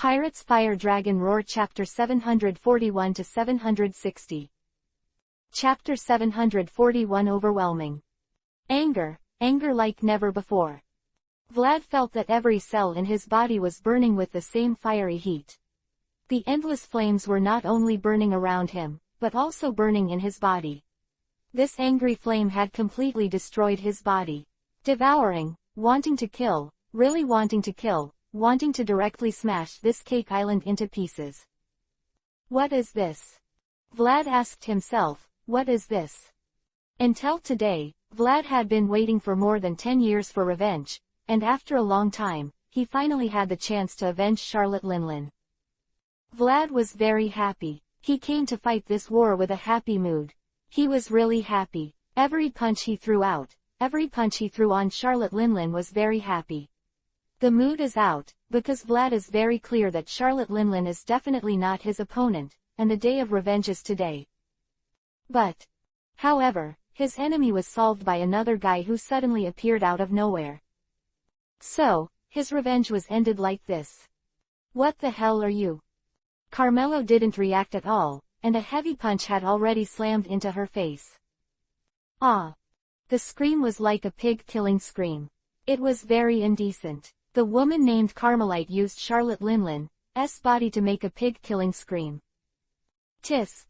Pirates Fire Dragon Roar Chapter 741 to 760. Chapter 741 Overwhelming. Anger like never before. Vlad felt that every cell in his body was burning with the same fiery heat. The endless flames were not only burning around him, but also burning in his body. This angry flame had completely destroyed his body. Devouring, wanting to kill, really wanting to kill, wanting to directly smash this cake island into pieces. What is this? Vlad asked himself, what is this? Until today, Vlad had been waiting for more than 10 years for revenge, and after a long time, he finally had the chance to avenge Charlotte Linlin. Vlad was very happy. He came to fight this war with a happy mood. He was really happy. Every punch he threw out, every punch he threw on Charlotte Linlin was very happy. The mood is out, because Vlad is very clear that Charlotte Linlin is definitely not his opponent, and the day of revenge is today. But, however, his enemy was solved by another guy who suddenly appeared out of nowhere. So, his revenge was ended like this. What the hell are you? Carmelo didn't react at all, and a heavy punch had already slammed into her face. Ah! The scream was like a pig-killing scream. It was very indecent. The woman named Carmelite used Charlotte Linlin's body to make a pig-killing scream. Tisk!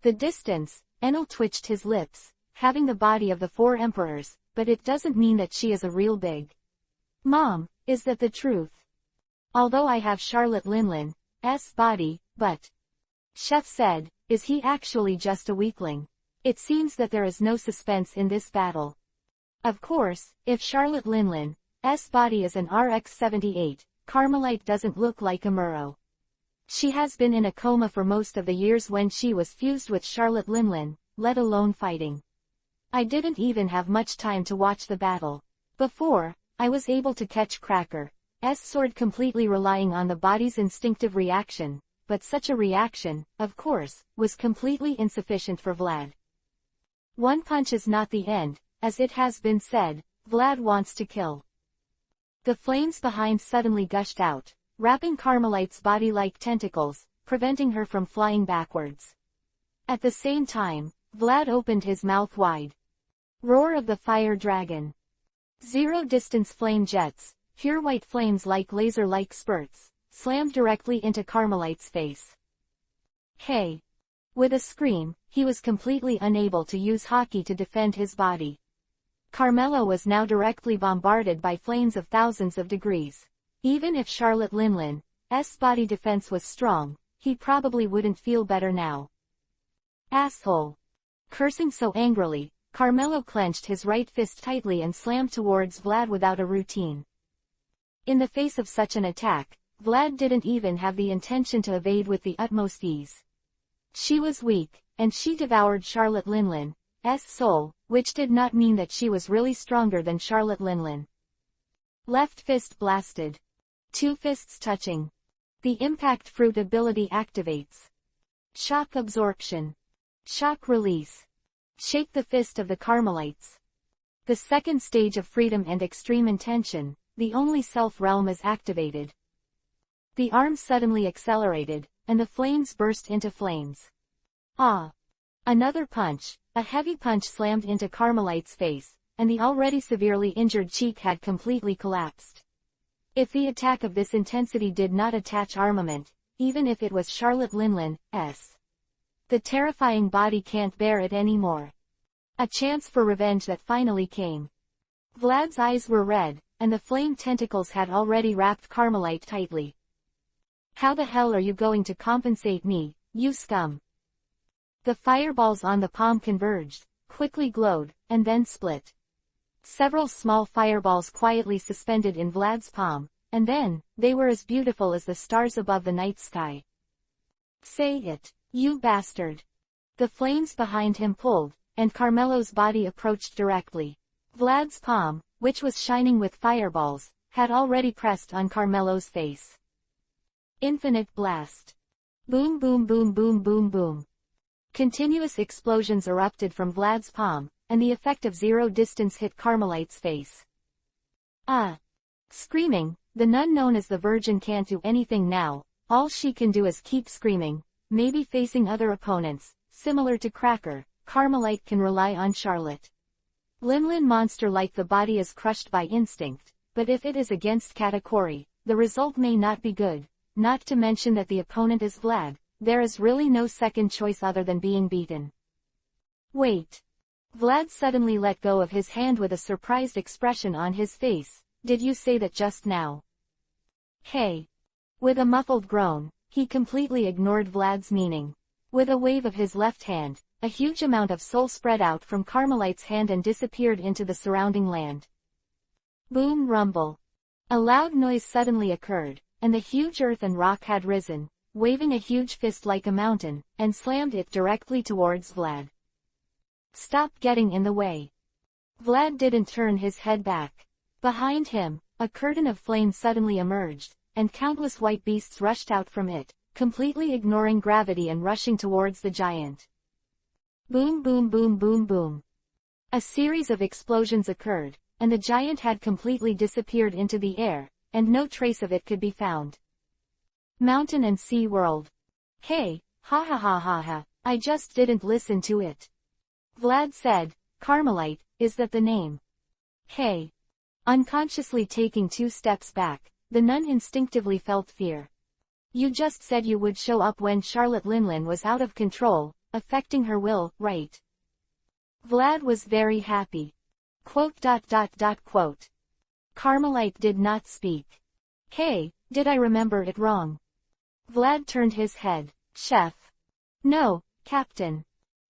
The distance, Enel twitched his lips, having the body of the 4 emperors, but it doesn't mean that she is a real big. Mom, is that the truth? Although I have Charlotte Linlin's body, but... Chef said, is he actually just a weakling? It seems that there is no suspense in this battle. Of course, if Charlotte Linlin's body is an RX-78, Carmelite doesn't look like a Murrow. She has been in a coma for most of the years when she was fused with Charlotte Linlin, let alone fighting. I didn't even have much time to watch the battle. Before, I was able to catch Cracker's sword completely relying on the body's instinctive reaction, but such a reaction, of course, was completely insufficient for Vlad. One punch is not the end, as it has been said, Vlad wants to kill. The flames behind suddenly gushed out, wrapping Carmelite's body like tentacles, preventing her from flying backwards. At the same time, Vlad opened his mouth wide. Roar of the fire dragon. Zero-distance flame jets, pure white flames like laser-like spurts, slammed directly into Carmelite's face. Hey! With a scream, he was completely unable to use hockey to defend his body. Carmelo was now directly bombarded by flames of thousands of degrees. Even if Charlotte Linlin's body defense was strong, he probably wouldn't feel better now. Asshole! Cursing so angrily, Carmelo clenched his right fist tightly and slammed towards Vlad without a routine. In the face of such an attack, Vlad didn't even have the intention to evade with the utmost ease. She was weak, and she devoured Charlotte Linlin's soul, which did not mean that she was really stronger than Charlotte Linlin. Left fist blasted. 2 fists touching. The impact fruit ability activates. Shock absorption. Shock release. Shake the fist of the Carmelites. The second stage of freedom and extreme intention, the only self realm is activated. The arm suddenly accelerated, and the flames burst into flames. Ah! Another punch, a heavy punch slammed into Carmelite's face, and the already severely injured cheek had completely collapsed. If the attack of this intensity did not attach armament, even if it was Charlotte Linlin's, the terrifying body can't bear it anymore. A chance for revenge that finally came. Vlad's eyes were red, and the flame tentacles had already wrapped Carmelite tightly. How the hell are you going to compensate me, you scum? The fireballs on the palm converged, quickly glowed, and then split. Several small fireballs quietly suspended in Vlad's palm, and then, they were as beautiful as the stars above the night sky. Say it, you bastard. The flames behind him pulled, and Carmelo's body approached directly. Vlad's palm, which was shining with fireballs, had already pressed on Carmelo's face. Infinite blast. Boom boom boom boom boom boom. Continuous explosions erupted from Vlad's palm, and the effect of zero distance hit Carmelite's face. Ah! Screaming, The nun known as the Virgin can't do anything now, all she can do is keep screaming, maybe facing other opponents. Similar to Cracker, Carmelite can rely on Charlotte. Linlin monster like the body is crushed by instinct, but if it is against Katakuri, the result may not be good, not to mention that the opponent is Vlad. There is really no second choice other than being beaten. Wait. Vlad suddenly let go of his hand with a surprised expression on his face. Did you say that just now? Hey. With a muffled groan, he completely ignored Vlad's meaning. With a wave of his left hand, a huge amount of soul spread out from Carmelite's hand and disappeared into the surrounding land. Boom rumble. A loud noise suddenly occurred, and the huge earth and rock had risen, waving a huge fist like a mountain, and slammed it directly towards Vlad. Stop getting in the way. Vlad didn't turn his head back. Behind him, a curtain of flame suddenly emerged, and countless white beasts rushed out from it, completely ignoring gravity and rushing towards the giant. Boom boom boom boom boom. A series of explosions occurred, and the giant had completely disappeared into the air, and no trace of it could be found. Mountain and Sea World. Hey, ha ha ha ha ha, I just didn't listen to it. Vlad said, Carmelite, is that the name? Hey. Unconsciously taking 2 steps back, the nun instinctively felt fear. You just said you would show up when Charlotte Linlin was out of control, affecting her will, right? Vlad was very happy. Quote. Carmelite did not speak. Hey, did I remember it wrong? Vlad turned his head. Chef. No, Captain.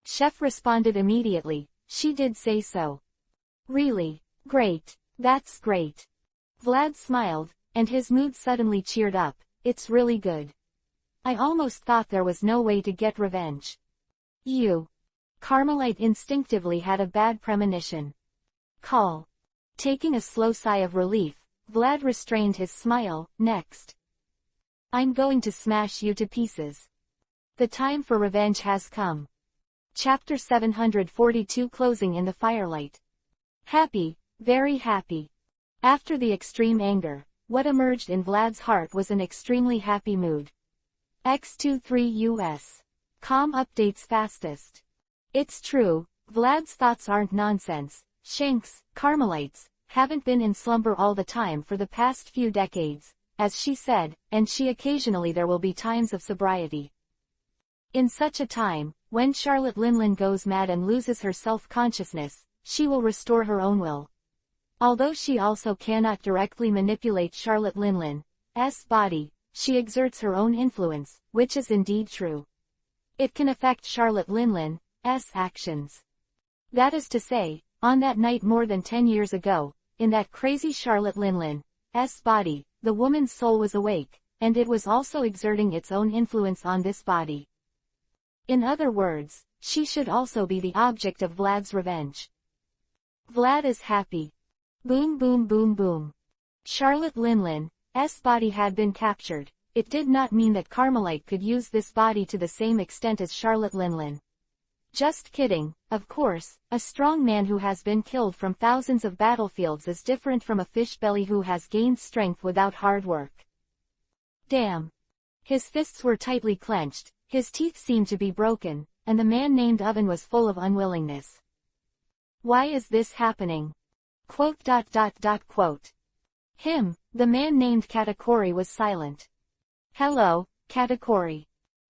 Chef responded immediately, she did say so. Really? Great. That's great. Vlad smiled, and his mood suddenly cheered up. It's really good. I almost thought there was no way to get revenge. You. Carmelite instinctively had a bad premonition. Call. Taking a slow sigh of relief, Vlad restrained his smile. Next. I'm going to smash you to pieces. The time for revenge has come. Chapter 742 Closing in the Firelight. Happy, very happy. After the extreme anger, what emerged in Vlad's heart was an extremely happy mood. X23 US. Com updates fastest. It's true, Vlad's thoughts aren't nonsense. Shanks, Carmelites, haven't been in slumber all the time for the past few decades, as she said, and she occasionally there will be times of sobriety. In such a time, when Charlotte Linlin goes mad and loses her self-consciousness, she will restore her own will. Although she also cannot directly manipulate Charlotte Linlin's body, she exerts her own influence, which is indeed true. It can affect Charlotte Linlin's actions. That is to say, on that night more than 10 years ago, in that crazy Charlotte Linlin's body, the woman's soul was awake, and it was also exerting its own influence on this body. In other words, she should also be the object of Vlad's revenge. Vlad is happy. Boom boom boom boom. Charlotte Linlin's body had been captured. It did not mean that Carmelite could use this body to the same extent as Charlotte Linlin. Just kidding, of course, a strong man who has been killed from thousands of battlefields is different from a fish belly who has gained strength without hard work. Damn. His fists were tightly clenched, his teeth seemed to be broken, and the man named Oven was full of unwillingness. Why is this happening? Quote. Him, the man named Katakuri was silent. Hello, Katakuri.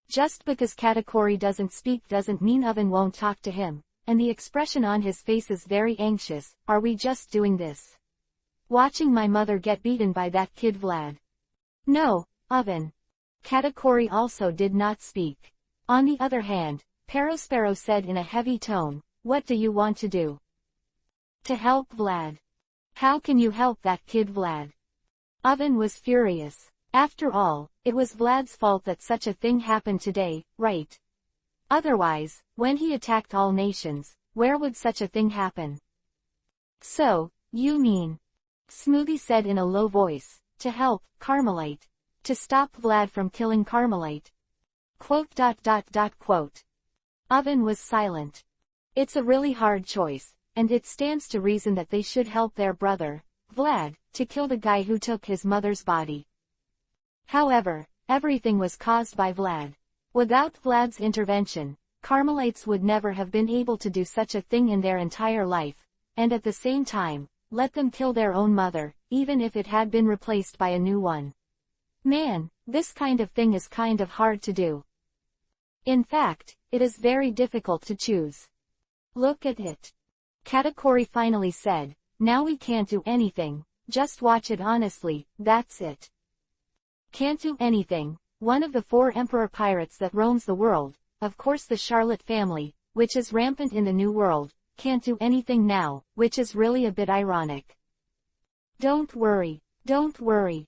Just because Katakuri doesn't speak doesn't mean Oven won't talk to him, and the expression on his face is very anxious. Are we just doing this? Watching my mother get beaten by that kid Vlad. No, Oven. Katakuri also did not speak. On the other hand, Perospero said in a heavy tone, what do you want to do? To help Vlad. How can you help that kid Vlad? Oven was furious. After all, it was Vlad's fault that such a thing happened today, right? Otherwise, when he attacked all nations, where would such a thing happen? So, you mean? Smoothie said in a low voice, to help Carmelite. To stop Vlad from killing Carmelite. Quote. Oven was silent. It's a really hard choice, and it stands to reason that they should help their brother, Vlad, to kill the guy who took his mother's body. However, everything was caused by Vlad. Without Vlad's intervention, Carmelites would never have been able to do such a thing in their entire life, and at the same time, let them kill their own mother, even if it had been replaced by a new one. Man, this kind of thing is kind of hard to do. In fact, it is very difficult to choose. Look at it. Katakuri finally said, now we can't do anything, just watch it honestly, that's it. Can't do anything, one of the 4 emperor pirates that roams the world, of course the Charlotte family, which is rampant in the New World, can't do anything now, which is really a bit ironic. Don't worry, don't worry.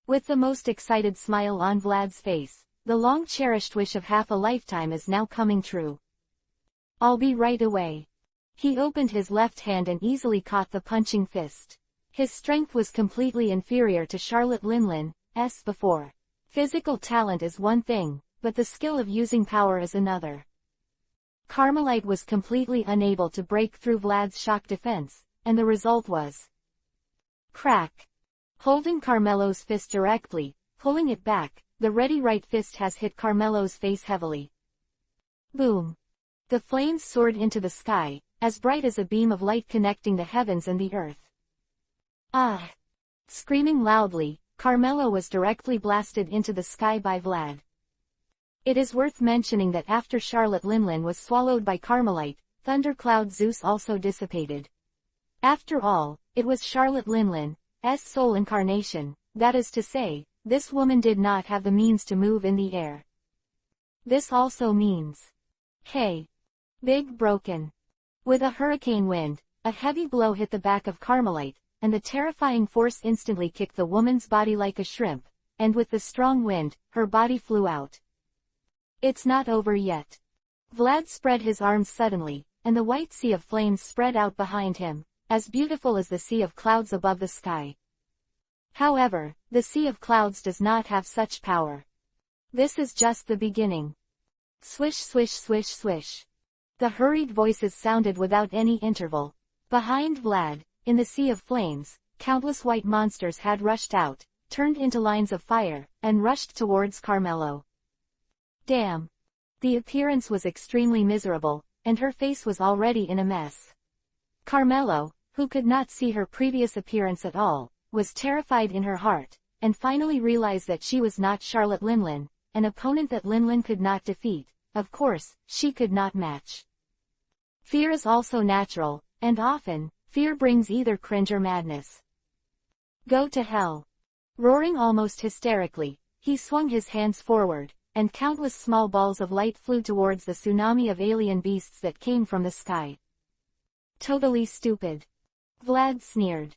With the most excited smile on Vlad's face, the long-cherished wish of half a lifetime is now coming true. I'll be right away. He opened his left hand and easily caught the punching fist. His strength was completely inferior to Charlotte Linlin's before. Physical talent is one thing, but the skill of using power is another. Carmelite was completely unable to break through Vlad's shock defense, and the result was crack. Holding Carmelo's fist directly, pulling it back, the ready right fist has hit Carmelo's face heavily. Boom. The flames soared into the sky, as bright as a beam of light connecting the heavens and the earth. Ah! Screaming loudly, Carmelo was directly blasted into the sky by Vlad. It is worth mentioning that after Charlotte Linlin was swallowed by Carmelite, Thundercloud Zeus also dissipated. After all, it was Charlotte Linlin's soul incarnation, that is to say, this woman did not have the means to move in the air. This also means, hey, big broken. With a hurricane wind, a heavy blow hit the back of Carmelite, and the terrifying force instantly kicked the woman's body like a shrimp, and with the strong wind, her body flew out. It's not over yet. Vlad spread his arms suddenly, and the white sea of flames spread out behind him, as beautiful as the sea of clouds above the sky. However, the sea of clouds does not have such power. This is just the beginning. Swish swish swish swish. The hurried voices sounded without any interval. Behind Vlad, in the sea of flames, countless white monsters had rushed out, turned into lines of fire, and rushed towards Carmelo. Damn. The appearance was extremely miserable, and her face was already in a mess. Carmelo, who could not see her previous appearance at all, was terrified in her heart, and finally realized that she was not Charlotte Linlin, an opponent that Linlin could not defeat, of course, she could not match. Fear is also natural, and often, fear brings either cringe or madness. Go to hell. Roaring almost hysterically, he swung his hands forward, and countless small balls of light flew towards the tsunami of alien beasts that came from the sky. Totally stupid. Vlad sneered.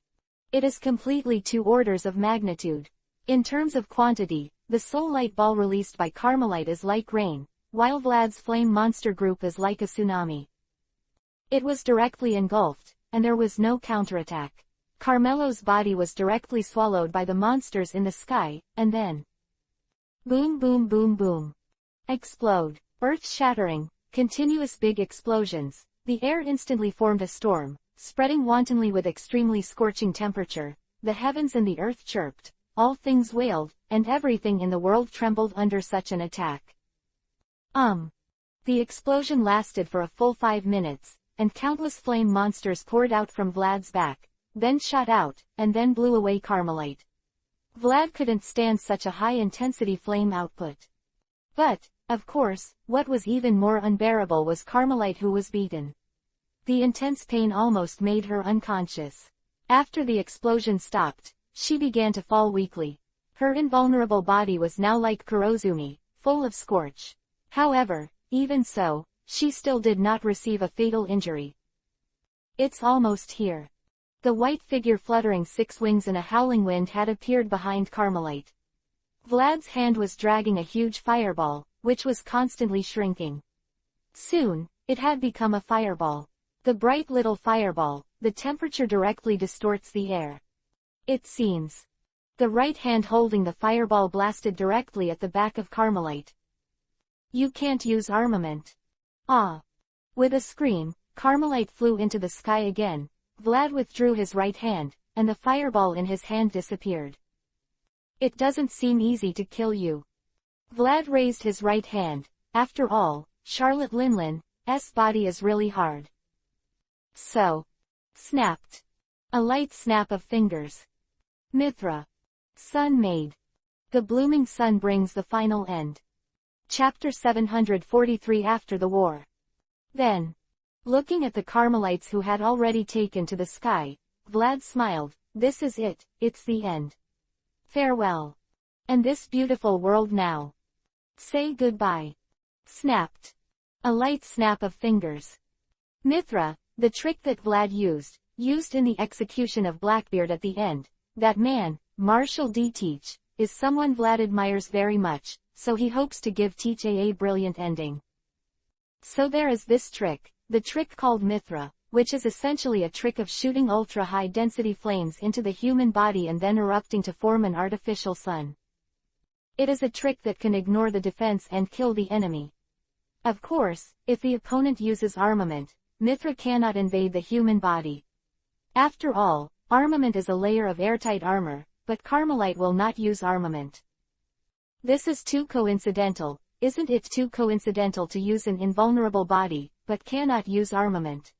It is completely 2 orders of magnitude. In terms of quantity, the soul light ball released by Carmelite is like rain, while Vlad's flame monster group is like a tsunami. It was directly engulfed, and there was no counterattack. Carmelo's body was directly swallowed by the monsters in the sky, and then boom boom boom boom. Explode. Earth-shattering, continuous big explosions. The air instantly formed a storm, spreading wantonly with extremely scorching temperature. The heavens and the earth chirped, all things wailed, and everything in the world trembled under such an attack. The explosion lasted for a full 5 minutes, and countless flame monsters poured out from Vlad's back, then shot out, and then blew away Carmelite. Vlad couldn't stand such a high-intensity flame output. But, of course, what was even more unbearable was Carmelite, who was beaten. The intense pain almost made her unconscious. After the explosion stopped, she began to fall weakly. Her invulnerable body was now like Kurozumi, full of scorch. However, even so, she still did not receive a fatal injury. It's almost here. The white figure fluttering 6 wings in a howling wind had appeared behind Carmelite. Vlad's hand was dragging a huge fireball, which was constantly shrinking. Soon, it had become a fireball. The bright little fireball, the temperature directly distorts the air. It seems. The right hand holding the fireball blasted directly at the back of Carmelite. You can't use armament. Ah! With a scream, Carmelite flew into the sky again. Vlad withdrew his right hand, and the fireball in his hand disappeared. It doesn't seem easy to kill you. Vlad raised his right hand. After all, Charlotte Linlin's body is really hard. So. Snapped. A light snap of fingers. Mithra. Sun made. The blooming sun brings the final end. Chapter 743 After the War. Then. Looking at the Carmelites who had already taken to the sky, Vlad smiled. This is it, it's the end. Farewell. And this beautiful world now. Say goodbye. Snapped. A light snap of fingers. Mithra, the trick that Vlad used in the execution of Blackbeard at the end, that man, Marshall D. Teach, is someone Vlad admires very much, so he hopes to give Teach a brilliant ending. So there is this trick, the trick called Mithra, which is essentially a trick of shooting ultra-high density flames into the human body and then erupting to form an artificial sun. It is a trick that can ignore the defense and kill the enemy. Of course, if the opponent uses armament, Mithra cannot invade the human body. After all, armament is a layer of airtight armor, but Carmelite will not use armament. This is too coincidental, isn't it too coincidental to use an invulnerable body, but cannot use armament?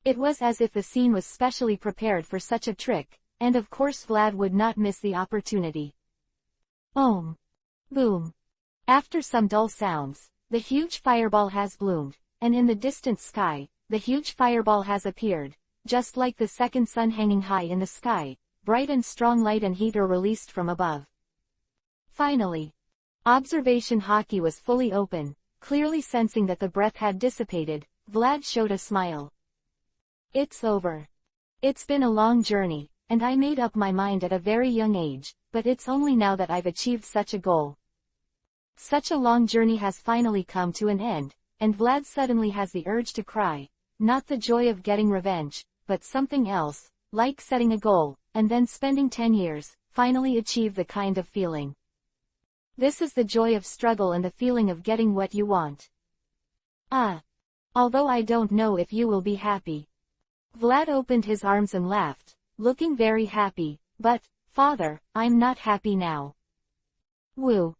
It was as if the scene was specially prepared for such a trick, and of course Vlad would not miss the opportunity. Boom. After some dull sounds, the huge fireball has bloomed, and in the distant sky, the huge fireball has appeared, just like the second sun hanging high in the sky, bright and strong light and heat are released from above. Finally, observation hockey was fully open, clearly sensing that the breath had dissipated, Vlad showed a smile. It's over. It's been a long journey, and I made up my mind at a very young age, but it's only now that I've achieved such a goal. Such a long journey has finally come to an end, and Vlad suddenly has the urge to cry, not the joy of getting revenge, but something else, like setting a goal, and then spending 10 years, finally achieve the kind of feeling. This is the joy of struggle and the feeling of getting what you want. Although I don't know if you will be happy. Vlad opened his arms and laughed, looking very happy, but, Father, I'm not happy now. Woo.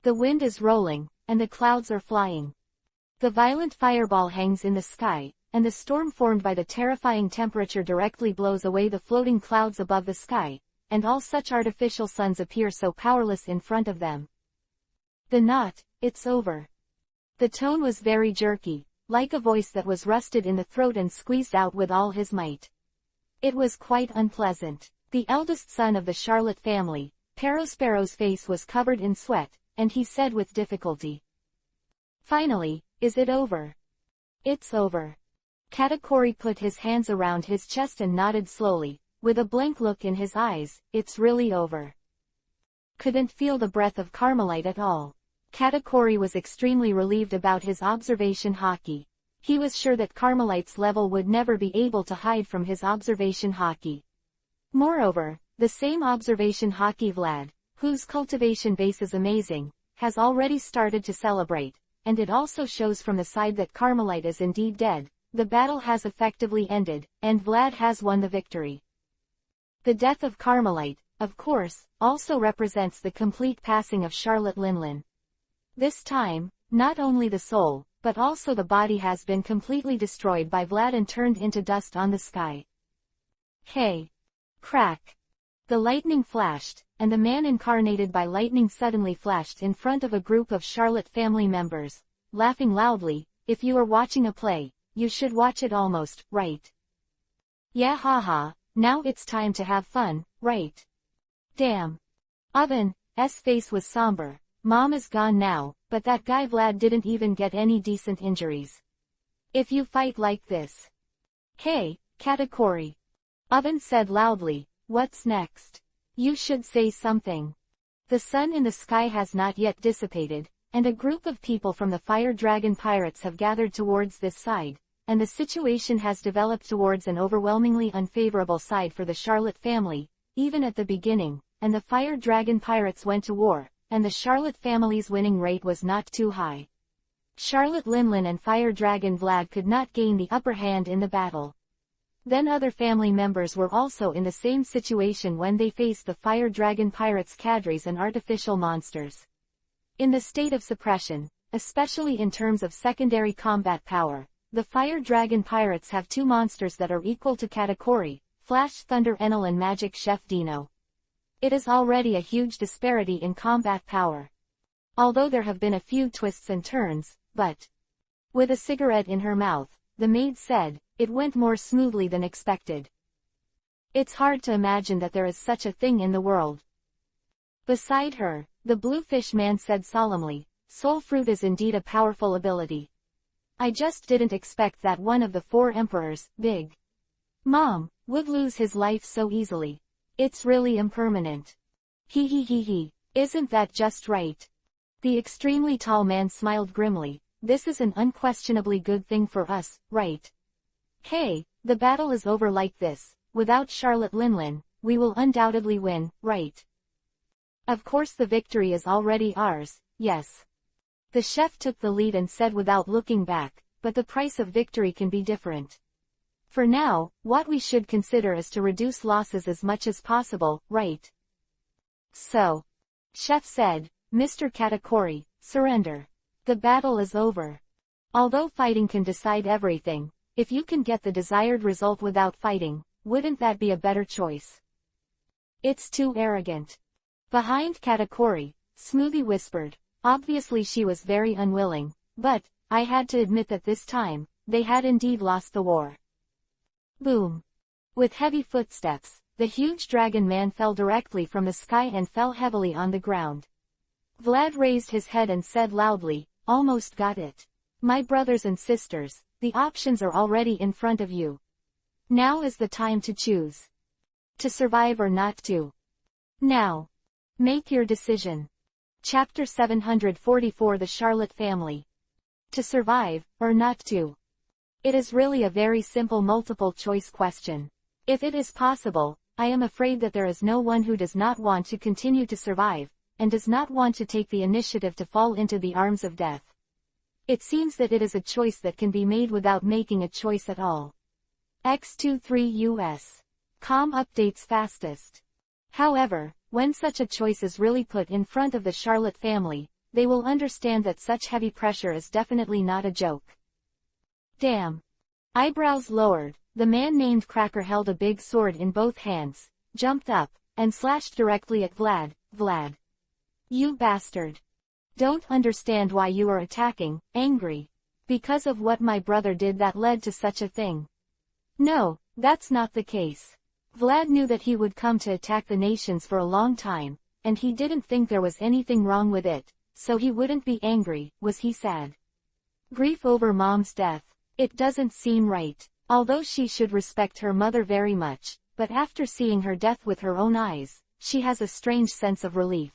The wind is rolling, and the clouds are flying. The violent fireball hangs in the sky, and the storm formed by the terrifying temperature directly blows away the floating clouds above the sky, and all such artificial suns appear so powerless in front of them. It's over. The tone was very jerky, like a voice that was rusted in the throat and squeezed out with all his might. It was quite unpleasant. The eldest son of the Charlotte family, Perospero's face was covered in sweat, and he said with difficulty. Finally, is it over? It's over. Katakuri put his hands around his chest and nodded slowly, with a blank look in his eyes. It's really over. Couldn't feel the breath of Carmelite at all. Katakuri was extremely relieved about his observation hockey. He was sure that Carmelite's level would never be able to hide from his observation hockey. Moreover, the same observation hockey Vlad, whose cultivation base is amazing, has already started to celebrate, and it also shows from the side that Carmelite is indeed dead. The battle has effectively ended, and Vlad has won the victory. The death of Carmelite, of course, also represents the complete passing of Charlotte Linlin. This time, not only the soul, but also the body has been completely destroyed by Vlad and turned into dust on the sky. Hey! Crack! The lightning flashed, and the man incarnated by lightning suddenly flashed in front of a group of Charlotte family members, laughing loudly. If you are watching a play, you should watch it almost, right? Yeah, haha, now it's time to have fun, right? Damn. Oven's face was somber. Mom is gone now, but that guy Vlad didn't even get any decent injuries. If you fight like this. Hey, Katakuri. Oven said loudly, what's next? You should say something. The sun in the sky has not yet dissipated, and a group of people from the Fire Dragon Pirates have gathered towards this side, and the situation has developed towards an overwhelmingly unfavorable side for the Charlotte family, even at the beginning, and the Fire Dragon Pirates went to war, and the Charlotte family's winning rate was not too high. Charlotte Linlin and Fire Dragon Vlad could not gain the upper hand in the battle. Then other family members were also in the same situation when they faced the fire dragon pirates' cadres and artificial monsters. In the state of suppression, especially in terms of secondary combat power, the fire dragon pirates have two monsters that are equal to Katakuri, Flash Thunder Enel and Magic Chef Dino. It is already a huge disparity in combat power. Although there have been a few twists and turns, but... With a cigarette in her mouth, the maid said, it went more smoothly than expected. It's hard to imagine that there is such a thing in the world. Beside her, the Bluefish Man said solemnly, Soul Fruit is indeed a powerful ability. I just didn't expect that one of the four emperors, Big Mom, would lose his life so easily. It's really impermanent. He. Isn't that just right? The extremely tall man smiled grimly. This is an unquestionably good thing for us, right? Hey, the battle is over like this. Without Charlotte Linlin, we will undoubtedly win, right? Of course the victory is already ours, yes. The chef took the lead and said without looking back, but the price of victory can be different. For now, what we should consider is to reduce losses as much as possible, right? So. Chef said, Mr. Katakuri, surrender. The battle is over. Although fighting can decide everything, if you can get the desired result without fighting, wouldn't that be a better choice? It's too arrogant. Behind Katakuri, Smoothie whispered. Obviously she was very unwilling, but, I had to admit that this time, they had indeed lost the war. Boom. With heavy footsteps, the huge dragon man fell directly from the sky and fell heavily on the ground. Vlad raised his head and said loudly, almost got it. My brothers and sisters, the options are already in front of you. Now is the time to choose. To survive or not to. Now. Make your decision. Chapter 744 The Charlotte Family. To survive, or not to. It is really a very simple multiple-choice question. If it is possible, I am afraid that there is no one who does not want to continue to survive, and does not want to take the initiative to fall into the arms of death. It seems that it is a choice that can be made without making a choice at all. X23 US. Com updates fastest. However, when such a choice is really put in front of the Charlotte family, they will understand that such heavy pressure is definitely not a joke. Damn. Eyebrows lowered, the man named Cracker held a big sword in both hands, jumped up, and slashed directly at Vlad. Vlad. You bastard. Don't understand why you are attacking, angry. Because of what my brother did that led to such a thing. No, that's not the case. Vlad knew that he would come to attack the nations for a long time, and he didn't think there was anything wrong with it, so he wouldn't be angry, was he sad? Grief over mom's death. It doesn't seem right. Although she should respect her mother very much, but after seeing her death with her own eyes, she has a strange sense of relief.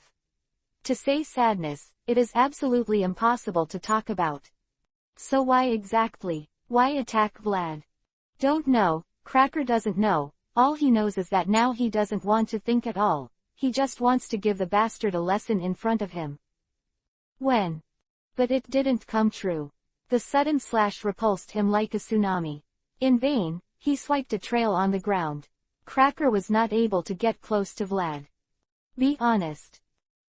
To say sadness, it is absolutely impossible to talk about. So why exactly? Why attack Vlad? Don't know, Cracker doesn't know, all he knows is that now he doesn't want to think at all, he just wants to give the bastard a lesson in front of him. When? But it didn't come true. The sudden slash repulsed him like a tsunami. In vain, he swiped a trail on the ground. Cracker was not able to get close to Vlad. Be honest.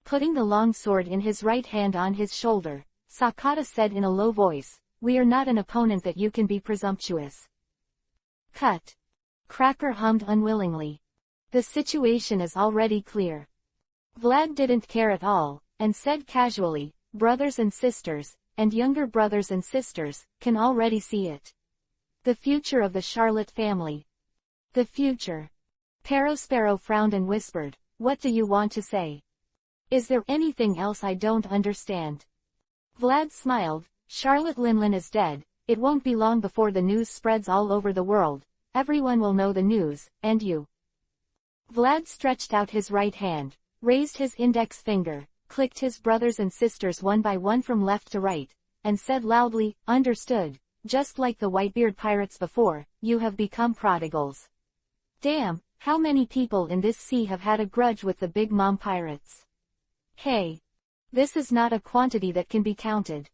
Putting the long sword in his right hand on his shoulder, Sakata said in a low voice, we are not an opponent that you can be presumptuous. Cut. Cracker hummed unwillingly. The situation is already clear. Vlad didn't care at all, and said casually, brothers and sisters, and younger brothers and sisters, can already see it. The future of the Charlotte family. The future. Perospero frowned and whispered, what do you want to say? Is there anything else I don't understand? Vlad smiled, Charlotte Linlin is dead, it won't be long before the news spreads all over the world, everyone will know the news, and you. Vlad stretched out his right hand, raised his index finger, clicked his brothers and sisters one by one from left to right, and said loudly, understood, just like the Whitebeard pirates before, you have become prodigals. Damn, how many people in this sea have had a grudge with the Big Mom pirates? Hey. This is not a quantity that can be counted.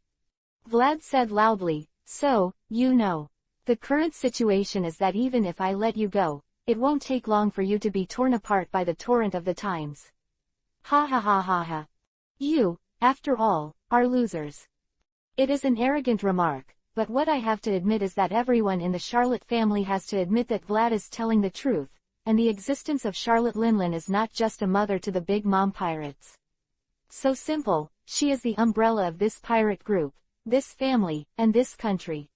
Vlad said loudly, so, you know. The current situation is that even if I let you go, it won't take long for you to be torn apart by the torrent of the times. Ha ha ha ha ha. You, after all, are losers. It is an arrogant remark, but what I have to admit is that everyone in the Charlotte family has to admit that Vlad is telling the truth, and the existence of Charlotte Linlin is not just a mother to the Big Mom pirates. So simple, she is the umbrella of this pirate group, this family, and this country.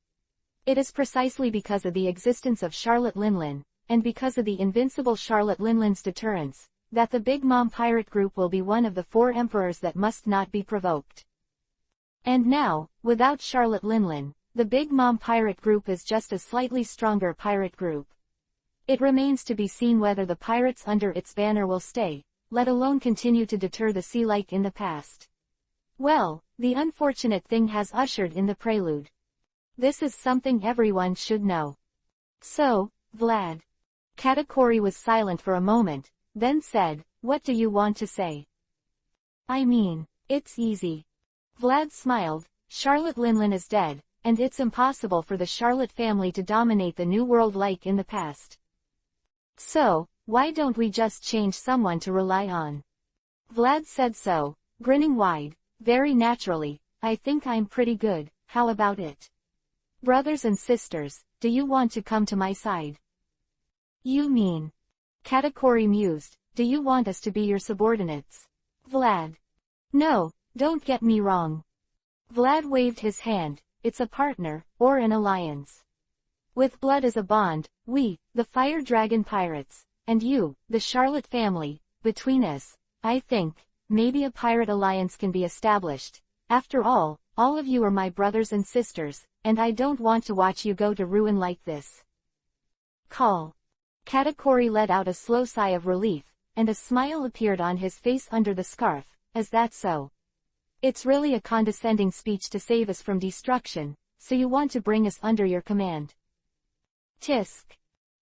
It is precisely because of the existence of Charlotte Linlin, and because of the invincible Charlotte Linlin's deterrence, that the Big Mom pirate group will be one of the 4 emperors that must not be provoked. And now, without Charlotte Linlin, the Big Mom pirate group is just a slightly stronger pirate group. It remains to be seen whether the pirates under its banner will stay, let alone continue to deter the sea like in the past. Well, the unfortunate thing has ushered in the prelude. This is something everyone should know. So, Vlad. Katakuri was silent for a moment, then said, "What do you want to say?" "I mean, it's easy." Vlad smiled. "Charlotte Linlin is dead, and it's impossible for the Charlotte family to dominate the new world like in the past. So, why don't we just change someone to rely on?" Vlad said so, grinning wide, very naturally. "I think I'm pretty good, how about it? Brothers and sisters, do you want to come to my side?" "You mean?" Katakuri mused, "do you want us to be your subordinates?" Vlad. "No, don't get me wrong." Vlad waved his hand. "It's a partner, or an alliance. With blood as a bond, we, the Fire Dragon Pirates, and you, the Charlotte family, between us, I think, maybe a pirate alliance can be established. After all of you are my brothers and sisters, and I don't want to watch you go to ruin like this." "Call." Katakuri let out a slow sigh of relief, and a smile appeared on his face under the scarf. "Is that so? It's really a condescending speech to save us from destruction, so you want to bring us under your command." Tisk.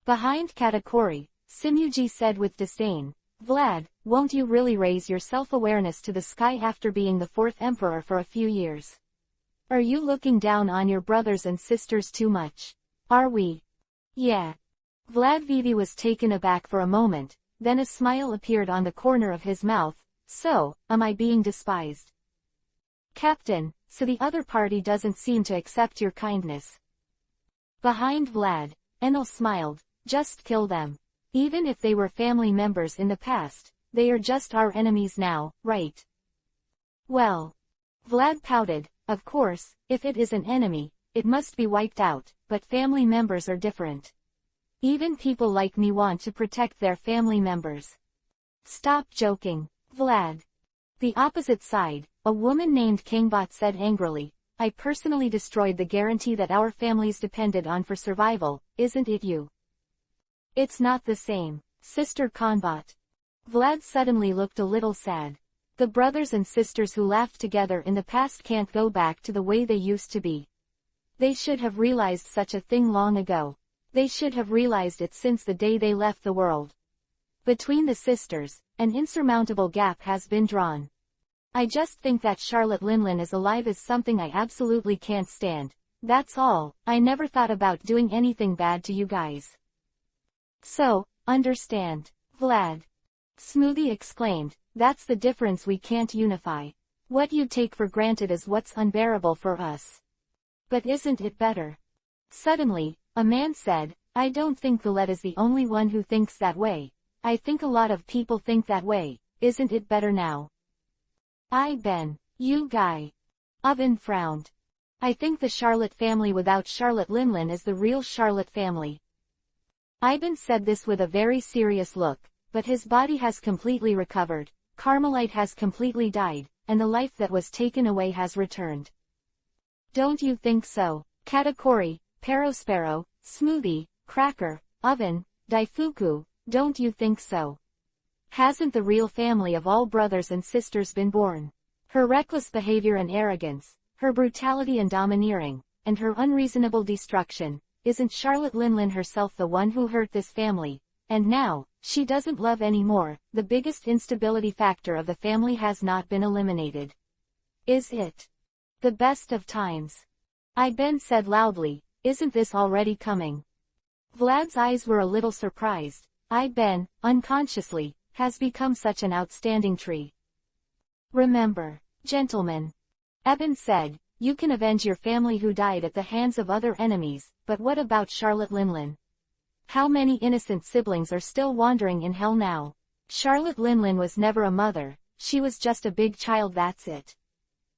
Behind Katakuri, Simuji said with disdain, "Vlad, won't you really raise your self-awareness to the sky after being the 4th emperor for a few years? Are you looking down on your brothers and sisters too much? Are we?" "Yeah." Vlad Vivi was taken aback for a moment, then a smile appeared on the corner of his mouth. "So, am I being despised?" "Captain, so the other party doesn't seem to accept your kindness." Behind Vlad, Enel smiled. "Just kill them. Even if they were family members in the past, they are just our enemies now, right?" "Well." Vlad pouted. "Of course, if it is an enemy, it must be wiped out, but family members are different. Even people like me want to protect their family members." "Stop joking, Vlad." The opposite side, a woman named Kingbot said angrily, "I personally destroyed the guarantee that our families depended on for survival, isn't it you?" "It's not the same, Sister Kingbot." Vlad suddenly looked a little sad. The brothers and sisters who laughed together in the past can't go back to the way they used to be. They should have realized such a thing long ago. They should have realized it since the day they left the world. Between the sisters, an insurmountable gap has been drawn. I just think that Charlotte Linlin is alive is something I absolutely can't stand. That's all. I never thought about doing anything bad to you guys. So, understand, Vlad. Smoothie exclaimed, "That's the difference, we can't unify. What you take for granted is what's unbearable for us. But isn't it better?" Suddenly, a man said, "I don't think Vlad is the only one who thinks that way. I think a lot of people think that way. Isn't it better now?" You guy. Oven frowned. "I think the Charlotte family without Charlotte Linlin is the real Charlotte family." Ivan said this with a very serious look, but his body has completely recovered, Carmelite has completely died, and the life that was taken away has returned. "Don't you think so, Katakuri, Perospero, Smoothie, Cracker, Oven, Daifuku, don't you think so? Hasn't the real family of all brothers and sisters been born? Her reckless behavior and arrogance, her brutality and domineering, and her unreasonable destruction, isn't Charlotte Linlin herself the one who hurt this family? And now, she doesn't love anymore. The biggest instability factor of the family has not been eliminated. Is it? The best of times." Iben said loudly, isn't this already coming? Vlad's eyes were a little surprised. Ben, unconsciously, has become such an outstanding tree. Remember, gentlemen, Eben said, you can avenge your family who died at the hands of other enemies, but what about Charlotte Linlin? How many innocent siblings are still wandering in hell now? Charlotte Linlin was never a mother, she was just a big child, that's it.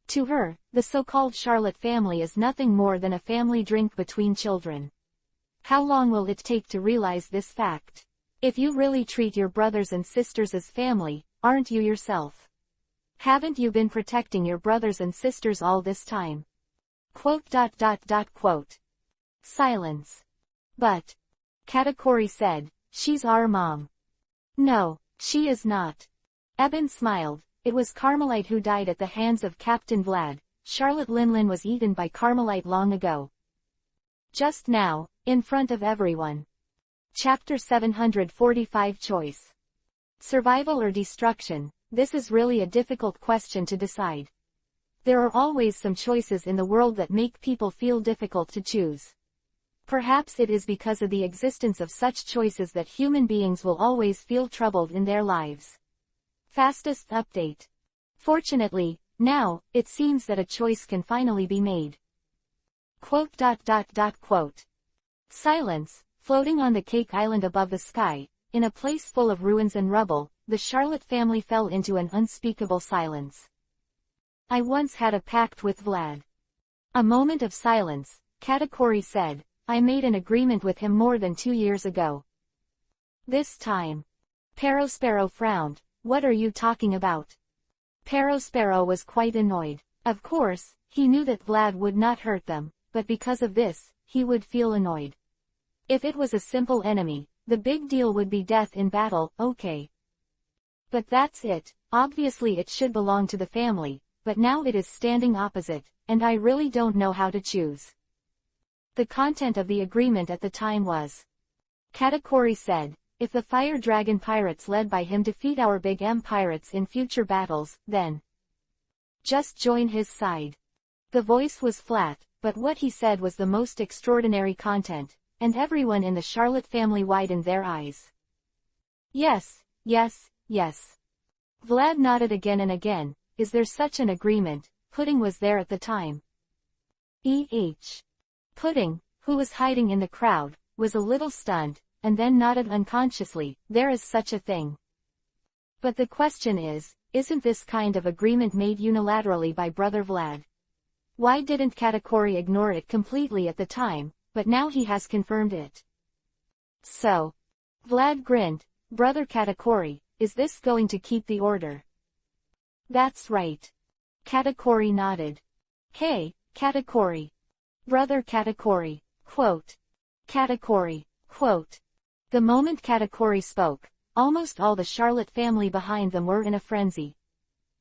To her, the so-called Charlotte family is nothing more than a family drink between children. How long will it take to realize this fact? If you really treat your brothers and sisters as family, aren't you yourself? Haven't you been protecting your brothers and sisters all this time? Quote. Silence. But, Katakuri said, she's our mom. No, she is not. Eben smiled. It was Carmelite who died at the hands of Captain Vlad. Charlotte Linlin was eaten by Carmelite long ago. Just now, in front of everyone. Chapter 745 Choice. Survival or destruction, this is really a difficult question to decide. There are always some choices in the world that make people feel difficult to choose. Perhaps it is because of the existence of such choices that human beings will always feel troubled in their lives. Fastest update. Fortunately, now, it seems that a choice can finally be made. Quote. Silence, floating on the cake island above the sky, in a place full of ruins and rubble, the Charlotte family fell into an unspeakable silence. I once had a pact with Vlad. A moment of silence, Katakuri said, I made an agreement with him more than 2 years ago. This time. Perospero frowned. What are you talking about? Perospero was quite annoyed. Of course, he knew that Vlad would not hurt them, but because of this, he would feel annoyed. If it was a simple enemy, the big deal would be death in battle, okay. But that's it, obviously it should belong to the family, but now it is standing opposite, and I really don't know how to choose. The content of the agreement at the time was. Katakuri said, if the Fire Dragon pirates led by him defeat our Big M pirates in future battles, then just join his side. The voice was flat, but what he said was the most extraordinary content, and everyone in the Charlotte family widened their eyes. Yes, yes, yes. Vlad nodded again and again. Is there such an agreement? Pudding was there at the time. Pudding, who was hiding in the crowd, was a little stunned, and then nodded unconsciously. There is such a thing. But the question is, isn't this kind of agreement made unilaterally by Brother Vlad? Why didn't Katakuri ignore it completely at the time, but now he has confirmed it? So. Vlad grinned. Brother Katakuri, is this going to keep the order? That's right. Katakuri nodded. Hey, Katakuri. Brother Katakuri, quote. Katakuri, quote. The moment Katakuri spoke, almost all the Charlotte family behind them were in a frenzy.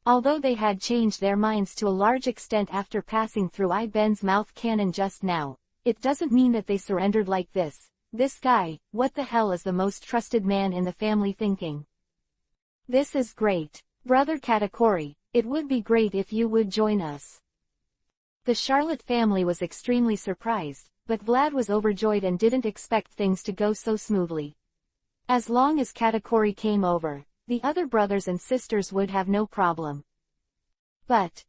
Although they had changed their minds to a large extent after passing through Ben's mouth cannon just now, it doesn't mean that they surrendered like this. This guy, what the hell is the most trusted man in the family thinking? This is great. Brother Katakuri, it would be great if you would join us. The Charlotte family was extremely surprised, but Vlad was overjoyed and didn't expect things to go so smoothly. As long as Katakuri came over, the other brothers and sisters would have no problem. But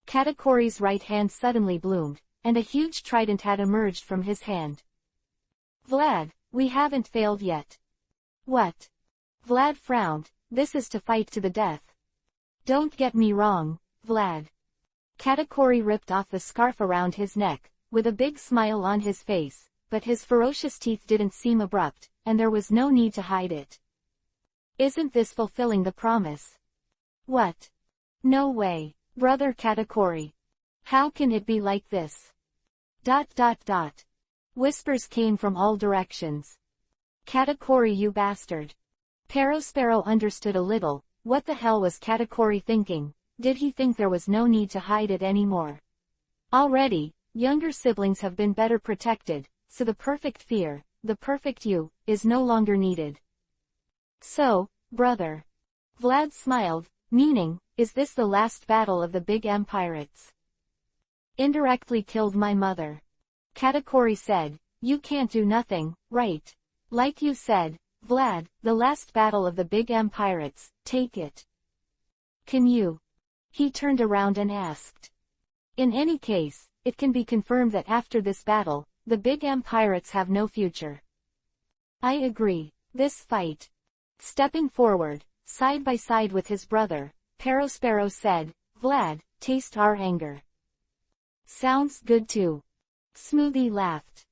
Katakuri's right hand suddenly bloomed, and a huge trident had emerged from his hand. Vlad, we haven't failed yet. What? Vlad frowned. This is to fight to the death. Don't get me wrong, Vlad. Katakuri ripped off the scarf around his neck, with a big smile on his face, but his ferocious teeth didn't seem abrupt, and there was no need to hide it. Isn't this fulfilling the promise? What? No way, Brother Katakuri. How can it be like this? ... Whispers came from all directions. Katakuri, you bastard. Perospero understood a little. What the hell was Katakuri thinking? Did he think there was no need to hide it anymore? Already, younger siblings have been better protected, so the perfect fear, the perfect you, is no longer needed. So, brother. Vlad smiled, meaning, is this the last battle of the Big M pirates? Indirectly killed my mother. Katakuri said, "You can't do nothing, right? Like you said, Vlad, the last battle of the Big M pirates, take it. Can you?" He turned around and asked. "In any case, it can be confirmed that after this battle, the Big M pirates have no future." "I agree. This fight." Stepping forward, side by side with his brother, Perospero said, "Vlad, taste our anger." "Sounds good too." Smoothie laughed.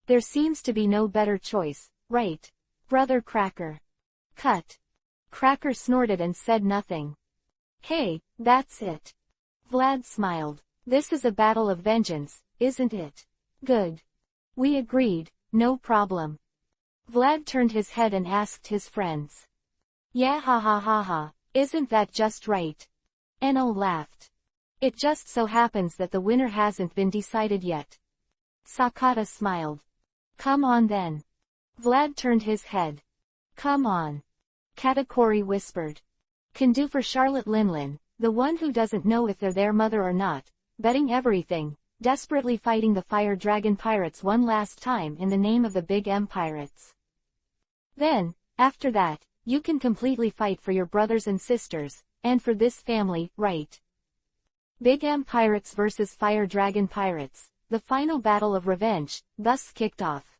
"There seems to be no better choice, right, Brother Cracker?" "Cut." Cracker snorted and said nothing. "Hey, that's it." Vlad smiled. "This is a battle of vengeance, isn't it?" "Good." We agreed, "No problem." Vlad turned his head and asked his friends. "Yeah, ha ha ha ha, isn't that just right?" Enno laughed. "It just so happens that the winner hasn't been decided yet." Sakata smiled. "Come on then." Vlad turned his head. "Come on." Katakuri whispered. "Can do for Charlotte Linlin, the one who doesn't know if they're their mother or not, betting everything, desperately fighting the Fire Dragon Pirates one last time in the name of the Big M Pirates. Then, after that, you can completely fight for your brothers and sisters, and for this family, right? Big M Pirates vs Fire Dragon Pirates, the final battle of revenge, thus kicked off.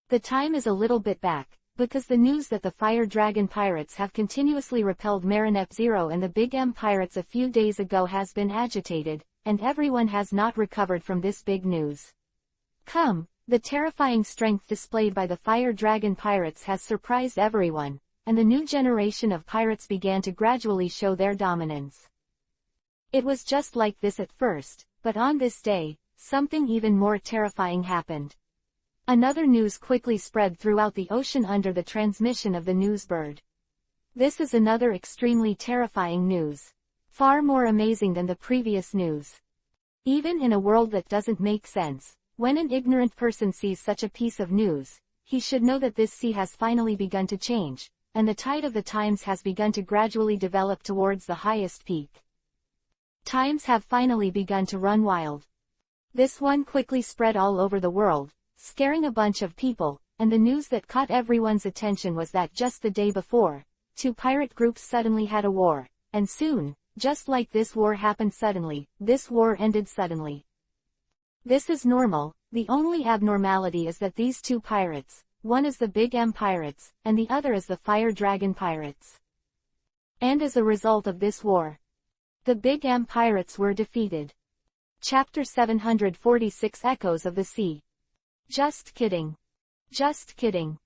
The time is a little bit back, because the news that the Fire Dragon Pirates have continuously repelled Marinette Zero and the Big M Pirates a few days ago has been agitated, and everyone has not recovered from this big news. The terrifying strength displayed by the Fire Dragon Pirates has surprised everyone, and the new generation of pirates began to gradually show their dominance. It was just like this at first, but on this day, something even more terrifying happened. Another news quickly spread throughout the ocean under the transmission of the newsbird. This is another extremely terrifying news. Far more amazing than the previous news. Even in a world that doesn't make sense, when an ignorant person sees such a piece of news, he should know that this sea has finally begun to change, and the tide of the times has begun to gradually develop towards the highest peak. Times have finally begun to run wild. This one quickly spread all over the world, scaring a bunch of people, and the news that caught everyone's attention was that just the day before, two pirate groups suddenly had a war, and soon, just like this war happened suddenly, this war ended suddenly. This is normal, the only abnormality is that these two pirates, one is the Big M Pirates, and the other is the Fire Dragon Pirates. And as a result of this war, the Big M Pirates were defeated. Chapter 746 Echoes of the Sea. Just kidding. Just kidding.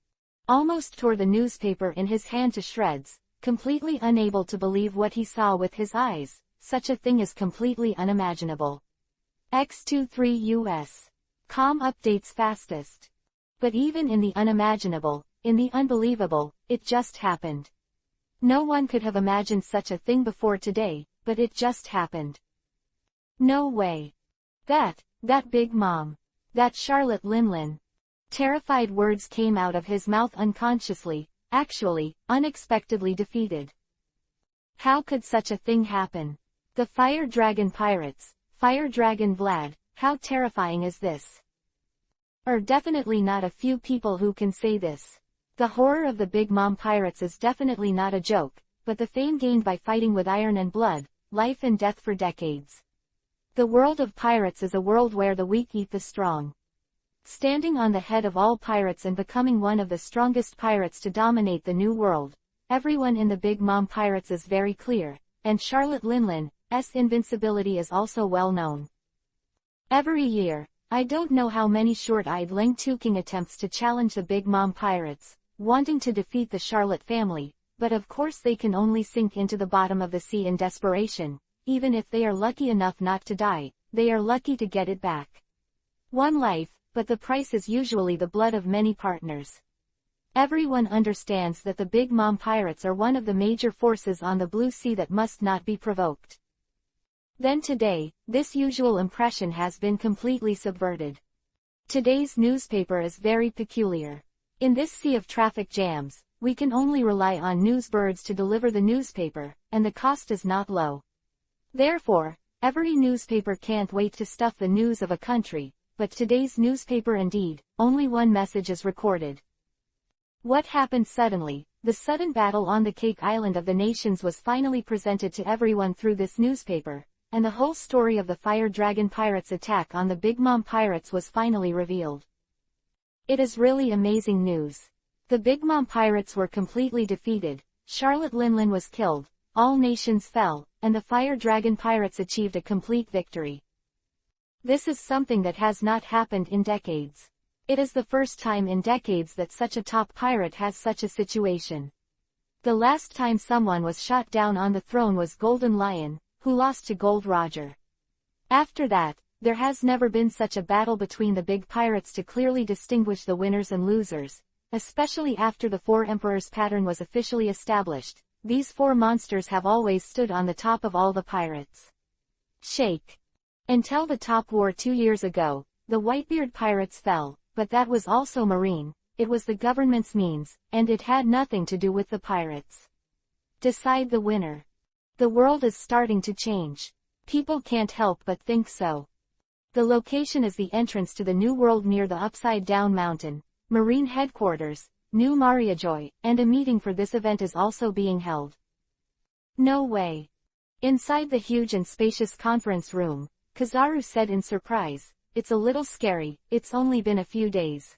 Almost tore the newspaper in his hand to shreds, completely unable to believe what he saw with his eyes. Such a thing is completely unimaginable. X23 US. Com updates fastest. But even in the unimaginable, in the unbelievable, it just happened. No one could have imagined such a thing before today, but it just happened. No way. That Big Mom. That Charlotte Linlin. Terrified words came out of his mouth unconsciously, actually, unexpectedly defeated. How could such a thing happen? The Fire Dragon Pirates, Fire Dragon Vlad, how terrifying is this? Definitely not a few people who can say this. The horror of the Big Mom Pirates is definitely not a joke, but the fame gained by fighting with iron and blood, life and death for decades. The world of pirates is a world where the weak eat the strong. Standing on the head of all pirates and becoming one of the strongest pirates to dominate the new world, everyone in the Big Mom Pirates is very clear, and Charlotte Linlin's invincibility is also well known. Every year, I don't know how many short-eyed Lengtuking attempts to challenge the Big Mom Pirates, wanting to defeat the Charlotte family, but of course they can only sink into the bottom of the sea in desperation. Even if they are lucky enough not to die, they are lucky to get it back. One life, but the price is usually the blood of many partners. Everyone understands that the Big Mom Pirates are one of the major forces on the blue sea that must not be provoked. Then today, this usual impression has been completely subverted. Today's newspaper is very peculiar. In this sea of traffic jams, we can only rely on newsbirds to deliver the newspaper, and the cost is not low. Therefore, every newspaper can't wait to stuff the news of a country, but today's newspaper indeed, only one message is recorded. What happened suddenly? The sudden battle on the Cake Island of the Nations was finally presented to everyone through this newspaper, and the whole story of the Fire Dragon Pirates' attack on the Big Mom Pirates was finally revealed. It is really amazing news. The Big Mom Pirates were completely defeated, Charlotte Linlin was killed, all nations fell, and the Fire Dragon Pirates achieved a complete victory. This is something that has not happened in decades. It is the first time in decades that such a top pirate has such a situation. The last time someone was shot down on the throne was Golden Lion, who lost to Gold Roger. After that, there has never been such a battle between the big pirates to clearly distinguish the winners and losers, especially after the Four Emperors pattern was officially established. These four monsters have always stood on the top of all the pirates. Shake. Until the top war 2 years ago, the Whitebeard pirates fell, but that was also marine, it was the government's means, and it had nothing to do with the pirates. Decide the winner. The world is starting to change. People can't help but think so. The location is the entrance to the New World near the Upside Down Mountain, Marine Headquarters, New Mariajoy, and a meeting for this event is also being held. No way. Inside the huge and spacious conference room, Kizaru said in surprise, "It's a little scary, it's only been a few days.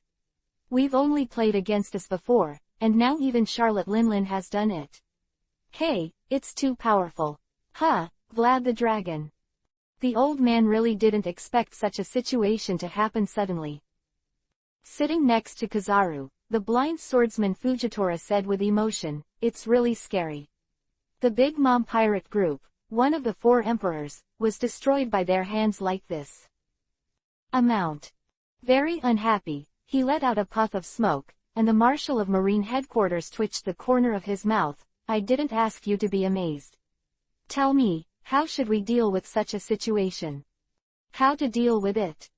We've only played against us before, and now even Charlotte Linlin has done it. Hey, it's too powerful. Huh, Vlad the Dragon." The old man really didn't expect such a situation to happen suddenly. Sitting next to Kizaru, the blind swordsman Fujitora said with emotion, "It's really scary. The Big Mom pirate group, one of the four emperors, was destroyed by their hands like this." Amount. Very unhappy, he let out a puff of smoke, and the Marshal of Marine Headquarters twitched the corner of his mouth. "I didn't ask you to be amazed. Tell me, how should we deal with such a situation? How to deal with it?"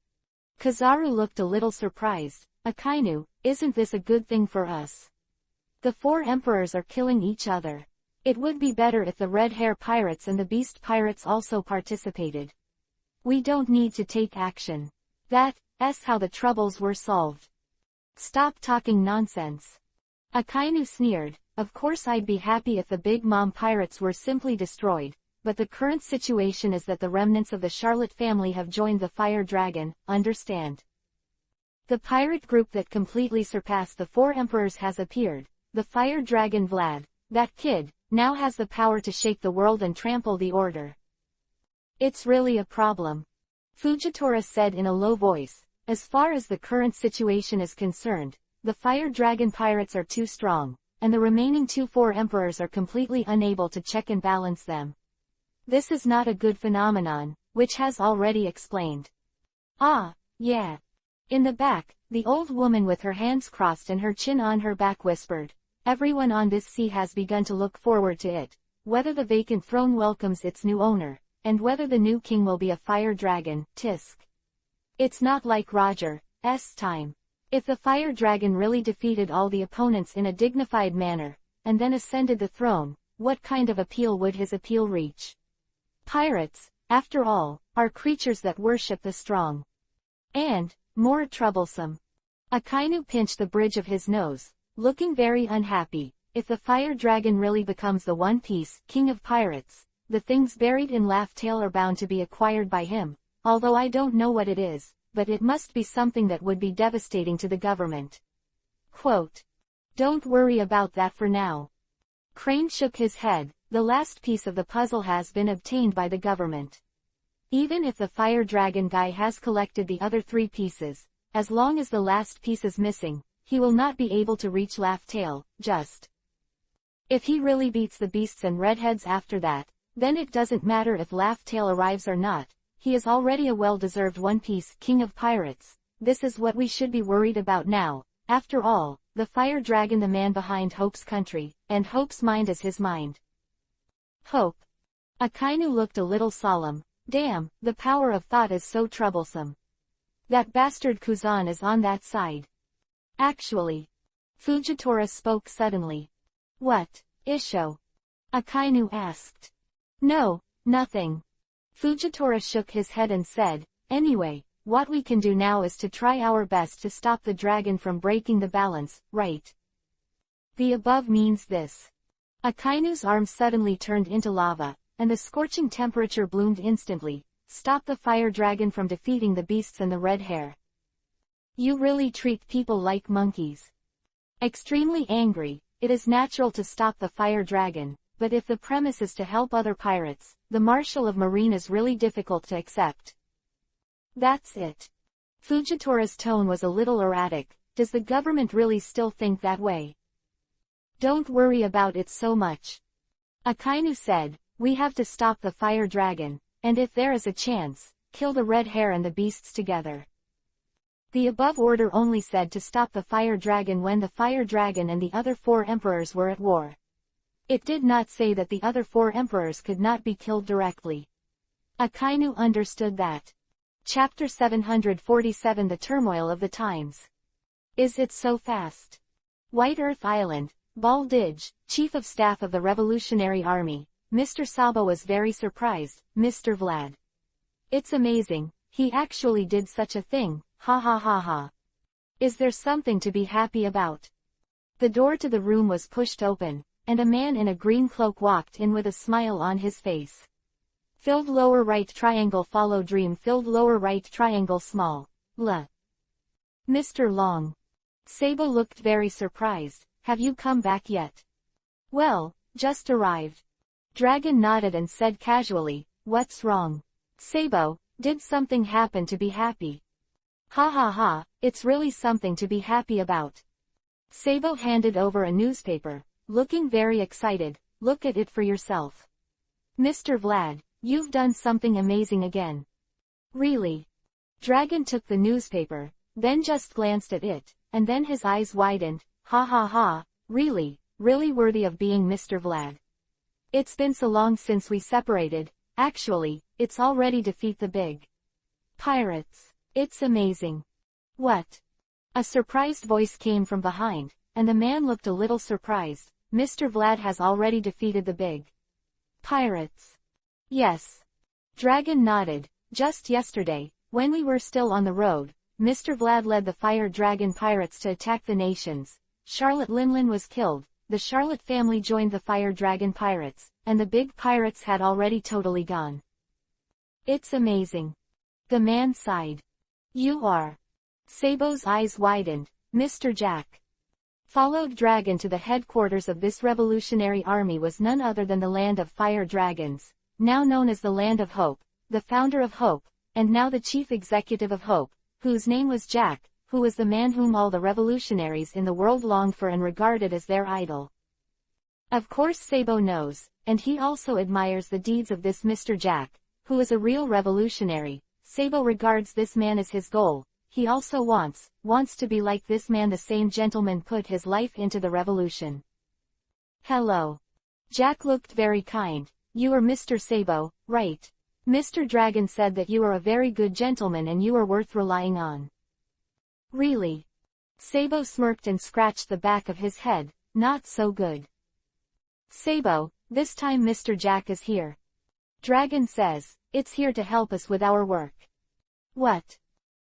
Kizaru looked a little surprised. "Akainu, isn't this a good thing for us? The four emperors are killing each other. It would be better if the Red Hair Pirates and the Beast Pirates also participated. We don't need to take action. That's how the troubles were solved. Stop talking nonsense." Akainu sneered. "Of course I'd be happy if the Big Mom Pirates were simply destroyed, but the current situation is that the remnants of the Charlotte family have joined the Fire Dragon, understand? The pirate group that completely surpassed the four emperors has appeared. The Fire Dragon Vlad, that kid, now has the power to shake the world and trample the order. It's really a problem," Fujitora said in a low voice. "As far as the current situation is concerned, the Fire Dragon Pirates are too strong, and the remaining four emperors are completely unable to check and balance them. This is not a good phenomenon, which has already explained." "Ah, yeah." In the back, the old woman with her hands crossed and her chin on her back whispered, "Everyone on this sea has begun to look forward to it, whether the vacant throne welcomes its new owner, and whether the new king will be a fire dragon, Tisk. It's not like Roger's time. If the fire dragon really defeated all the opponents in a dignified manner, and then ascended the throne, what kind of appeal would his appeal reach? Pirates, after all, are creatures that worship the strong. And, more troublesome." Akainu pinched the bridge of his nose, looking very unhappy. "If the fire dragon really becomes the One Piece king of pirates, the things buried in Laugh Tale are bound to be acquired by him, although I don't know what it is, but it must be something that would be devastating to the government." Quote. "Don't worry about that for now." Crane shook his head. "The last piece of the puzzle has been obtained by the government. Even if the fire dragon guy has collected the other 3 pieces, as long as the last piece is missing, he will not be able to reach Laugh Tale, just. If he really beats the beasts and redheads after that, then it doesn't matter if Laugh Tale arrives or not, he is already a well-deserved One Piece king of pirates. This is what we should be worried about now. After all, the fire dragon, the man behind Hope's country, and Hope's mind is his mind." Hope. Akainu looked a little solemn. "Damn, the power of thought is so troublesome. That bastard Kuzan is on that side." "Actually." Fujitora spoke suddenly. "What, Isho?" Akainu asked. "No, nothing." Fujitora shook his head and said, "Anyway, what we can do now is to try our best to stop the dragon from breaking the balance, right? The above means this. Akainu's arm suddenly turned into lava, and the scorching temperature bloomed instantly. Stop the fire dragon from defeating the beasts and the red hair. You really treat people like monkeys. Extremely angry, it is natural to stop the fire dragon, but if the premise is to help other pirates, the Marshal of Marine is really difficult to accept. That's it. Fujitora's tone was a little erratic. Does the government really still think that way? Don't worry about it so much. Akainu said, we have to stop the fire dragon, and if there is a chance, kill the red hair and the beasts together. The above order only said to stop the fire dragon when the fire dragon and the other 4 emperors were at war. It did not say that the other 4 emperors could not be killed directly. Akainu understood that. Chapter 747 The Turmoil of the Times. Is it so fast? White Earth Island, Baldij, Chief of Staff of the Revolutionary Army, Mr. Sabo was very surprised. Mr. Vlad. It's amazing, he actually did such a thing, ha ha ha ha. Is there something to be happy about? The door to the room was pushed open, and a man in a green cloak walked in with a smile on his face. Filled lower right triangle follow dream filled lower right triangle small, Mr. Long. Sabo looked very surprised. Have you come back yet? Well, just arrived. Dragon nodded and said casually, what's wrong? Sabo, did something happen to be happy? Ha ha ha, it's really something to be happy about. Sabo handed over a newspaper, looking very excited. Look at it for yourself. Mr. Vlad, you've done something amazing again. Really? Dragon took the newspaper, then just glanced at it, and then his eyes widened. Ha ha ha, really, really worthy of being Mr. Vlad. It's been so long since we separated. Actually, it's already defeat the big pirates. It's amazing. What? A surprised voice came from behind, and the man looked a little surprised. Mr. Vlad has already defeated the big pirates. Yes. Dragon nodded. Just yesterday, when we were still on the road, Mr. Vlad led the fire dragon pirates to attack the nations. Charlotte Linlin was killed, the Charlotte family joined the fire dragon pirates, and the big pirates had already totally gone. It's amazing. The man sighed. You are. Sabo's eyes widened. Mr. Jack. Followed Dragon to the headquarters of this revolutionary army was none other than the land of fire dragons, now known as the Land of Hope, the founder of Hope, and now the chief executive of Hope, whose name was Jack, who was the man whom all the revolutionaries in the world longed for and regarded as their idol. Of course Sabo knows, and he also admires the deeds of this Mr. Jack, who is a real revolutionary. Sabo regards this man as his goal. He also wants to be like this man. The same gentleman put his life into the revolution. Hello. Jack looked very kind. You are Mr. Sabo, right? Mr. Dragon said that you are a very good gentleman and you are worth relying on. Really? Sabo smirked and scratched the back of his head. Not so good. Sabo, this time Mr. Jack is here. Dragon says, it's here to help us with our work. What?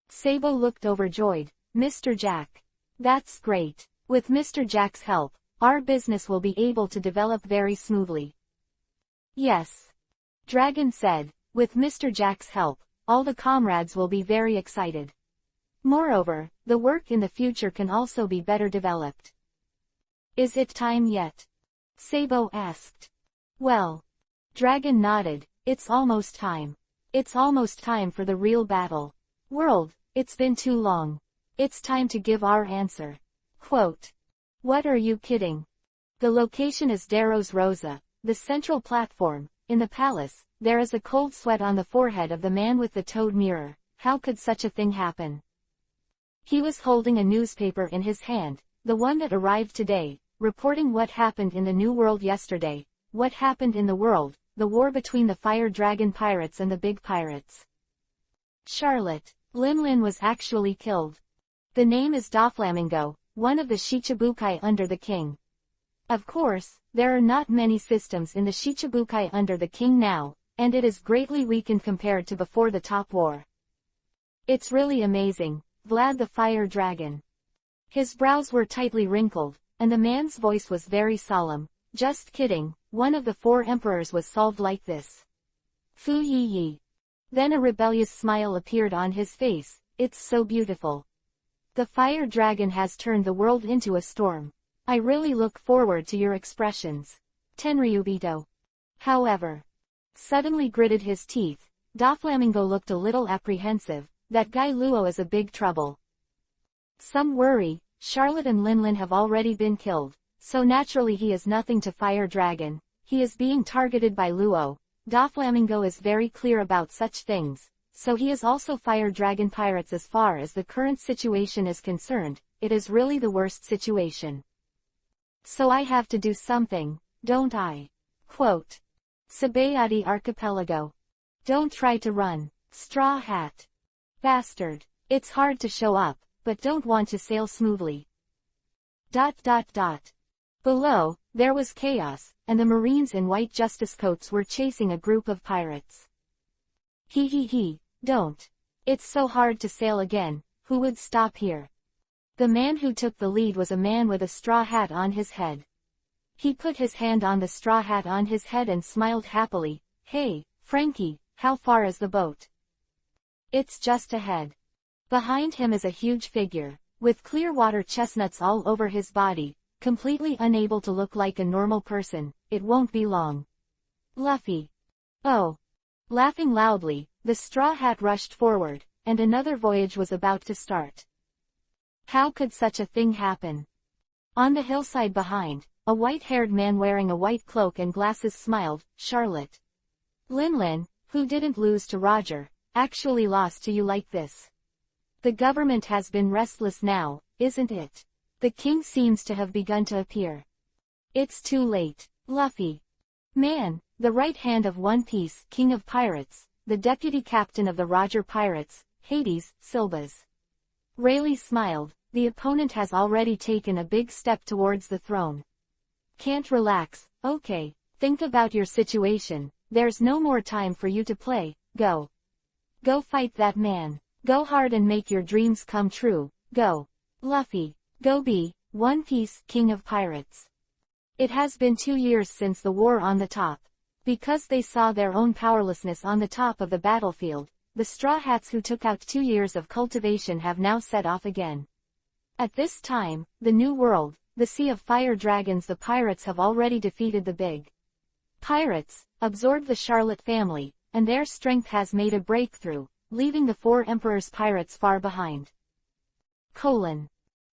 Sabo looked overjoyed. Mr. Jack. That's great. With Mr. Jack's help, our business will be able to develop very smoothly. Yes. Dragon said, with Mr. Jack's help, all the comrades will be very excited. Moreover, the work in the future can also be better developed. Is it time yet? Sabo asked. Well. Dragon nodded. It's almost time. It's almost time for the real battle. World, it's been too long. It's time to give our answer. Quote. What are you kidding? The location is Darrows Rosa, the central platform. In the palace, there is a cold sweat on the forehead of the man with the toad mirror. How could such a thing happen? He was holding a newspaper in his hand, the one that arrived today, reporting what happened in the New World yesterday, what happened in the world, the war between the Fire Dragon pirates and the big pirates. Charlotte Linlin was actually killed. The name is Doflamingo, one of the Shichibukai under the king. Of course, there are not many systems in the Shichibukai under the king now, and it is greatly weakened compared to before the Top War. It's really amazing, Vlad the Fire Dragon. His brows were tightly wrinkled, and the man's voice was very solemn. Just kidding, one of the 4 emperors was solved like this. Fu yi yi. Then a rebellious smile appeared on his face. It's so beautiful. The fire dragon has turned the world into a storm. I really look forward to your expressions. Tenryubito. However, suddenly gritted his teeth. Doflamingo looked a little apprehensive. That guy Luo is a big trouble. Some worry. Charlotte and Linlin have already been killed, so naturally he is nothing to Fire Dragon. He is being targeted by Luo. Doflamingo is very clear about such things, so he is also Fire Dragon pirates. As far as the current situation is concerned, it is really the worst situation. So I have to do something, don't I? Quote. Sabayati Archipelago. Don't try to run, Straw Hat. Bastard. It's hard to show up, but don't want to sail smoothly. ... Below, there was chaos, and the Marines in white justice coats were chasing a group of pirates. Don't. It's so hard to sail again, who would stop here? The man who took the lead was a man with a straw hat on his head. He put his hand on the straw hat on his head and smiled happily. Hey, Frankie, how far is the boat? It's just ahead. Behind him is a huge figure, with clear water chestnuts all over his body, completely unable to look like a normal person. It won't be long. Luffy. Oh. Laughing loudly, the straw hat rushed forward, and another voyage was about to start. How could such a thing happen? On the hillside behind, a white-haired man wearing a white cloak and glasses smiled. Charlotte. Linlin, who didn't lose to Roger, actually lost to you like this. The government has been restless now, isn't it? The king seems to have begun to appear. It's too late, Luffy. Man, the right hand of One Piece, King of Pirates, the deputy captain of the Roger Pirates, Hades, Silbas. Rayleigh smiled. The opponent has already taken a big step towards the throne. Can't relax, okay, think about your situation, there's no more time for you to play, go. Go fight that man. Go hard and make your dreams come true, go. Luffy. Go be, One Piece, King of Pirates. It has been 2 years since the war on the top. Because they saw their own powerlessness on the top of the battlefield, the Straw Hats who took out 2 years of cultivation have now set off again. At this time, the New World, the Sea of Fire Dragons, the pirates have already defeated the big pirates, absorbed the Charlotte family, and their strength has made a breakthrough, leaving the 4 Emperor's pirates far behind.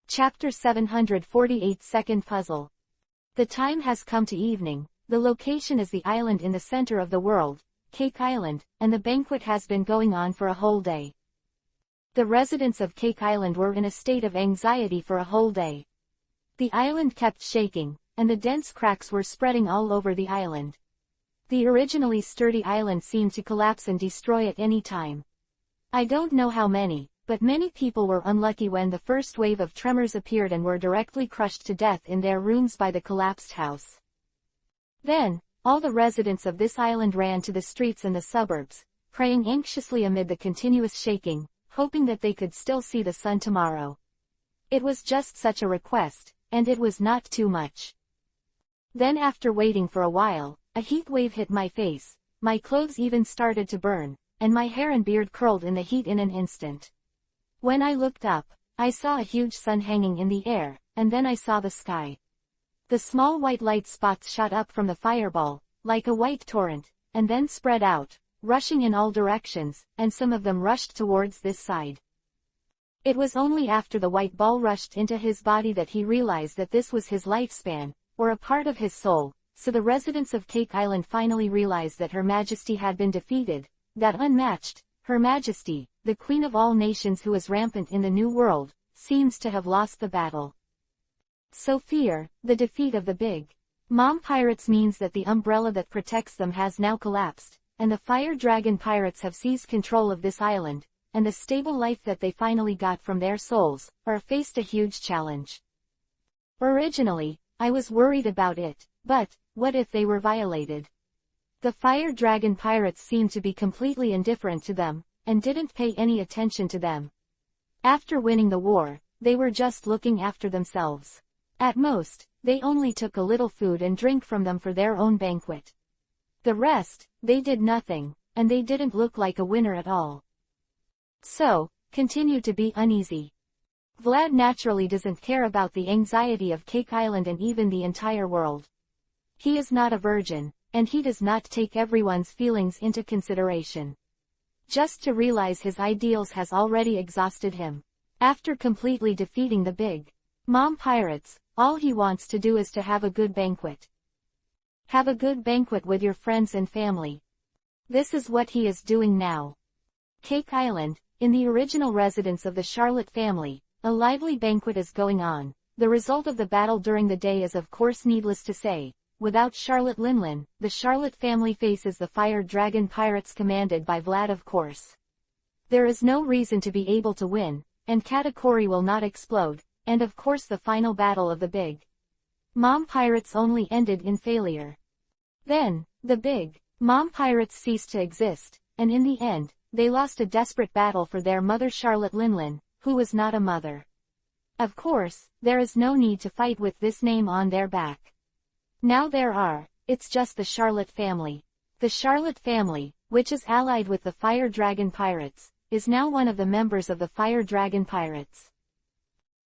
Chapter 748 Second Puzzle. The time has come to evening. The location is the island in the center of the world, Cake Island, and the banquet has been going on for a whole day. The residents of Cake Island were in a state of anxiety for a whole day. The island kept shaking, and the dense cracks were spreading all over the island. The originally sturdy island seemed to collapse and destroy at any time. I don't know how many, but many people were unlucky when the first wave of tremors appeared and were directly crushed to death in their rooms by the collapsed house. Then, all the residents of this island ran to the streets and the suburbs, praying anxiously amid the continuous shaking, hoping that they could still see the sun tomorrow. It was just such a request, and it was not too much. Then after waiting for a while, a heat wave hit my face, my clothes even started to burn, and my hair and beard curled in the heat in an instant. When I looked up, I saw a huge sun hanging in the air, and then I saw the sky. The small white light spots shot up from the fireball, like a white torrent, and then spread out, rushing in all directions, and some of them rushed towards this side. It was only after the white ball rushed into his body that he realized that this was his lifespan, or a part of his soul, so the residents of Cake Island finally realized that Her Majesty had been defeated, that unmatched, Her Majesty, the Queen of all nations who is rampant in the New World, seems to have lost the battle. So fear, the defeat of the big Mom pirates means that the umbrella that protects them has now collapsed, and the Fire Dragon pirates have seized control of this island, and the stable life that they finally got from their souls, are faced a huge challenge. Originally, I was worried about it, but, what if they were violated? The Fire Dragon pirates seemed to be completely indifferent to them, and didn't pay any attention to them. After winning the war, they were just looking after themselves. At most, they only took a little food and drink from them for their own banquet. The rest, they did nothing, and they didn't look like a winner at all. So, continue to be uneasy. Vlad naturally doesn't care about the anxiety of Cake Island and even the entire world. He is not a virgin, and he does not take everyone's feelings into consideration. Just to realize his ideals has already exhausted him. After completely defeating the big mom pirates, all he wants to do is to have a good banquet. Have a good banquet with your friends and family. This is what he is doing now. Cake Island, in the original residence of the Charlotte family, a lively banquet is going on. The result of the battle during the day is of course needless to say. Without Charlotte Linlin, the Charlotte family faces the Fire Dragon pirates commanded by Vlad of course. There is no reason to be able to win, and Katakuri will not explode, and of course the final battle of the big mom pirates only ended in failure. Then, the big mom pirates ceased to exist, and in the end, they lost a desperate battle for their mother Charlotte Linlin, who was not a mother. Of course, there is no need to fight with this name on their back. Now there are, it's just the Charlotte family. The Charlotte family, which is allied with the Fire Dragon pirates, is now one of the members of the Fire Dragon pirates.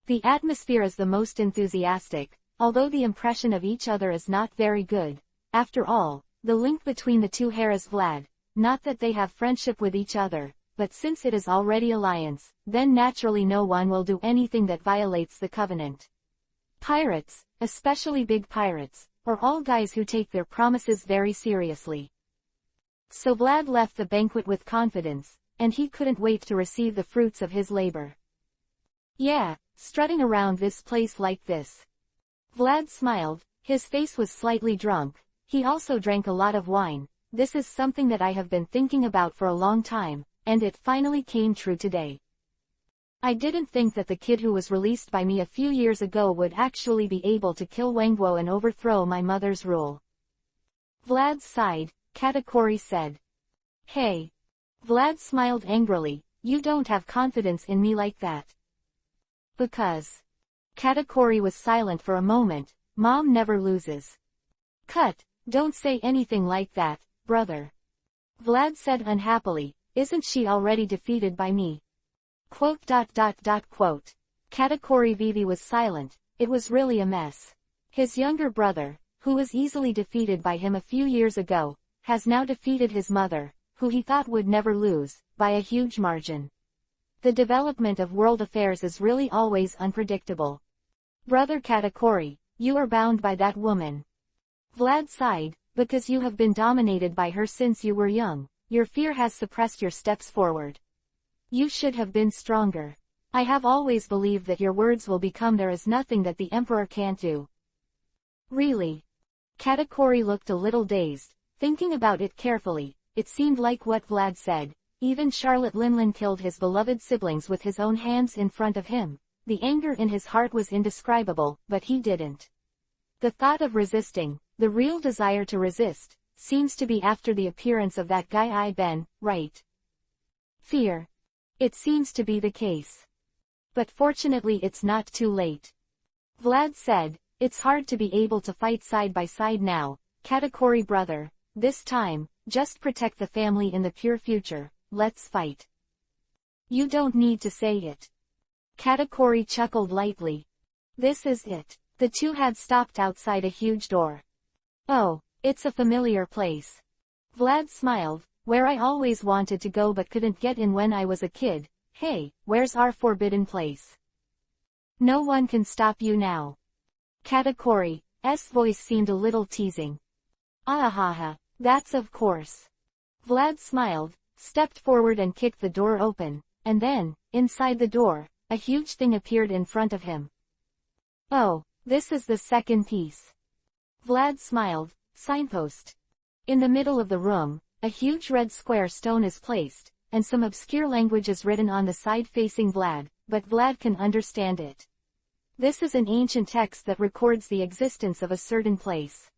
The atmosphere is the most enthusiastic, although the impression of each other is not very good. After all, the link between the two here is Vlad, not that they have friendship with each other, but since it is already alliance, then naturally no one will do anything that violates the covenant. Pirates, especially big pirates, are all guys who take their promises very seriously. So Vlad left the banquet with confidence, and he couldn't wait to receive the fruits of his labor. Yeah, strutting around this place like this. Vlad smiled, his face was slightly drunk. He also drank a lot of wine. This is something that I have been thinking about for a long time, and it finally came true today. I didn't think that the kid who was released by me a few years ago would actually be able to kill Wangguo and overthrow my mother's rule. Vlad sighed. Katakuri said. Hey. Vlad smiled angrily, you don't have confidence in me like that. Because. Katakuri was silent for a moment. Mom never loses. Cut, don't say anything like that, brother. Vlad said unhappily, isn't she already defeated by me? Quote. Katakuri Vivi was silent. It was really a mess. His younger brother, who was easily defeated by him a few years ago, has now defeated his mother, who he thought would never lose, by a huge margin. The development of world affairs is really always unpredictable. Brother Katakuri, you are bound by that woman. Vlad sighed, because you have been dominated by her since you were young. Your fear has suppressed your steps forward. You should have been stronger. I have always believed that your words will become there is nothing that the Emperor can't do. Really? Katakuri looked a little dazed, thinking about it carefully. It seemed like what Vlad said. Even Charlotte Linlin killed his beloved siblings with his own hands in front of him. The anger in his heart was indescribable, but he didn't. The thought of resisting, the real desire to resist, seems to be after the appearance of that guy Ben, right? Fear. It seems to be the case. But fortunately it's not too late. Vlad said, it's hard to be able to fight side by side now, Katakuri brother. This time, just protect the family in the pure future. Let's fight. You don't need to say it. Katakuri chuckled lightly. This is it. The two had stopped outside a huge door. Oh, it's a familiar place. Vlad smiled, where I always wanted to go but couldn't get in when I was a kid. Hey, where's our forbidden place? No one can stop you now. Katakuri's voice seemed a little teasing. Ahaha, that's of course. Vlad smiled, stepped forward and kicked the door open, and then, inside the door, a huge thing appeared in front of him. Oh, this is the second piece. Vlad smiled. Signpost. In the middle of the room, a huge red square stone is placed, and some obscure language is written on the side facing Vlad, but Vlad can understand it. This is an ancient text that records the existence of a certain place.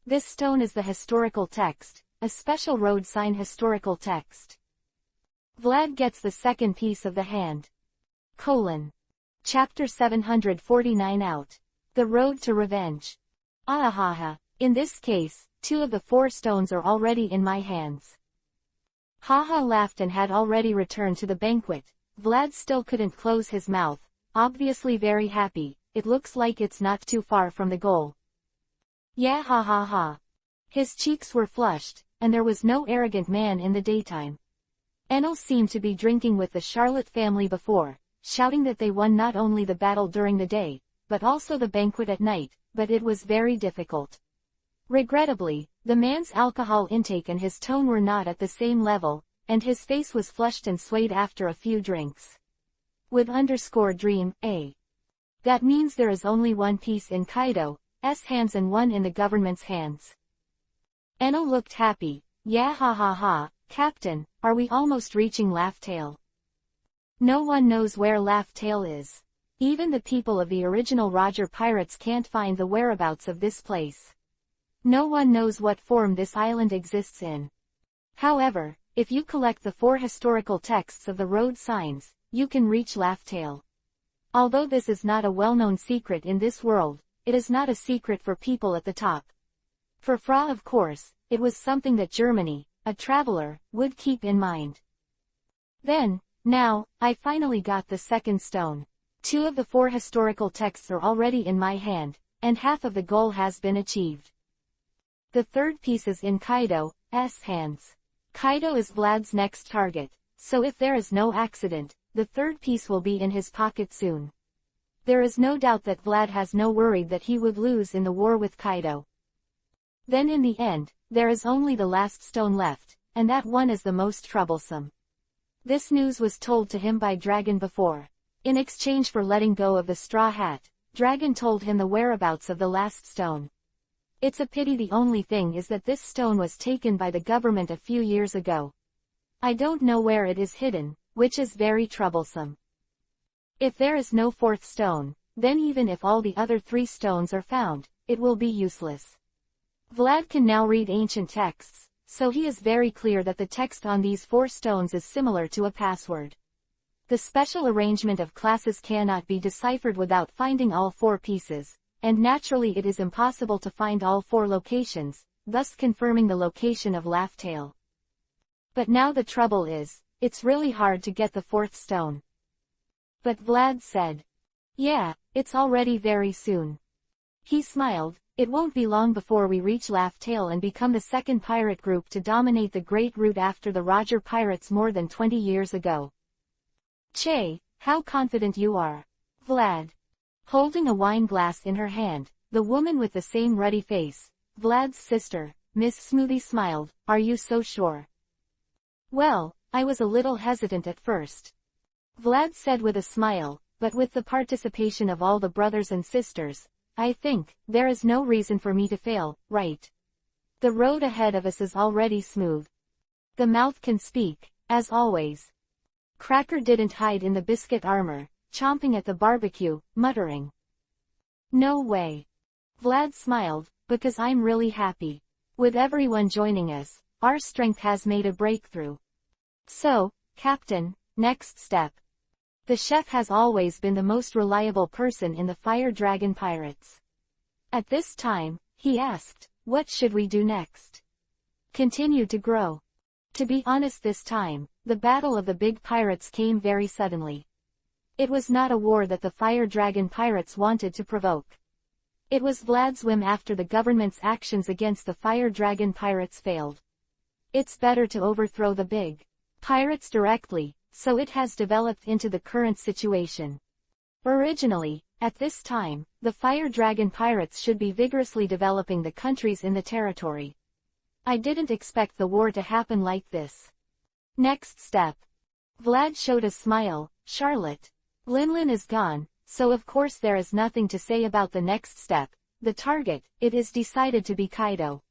This stone is the historical text, a special road sign historical text. Vlad gets the second piece of the hand. Chapter 749 Out. The Road to Revenge. Ahaha. In this case, 2 of the 4 stones are already in my hands. Haha laughed and had already returned to the banquet. Vlad still couldn't close his mouth, obviously very happy. It looks like it's not too far from the goal. Yeah, ha ha ha. His cheeks were flushed, and there was no arrogant man in the daytime. Enel seemed to be drinking with the Charlotte family before, shouting that they won not only the battle during the day, but also the banquet at night, but it was very difficult. Regrettably, the man's alcohol intake and his tone were not at the same level, and his face was flushed and swayed after a few drinks. With _dream, A. That means there is only 1 piece in Kaido's hands and 1 in the government's hands. Enel looked happy. Yeah, ha ha ha, Captain, are we almost reaching Laugh-Tale? No one knows where Laugh-Tale is. Even the people of the original Roger Pirates can't find the whereabouts of this place. No one knows what form this island exists in. However, if you collect the 4 historical texts of the road signs, you can reach Laugh-Tale. Although this is not a well-known secret in this world, it is not a secret for people at the top. For Fra, of course, it was something that Germany, a traveler, would keep in mind. Now, I finally got the second stone. 2 of the 4 historical texts are already in my hand, and half of the goal has been achieved. The third piece is in Kaido's hands. Kaido is Vlad's next target, so if there is no accident, the third piece will be in his pocket soon. There is no doubt that Vlad has no worry that he would lose in the war with Kaido. Then in the end, there is only the last stone left, and that one is the most troublesome. This news was told to him by Dragon before. In exchange for letting go of the straw hat, Dragon told him the whereabouts of the last stone. It's a pity the only thing is that this stone was taken by the government a few years ago. I don't know where it is hidden, which is very troublesome. If there is no 4th stone, then even if all the other 3 stones are found, it will be useless. Vlad can now read ancient texts, so he is very clear that the text on these 4 stones is similar to a password. The special arrangement of classes cannot be deciphered without finding all 4 pieces, and naturally it is impossible to find all 4 locations, thus confirming the location of Laugh-Tale. But now the trouble is, it's really hard to get the 4th stone. But Vlad said, yeah, it's already very soon. He smiled. It won't be long before we reach Laugh-Tale and become the second pirate group to dominate the Great Route after the Roger Pirates more than 20 years ago. Che, how confident you are. Vlad. Holding a wine glass in her hand, the woman with the same ruddy face, Vlad's sister, Miss Smoothie smiled. Are you so sure? Well, I was a little hesitant at first. Vlad said with a smile, but with the participation of all the brothers and sisters, I think, there is no reason for me to fail, right? The road ahead of us is already smooth. The mouth can speak, as always. Cracker didn't hide in the biscuit armor, chomping at the barbecue, muttering. No way. Vlad smiled, because I'm really happy. With everyone joining us, our strength has made a breakthrough. So, Captain, next step. The chef has always been the most reliable person in the Fire Dragon Pirates. At this time, he asked, what should we do next? Continue to grow. To be honest, this time, the battle of the big pirates came very suddenly. It was not a war that the Fire Dragon Pirates wanted to provoke. It was Vlad's whim after the government's actions against the Fire Dragon Pirates failed. It's better to overthrow the big pirates directly, so it has developed into the current situation. Originally, at this time, the Fire Dragon Pirates should be vigorously developing the countries in the territory. I didn't expect the war to happen like this. Next step. Vlad showed a smile. Charlotte. Linlin is gone, so of course there is nothing to say about the next step. The target, it is decided to be Kaido.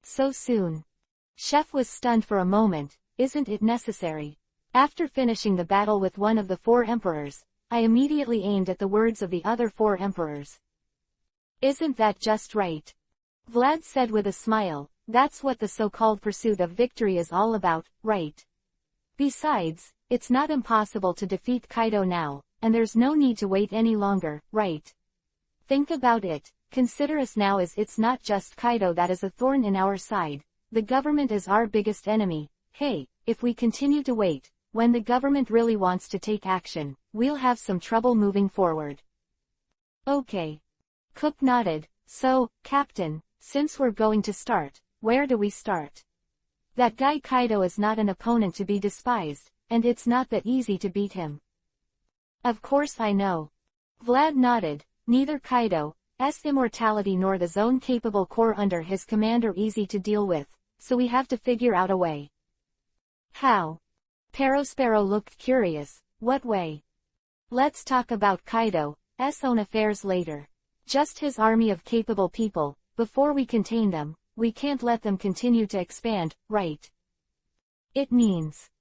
So soon. Chef was stunned for a moment. Isn't it necessary? After finishing the battle with one of the 4 emperors, I immediately aimed at the words of the other 4 emperors. Isn't that just right? Vlad said with a smile. That's what the so-called pursuit of victory is all about, right? Besides, it's not impossible to defeat Kaido now, and there's no need to wait any longer, right? Think about it. Consider us now as it's not just Kaido that is a thorn in our side. The government is our biggest enemy. Hey, if we continue to wait, when the government really wants to take action, we'll have some trouble moving forward. Okay. Cook nodded. So, Captain, since we're going to start, where do we start? That guy Kaido is not an opponent to be despised, and it's not that easy to beat him. Of course I know. Vlad nodded. Neither Kaido's immortality nor the zone-capable core under his command are easy to deal with, so we have to figure out a way. How? Perospero looked curious. What way? Let's talk about Kaido's own affairs later. Just his army of capable people, before we contain them, we can't let them continue to expand, right? It means.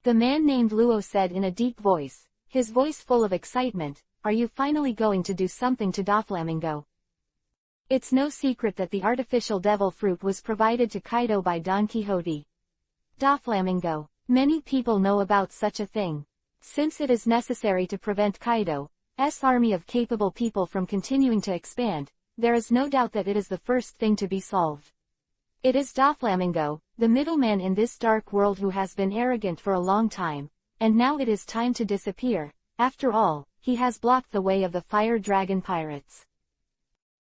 The man named Luo said in a deep voice, his voice full of excitement, are you finally going to do something to Doflamingo? It's no secret that the artificial devil fruit was provided to Kaido by Don Quixote. Doflamingo. Many people know about such a thing. Since it is necessary to prevent Kaido's army of capable people from continuing to expand, there is no doubt that it is the first thing to be solved. It is Doflamingo, the middleman in this dark world who has been arrogant for a long time, and now it is time to disappear. After all, he has blocked the way of the Fire Dragon pirates.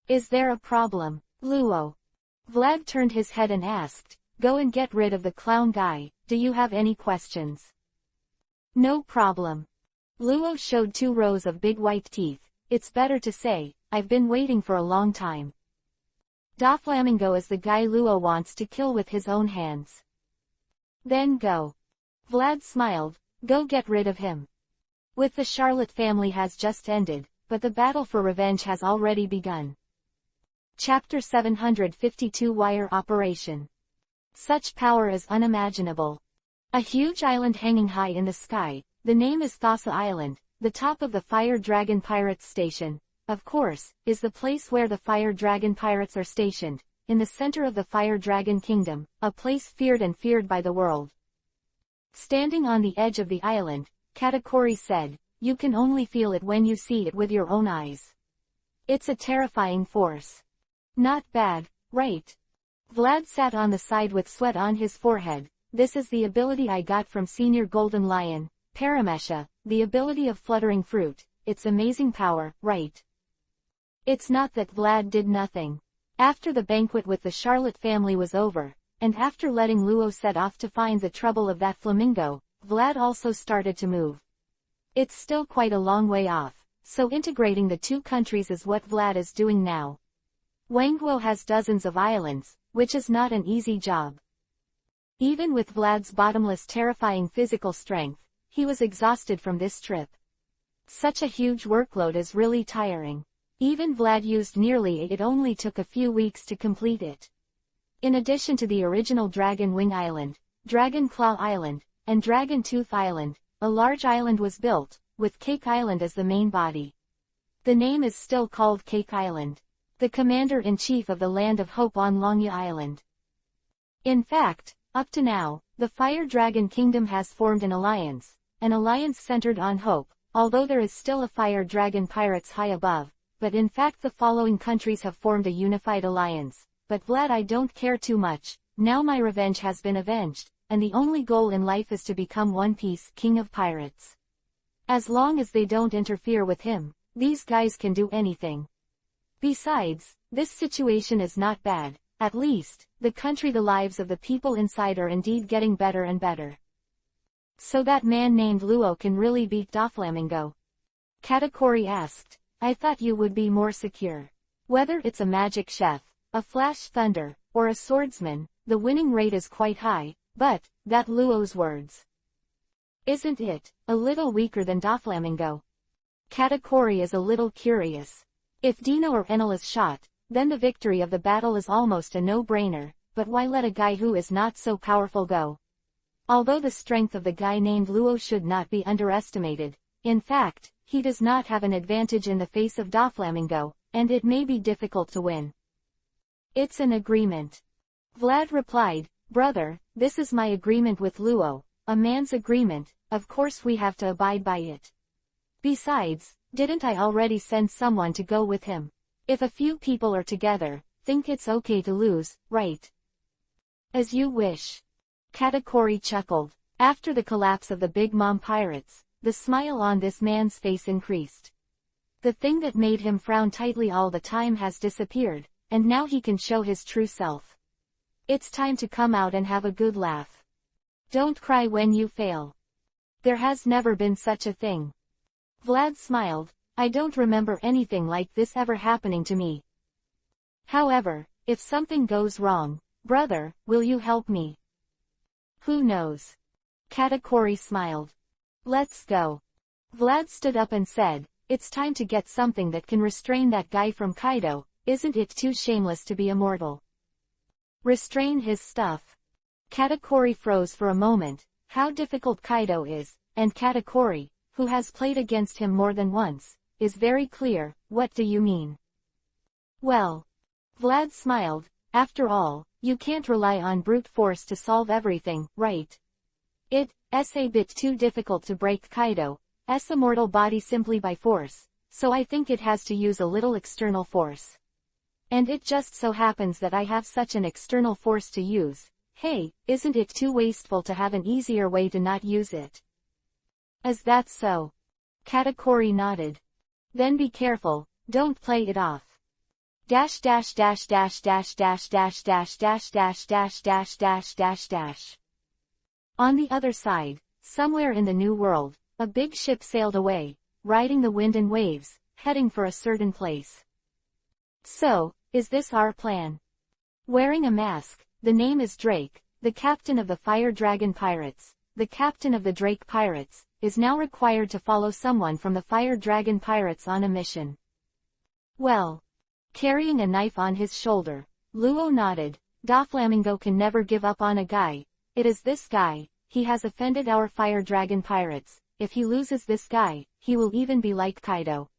Is there a problem, Luo? Vlad turned his head and asked, go and get rid of the clown guy, do you have any questions? No problem. Luo showed 2 rows of big white teeth. It's better to say, I've been waiting for a long time. Doflamingo is the guy Luo wants to kill with his own hands. Then go. Vlad smiled, go get rid of him. With the Charlotte family has just ended, but the battle for revenge has already begun. Chapter 752 Wire Operation. Such power is unimaginable. A huge island hanging high in the sky, the name is Thassa Island, the top of the Fire Dragon Pirates Station, of course, is the place where the Fire Dragon Pirates are stationed, in the center of the Fire Dragon Kingdom, a place feared by the world. Standing on the edge of the island, Katakuri said, you can only feel it when you see it with your own eyes. It's a terrifying force. Not bad, right? Vlad sat on the side with sweat on his forehead. This is the ability I got from Senior Golden Lion, Paramesha, the ability of Fluttering Fruit. It's amazing power, right? It's not that Vlad did nothing. After the banquet with the Charlotte family was over, and after letting Luo set off to find the trouble of that flamingo, Vlad also started to move. It's still quite a long way off, so integrating the 2 countries is what Vlad is doing now. Wangguo has dozens of islands, which is not an easy job. Even with Vlad's bottomless terrifying physical strength, he was exhausted from this trip. Such a huge workload is really tiring. Even Vlad used nearly it only took a few weeks to complete it. In addition to the original Dragon Wing Island, Dragon Claw Island, and Dragon Tooth Island, a large island was built, with Cake Island as the main body. The name is still called Cake Island. The commander-in-chief of the Land of Hope on Longya Island. In fact, up to now, the Fire Dragon Kingdom has formed an alliance centered on hope, although there is still a Fire Dragon Pirates high above, but in fact the following countries have formed a unified alliance. But Vlad, I don't care too much, now my revenge has been avenged, and the only goal in life is to become One Piece King of Pirates. As long as they don't interfere with him, these guys can do anything. Besides, this situation is not bad, at least, the lives of the people inside are indeed getting better and better. So that man named Luo can really beat Doflamingo? Katakuri asked. I thought you would be more secure. Whether it's a magic chef, a flash thunder, or a swordsman, the winning rate is quite high, but, that Luo's words. Isn't it a little weaker than Doflamingo? Katakuri is a little curious. If Dino or Enel is shot, then the victory of the battle is almost a no-brainer, but why let a guy who is not so powerful go? Although the strength of the guy named Luo should not be underestimated, in fact, he does not have an advantage in the face of Doflamingo, and it may be difficult to win. It's an agreement. Vlad replied, brother, this is my agreement with Luo. a man's agreement, of course we have to abide by it. Besides, didn't I already send someone to go with him? If a few people are together, think it's okay to lose, right? As you wish. Katakuri chuckled. After the collapse of the Big Mom pirates, the smile on this man's face increased. The thing that made him frown tightly all the time has disappeared, and now he can show his true self. It's time to come out and have a good laugh. Don't cry when you fail. There has never been such a thing. Vlad smiled. I don't remember anything like this ever happening to me. However, if something goes wrong, brother, will you help me? Who knows? Katakuri smiled. Let's go. Vlad stood up and said, it's time to get something that can restrain that guy from Kaido, isn't it too shameless to be immortal? Restrain his stuff. Katakuri froze for a moment. How difficult Kaido is, and Katakuri, who has played against him more than once, is very clear. What do you mean? Well, Vlad smiled, after all, you can't rely on brute force to solve everything, right? It's a bit too difficult to break Kaido's immortal body simply by force, so I think it has to use a little external force. And it just so happens that I have such an external force to use. Hey, isn't it too wasteful to have an easier way to not use it? Is that so? Katakuri nodded. Then be careful, don't play it off. Dash dash dash dash dash dash dash dash dash dash dash dash dash dash dash. On the other side, somewhere in the New World, a big ship sailed away, riding the wind and waves, heading for a certain place. So, is this our plan? Wearing a mask, the name is Drake, the captain of the Fire Dragon Pirates, the captain of the Drake Pirates, is now required to follow someone from the Fire Dragon Pirates on a mission. Well, carrying a knife on his shoulder, Luo nodded. Doflamingo can never give up on a guy. It is this guy. He has offended our Fire Dragon Pirates. If he loses this guy, he will even be like Kaido.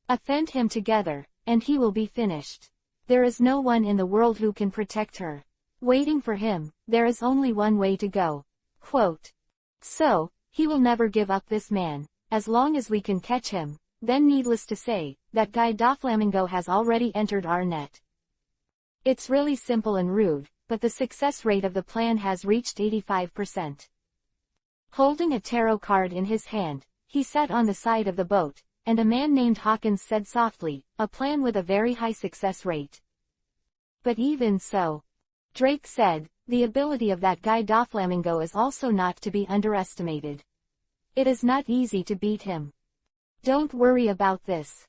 Offend him together, and he will be finished. There is no one in the world who can protect her. Waiting for him, there is only one way to go. Quote. So, he will never give up this man, as long as we can catch him. Then needless to say, that guy Doflamingo has already entered our net. It's really simple and rude, but the success rate of the plan has reached 85%. Holding a tarot card in his hand, he sat on the side of the boat, and a man named Hawkins said softly, a plan with a very high success rate. But even so, Drake said, the ability of that guy Doflamingo is also not to be underestimated. It is not easy to beat him. Don't worry about this.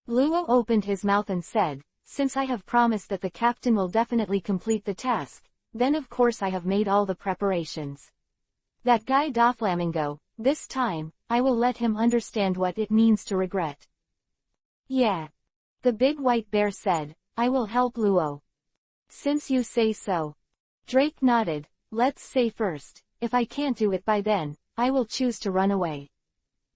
Luo opened his mouth and said, since I have promised that the captain will definitely complete the task, then of course I have made all the preparations. That guy Doflamingo, this time, I will let him understand what it means to regret. Yeah. The big white bear said, I will help Luo. Since you say so. Drake nodded. Let's say first, if I can't do it by then, I will choose to run away.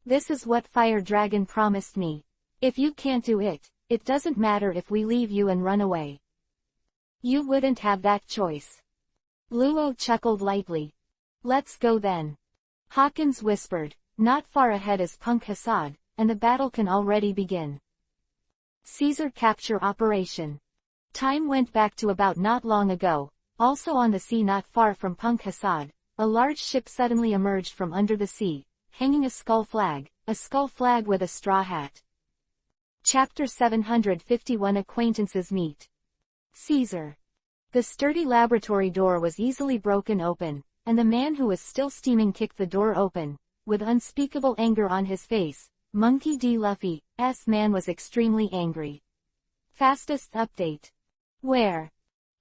This is what Fire Dragon promised me. If you can't do it, it doesn't matter if we leave you and run away. You wouldn't have that choice. Luo chuckled lightly. Let's go then. Hawkins whispered. Not far ahead is Punk Hassad, and the battle can already begin. Caesar capture operation. Time went back to about not long ago. Also on the sea not far from Punk Hassad, a large ship suddenly emerged from under the sea, hanging a skull flag with a straw hat. Chapter 751 Acquaintances Meet. Caesar. The sturdy laboratory door was easily broken open, and the man who was still steaming kicked the door open. With unspeakable anger on his face, Monkey D. Luffy's man was extremely angry. Fastest update. Where?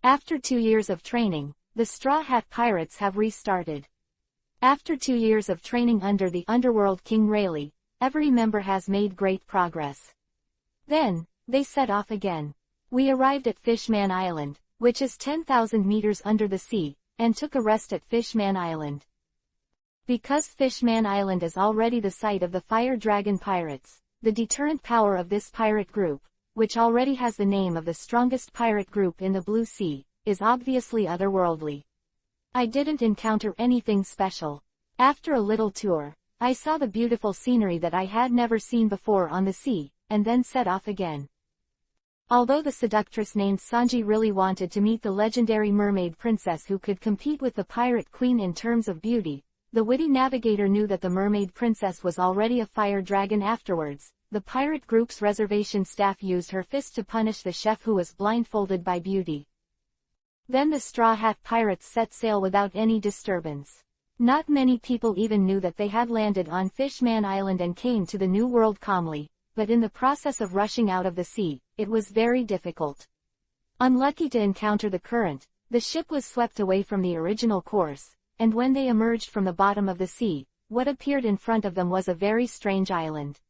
After 2 years of training, the Straw Hat Pirates have restarted. After 2 years of training under the Underworld King Rayleigh, every member has made great progress. Then, they set off again. We arrived at Fishman Island, which is 10,000 meters under the sea, and took a rest at Fishman Island. Because Fishman Island is already the site of the Fire Dragon Pirates, the deterrent power of this pirate group, which already has the name of the strongest pirate group in the Blue Sea, is obviously otherworldly. I didn't encounter anything special. After a little tour, I saw the beautiful scenery that I had never seen before on the sea, and then set off again. Although the seductress named Sanji really wanted to meet the legendary mermaid princess who could compete with the pirate queen in terms of beauty, the witty navigator knew that the mermaid princess was already a fire dragon. Afterwards, the pirate group's reservation staff used her fist to punish the chef who was blindfolded by beauty. Then the Straw Hat Pirates set sail without any disturbance. Not many people even knew that they had landed on Fishman Island and came to the New World calmly, but in the process of rushing out of the sea, it was very difficult. Unlucky to encounter the current, the ship was swept away from the original course, and when they emerged from the bottom of the sea, what appeared in front of them was a very strange island.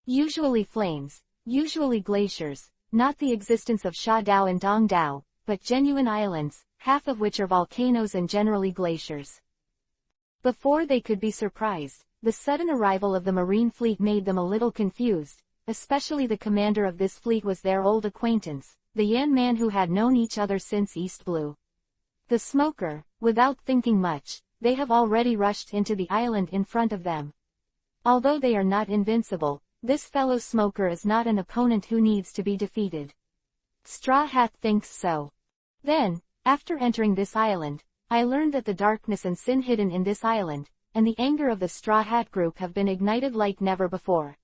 Usually flames, usually glaciers, not the existence of Sha Dao and Dong Dao, but genuine islands, half of which are volcanoes and generally glaciers. Before they could be surprised, the sudden arrival of the marine fleet made them a little confused, especially the commander of this fleet was their old acquaintance, the Yan man who had known each other since East Blue. The smoker, without thinking much, they have already rushed into the island in front of them. Although they are not invincible, this fellow smoker is not an opponent who needs to be defeated. Straw Hat thinks so. Then, after entering this island, I learned that the darkness and sin hidden in this island, and the anger of the Straw Hat group have been ignited like never before.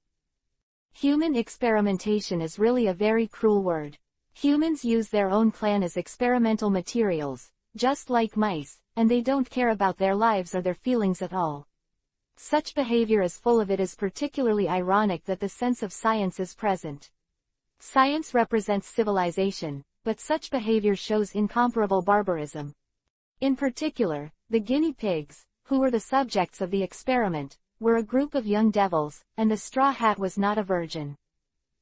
Human experimentation is really a very cruel word. Humans use their own clan as experimental materials, just like mice, and they don't care about their lives or their feelings at all. Such behavior is full of it is particularly ironic that the sense of science is present. Science represents civilization, but such behavior shows incomparable barbarism. In particular, the guinea pigs, who were the subjects of the experiment, were a group of young devils, and the Straw Hat was not a virgin.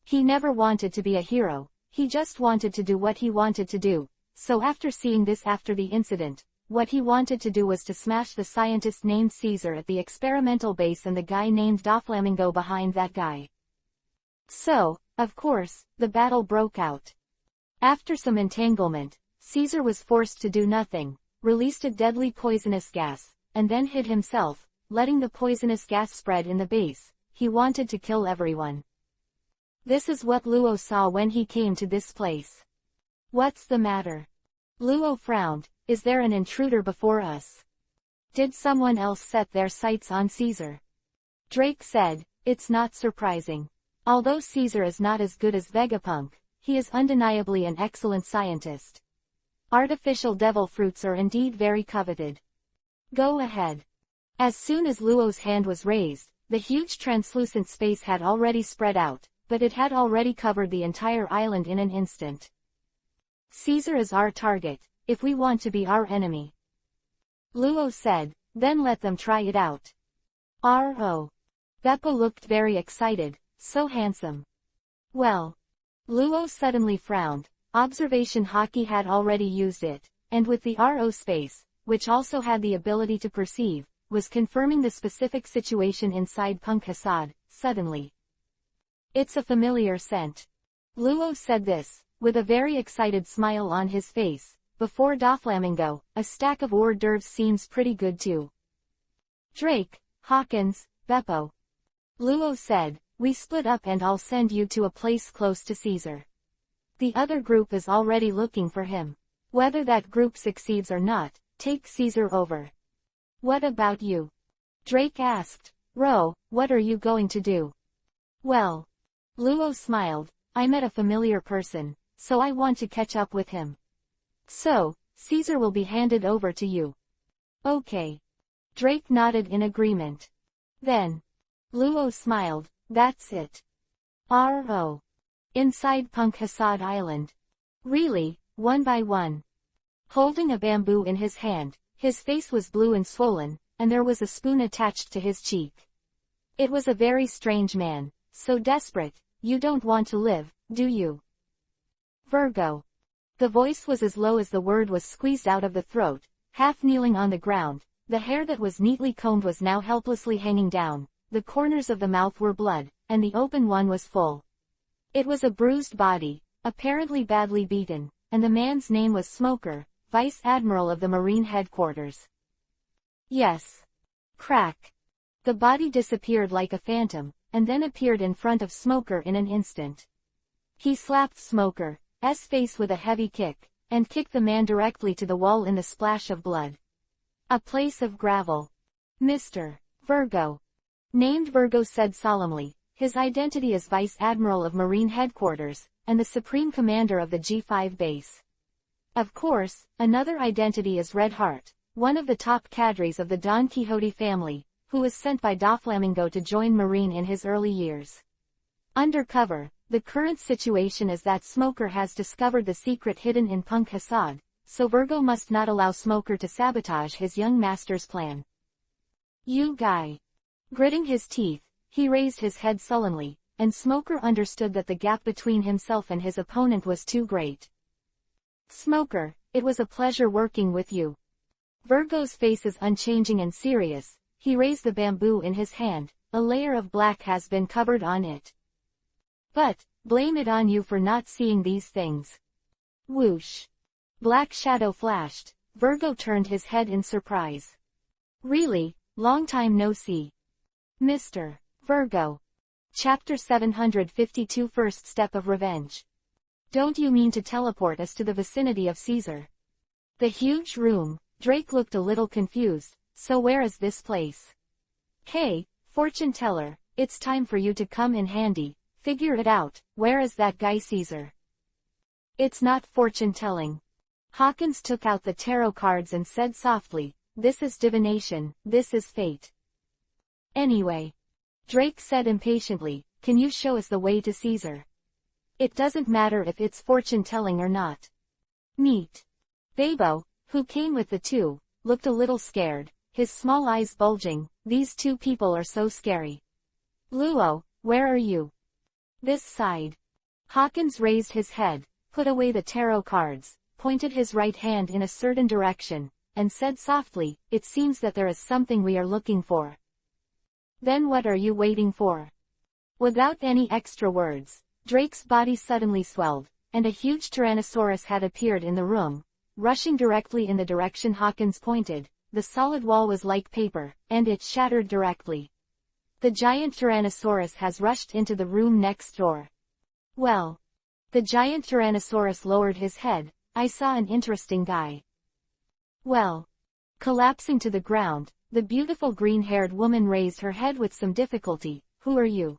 He never wanted to be a hero, he just wanted to do what he wanted to do, so after seeing this after the incident, what he wanted to do was to smash the scientist named Caesar at the experimental base and the guy named Doflamingo behind that guy. So, of course, the battle broke out. After some entanglement, Caesar was forced to do nothing, released a deadly poisonous gas, and then hid himself, letting the poisonous gas spread in the base. He wanted to kill everyone. This is what Luo saw when he came to this place. What's the matter? Luo frowned. Is there an intruder before us? Did someone else set their sights on Caesar? Drake said, it's not surprising. Although Caesar is not as good as Vegapunk, he is undeniably an excellent scientist. Artificial devil fruits are indeed very coveted. Go ahead. As soon as Luo's hand was raised, the huge translucent space had already spread out, but it had already covered the entire island in an instant. Caesar is our target, if we want to be our enemy. Luo said, then let them try it out. R.O. Beppo looked very excited, so handsome. Well. Luo suddenly frowned. Observation Hockey had already used it, and with the RO space, which also had the ability to perceive, was confirming the specific situation inside Punk Hassad, suddenly. It's a familiar scent. Luo said this, with a very excited smile on his face. Before Doflamingo, a stack of hors d'oeuvres seems pretty good too. Drake, Hawkins, Beppo. Luo said, we split up and I'll send you to a place close to Caesar. The other group is already looking for him. Whether that group succeeds or not, take Caesar over. What about you? Drake asked. Ro, what are you going to do? Well. Luo smiled, I met a familiar person, so I want to catch up with him. So, Caesar will be handed over to you. Okay. Drake nodded in agreement. Then. Luo smiled, that's it. R.O. Inside Punk Hassad Island. Really, one by one. Holding a bamboo in his hand, his face was blue and swollen, and there was a spoon attached to his cheek. It was a very strange man, so desperate. You don't want to live, do you? Virgo. The voice was as low as the word was squeezed out of the throat, half kneeling on the ground. The hair that was neatly combed was now helplessly hanging down, the corners of the mouth were blood, and the open one was full. It was a bruised body, apparently badly beaten, and the man's name was Smoker, Vice Admiral of the Marine Headquarters. Yes. Crack. The body disappeared like a phantom, and then appeared in front of Smoker in an instant. He slapped Smoker's face with a heavy kick, and kicked the man directly to the wall in the splash of blood. A place of gravel. Mr. Virgo. Named Virgo said solemnly, his identity is Vice Admiral of Marine Headquarters, and the Supreme Commander of the G5 base. Of course, another identity is Red Heart, one of the top cadres of the Don Quixote family, who was sent by Doflamingo to join Marine in his early years. Undercover, the current situation is that Smoker has discovered the secret hidden in Punk Hassad, so Virgo must not allow Smoker to sabotage his young master's plan. You guy. Gritting his teeth, he raised his head sullenly, and Smoker understood that the gap between himself and his opponent was too great. Smoker, it was a pleasure working with you. Virgo's face is unchanging and serious. He raised the bamboo in his hand, a layer of black has been covered on it. But, blame it on you for not seeing these things. Whoosh. Black shadow flashed. Virgo turned his head in surprise. Really, long time no see. Mr. Virgo. Chapter 752 First Step of Revenge. Don't you mean to teleport us to the vicinity of Caesar? The huge room. Drake looked a little confused. So where is this place? Hey, fortune teller, it's time for you to come in handy. Figure it out, where is that guy Caesar? It's not fortune telling. Hawkins took out the tarot cards and said softly, this is divination, this is fate. Anyway. Drake said impatiently, can you show us the way to Caesar? It doesn't matter if it's fortune telling or not. Meet. Babo, who came with the two, looked a little scared, his small eyes bulging. These two people are so scary. Luo, where are you? This side. Hawkins raised his head, put away the tarot cards, pointed his right hand in a certain direction, and said softly, it seems that there is something we are looking for. Then what are you waiting for? Without any extra words, Drake's body suddenly swelled, and a huge Tyrannosaurus had appeared in the room, rushing directly in the direction Hawkins pointed. The solid wall was like paper, and it shattered directly. The giant Tyrannosaurus has rushed into the room next door. Well. The giant Tyrannosaurus lowered his head. I saw an interesting guy. Well. Collapsing to the ground, the beautiful green-haired woman raised her head with some difficulty. Who are you?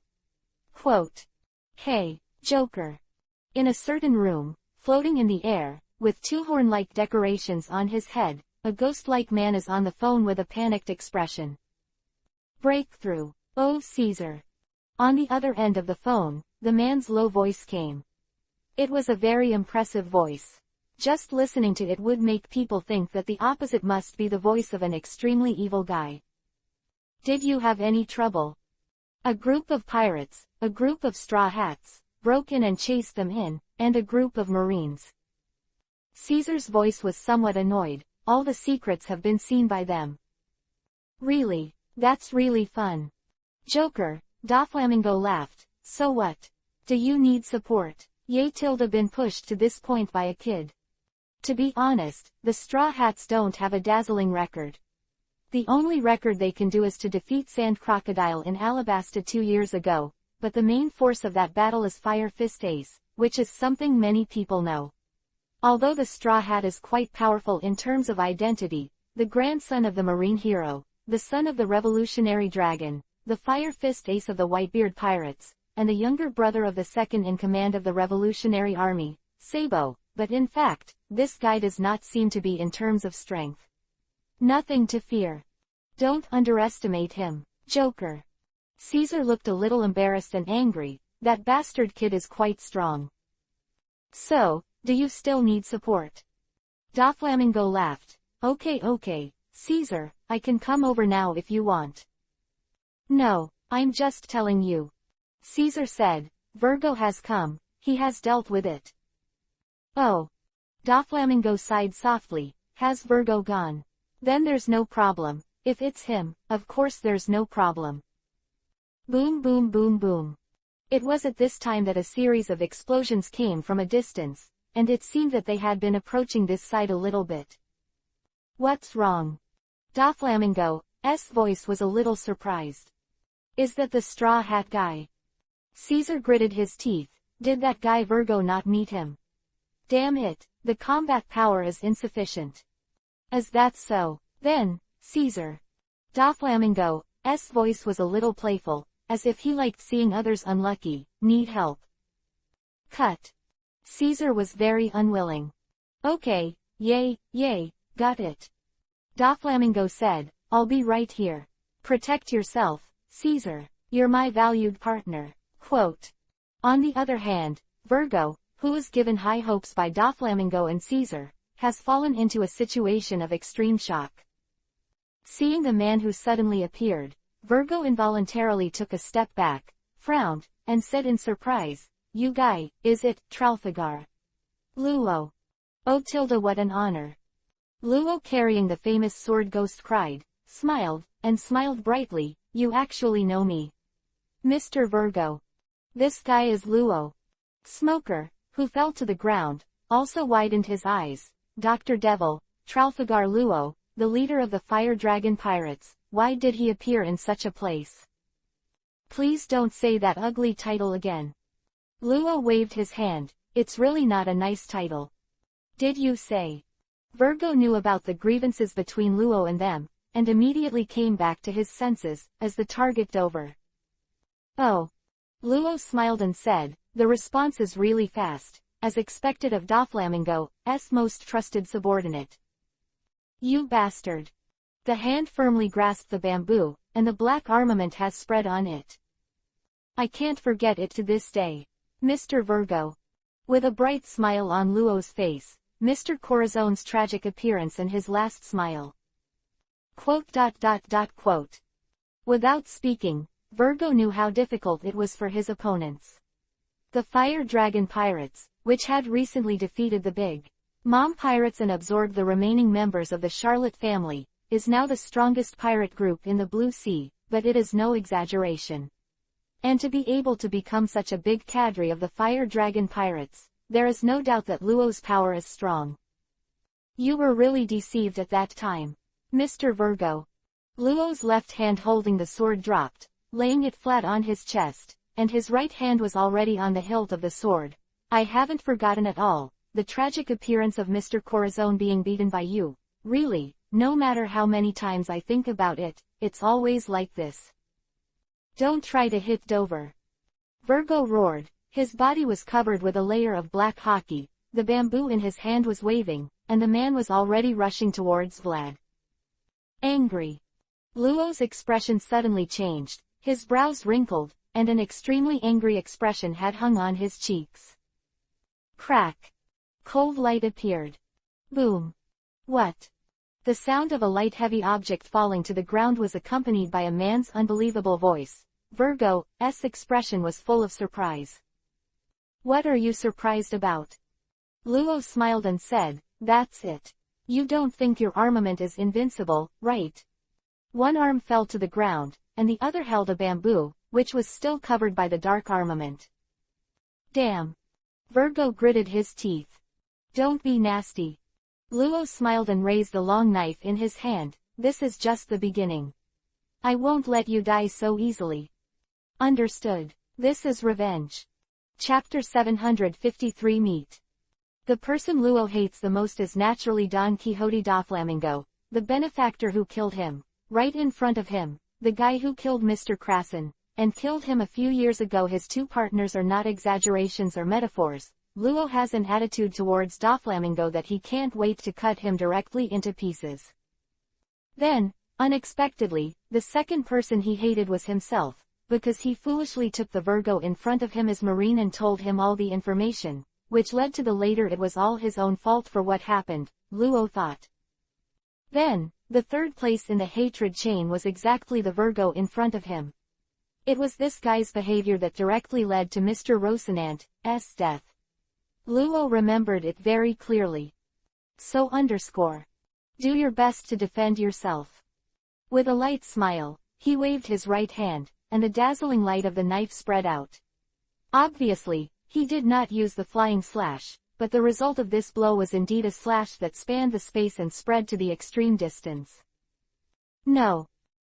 Quote. Hey, Joker. In a certain room, floating in the air, with two horn-like decorations on his head, a ghost-like man is on the phone with a panicked expression. Breakthrough. Oh Caesar. On the other end of the phone, the man's low voice came. It was a very impressive voice. Just listening to it would make people think that the opposite must be the voice of an extremely evil guy. Did you have any trouble? A group of pirates, a group of straw hats, broke in and chased them in, and a group of Marines. Caesar's voice was somewhat annoyed. All the secrets have been seen by them. Really? That's really fun. Joker, Doflamingo laughed. So what? Do you need support? Yay tilde been pushed to this point by a kid. To be honest, the Straw Hats don't have a dazzling record. The only record they can do is to defeat Sand Crocodile in Alabasta 2 years ago, but the main force of that battle is Fire Fist Ace, which is something many people know. Although the Straw Hat is quite powerful in terms of identity, the grandson of the Marine hero, the son of the Revolutionary Dragon, the Fire Fist Ace of the Whitebeard Pirates, and the younger brother of the second in command of the Revolutionary Army, Sabo, but in fact, this guy does not seem to be in terms of strength. Nothing to fear. Don't underestimate him, Joker. Caesar looked a little embarrassed and angry. That bastard kid is quite strong. So, do you still need support? Doflamingo laughed. Okay, Caesar, I can come over now if you want. No, I'm just telling you. Caesar said, Virgo has come, he has dealt with it. Oh. Doflamingo sighed softly. Has Virgo gone? Then there's no problem. If it's him, of course there's no problem. Boom boom boom boom. It was at this time that a series of explosions came from a distance, and it seemed that they had been approaching this side a little bit. What's wrong? Doflamingo voice was a little surprised. Is that the straw hat guy? Caesar gritted his teeth. Did that guy Virgo not meet him? Damn it, the combat power is insufficient. Is that so? Then, Caesar. Doflamingo's voice was a little playful, as if he liked seeing others unlucky, need help. Cut. Caesar was very unwilling. Okay, yay, got it. Doflamingo said, I'll be right here. Protect yourself, Caesar. You're my valued partner. Quote. On the other hand, Virgo, who was given high hopes by Doflamingo and Caesar, has fallen into a situation of extreme shock. Seeing the man who suddenly appeared, Virgo involuntarily took a step back, frowned, and said in surprise, You guy, is it, Trafalgar? Luo. Oh tilde what an honor. Luo carrying the famous sword ghost cried, smiled brightly, You actually know me. Mr. Virgo. This guy is Luo. Smoker, who fell to the ground, also widened his eyes. Dr. Devil, Trafalgar Luo, the leader of the Fire Dragon Pirates, why did he appear in such a place? Please don't say that ugly title again. Luo waved his hand, it's really not a nice title. Did you say? Virgo knew about the grievances between Luo and them, and immediately came back to his senses, as the target over. Oh. Luo smiled and said, the response is really fast, as expected of Doflamingo's most trusted subordinate. You bastard. The hand firmly grasped the bamboo, and the black armament has spread on it. I can't forget it to this day. Mr. Virgo. With a bright smile on Luo's face, Mr. Corazone's tragic appearance and his last smile. Quote. Without speaking, Virgo knew how difficult it was for his opponents. The Fire Dragon Pirates, which had recently defeated the Big Mom Pirates and absorbed the remaining members of the Charlotte family, is now the strongest pirate group in the Blue Sea, but it is no exaggeration. And to be able to become such a big cadre of the Fire Dragon Pirates, there is no doubt that Luo's power is strong. You were really deceived at that time, Mr. Virgo. Luo's left hand holding the sword dropped, laying it flat on his chest, and his right hand was already on the hilt of the sword. I haven't forgotten at all, the tragic appearance of Mr. Corazon being beaten by you. Really, no matter how many times I think about it, it's always like this. Don't try to hit Dover. Virgo roared, his body was covered with a layer of black hockey, the bamboo in his hand was waving, and the man was already rushing towards Vlad. Angry. Luo's expression suddenly changed. His brows wrinkled, and an extremely angry expression had hung on his cheeks. Crack. Cold light appeared. Boom. What? The sound of a light heavy object falling to the ground was accompanied by a man's unbelievable voice. Virgo's expression was full of surprise. What are you surprised about? Luo smiled and said, That's it. You don't think your armament is invincible, right? One arm fell to the ground, and the other held a bamboo, which was still covered by the dark armament. Damn. Virgo gritted his teeth. Don't be nasty. Luo smiled and raised the long knife in his hand. This is just the beginning. I won't let you die so easily. Understood. This is revenge. Chapter 753 Meet. The person Luo hates the most is naturally Don Quixote Doflamingo, the benefactor who killed him. Right in front of him, the guy who killed Mr. Krasen, and killed him a few years ago. His two partners are not exaggerations or metaphors. Luo has an attitude towards Doflamingo that he can't wait to cut him directly into pieces. Then, unexpectedly, the second person he hated was himself, because he foolishly took the Virgo in front of him as Marine and told him all the information, which led to the later it was all his own fault for what happened, Luo thought. Then, the third place in the hatred chain was exactly the Virgo in front of him. It was this guy's behavior that directly led to Mr. Rocinant's death. Luo remembered it very clearly. So do your best to defend yourself. With a light smile, he waved his right hand, and the dazzling light of the knife spread out. Obviously, he did not use the flying slash, but the result of this blow was indeed a slash that spanned the space and spread to the extreme distance. No.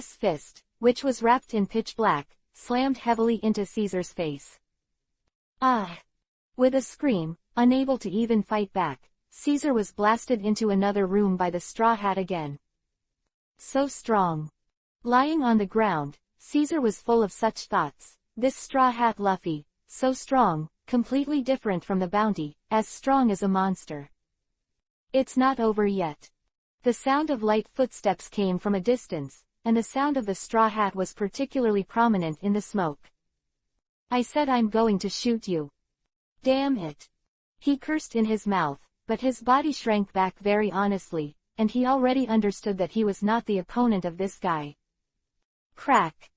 fist, which was wrapped in pitch black, slammed heavily into Caesar's face. Ah! With a scream, unable to even fight back, Caesar was blasted into another room by the straw hat again. So strong. Lying on the ground, Caesar was full of such thoughts. This straw hat Luffy, so strong, completely different from the bounty, as strong as a monster. It's not over yet. The sound of light footsteps came from a distance, and the sound of the straw hat was particularly prominent in the smoke. I said I'm going to shoot you. Damn it. He cursed in his mouth, but his body shrank back very honestly, and he already understood that he was not the opponent of this guy. Crack.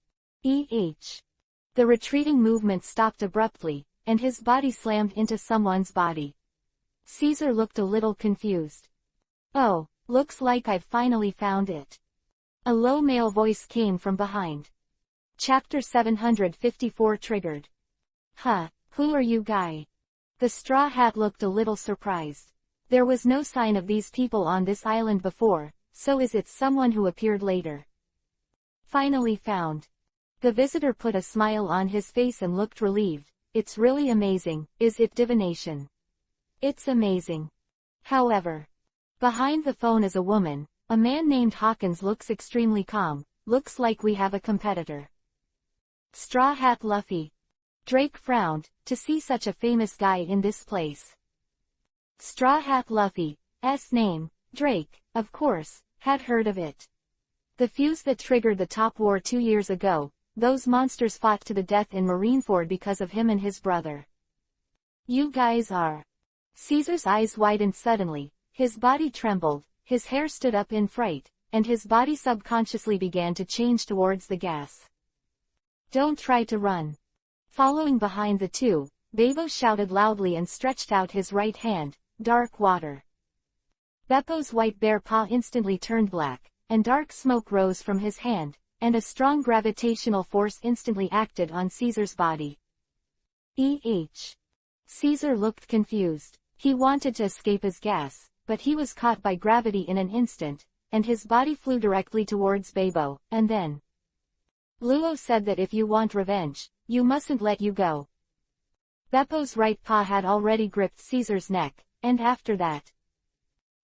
The retreating movement stopped abruptly, and his body slammed into someone's body. Caesar looked a little confused. Oh, looks like I've finally found it. A low male voice came from behind. Chapter 754 triggered. Huh, who are you guy? The straw hat looked a little surprised. There was no sign of these people on this island before, so is it someone who appeared later? Finally found. The visitor put a smile on his face and looked relieved. It's really amazing, is it divination? It's amazing. However, behind the phone is a woman. A man named Hawkins looks extremely calm. Looks like we have a competitor. Straw Hat Luffy. Drake frowned, to see such a famous guy in this place. Straw Hat Luffy's name, Drake, of course, had heard of it. The fuse that triggered the Top War 2 years ago, those monsters fought to the death in Marineford because of him and his brother. You guys are. Caesar's eyes widened suddenly, his body trembled, his hair stood up in fright, and his body subconsciously began to change towards the gas. Don't try to run. Following behind the two, Bebo shouted loudly and stretched out his right hand, dark water. Beppo's white bear paw instantly turned black, and dark smoke rose from his hand, and a strong gravitational force instantly acted on Caesar's body. Caesar looked confused. He wanted to escape his gas, but he was caught by gravity in an instant, and his body flew directly towards Bebo, and then. Luo said that if you want revenge, you mustn't let you go. Beppo's right paw had already gripped Caesar's neck, and after that.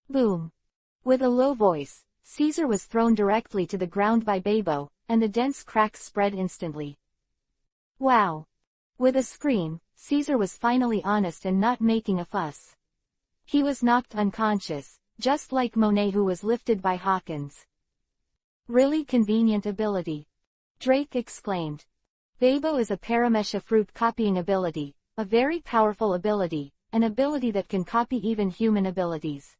Boom. With a low voice, Caesar was thrown directly to the ground by Bebo, and the dense cracks spread instantly. Wow. With a scream, Caesar was finally honest and not making a fuss. He was knocked unconscious, just like Monet, who was lifted by Hawkins. Really convenient ability. Drake exclaimed. Bebo is a Paramesha fruit copying ability, a very powerful ability, an ability that can copy even human abilities.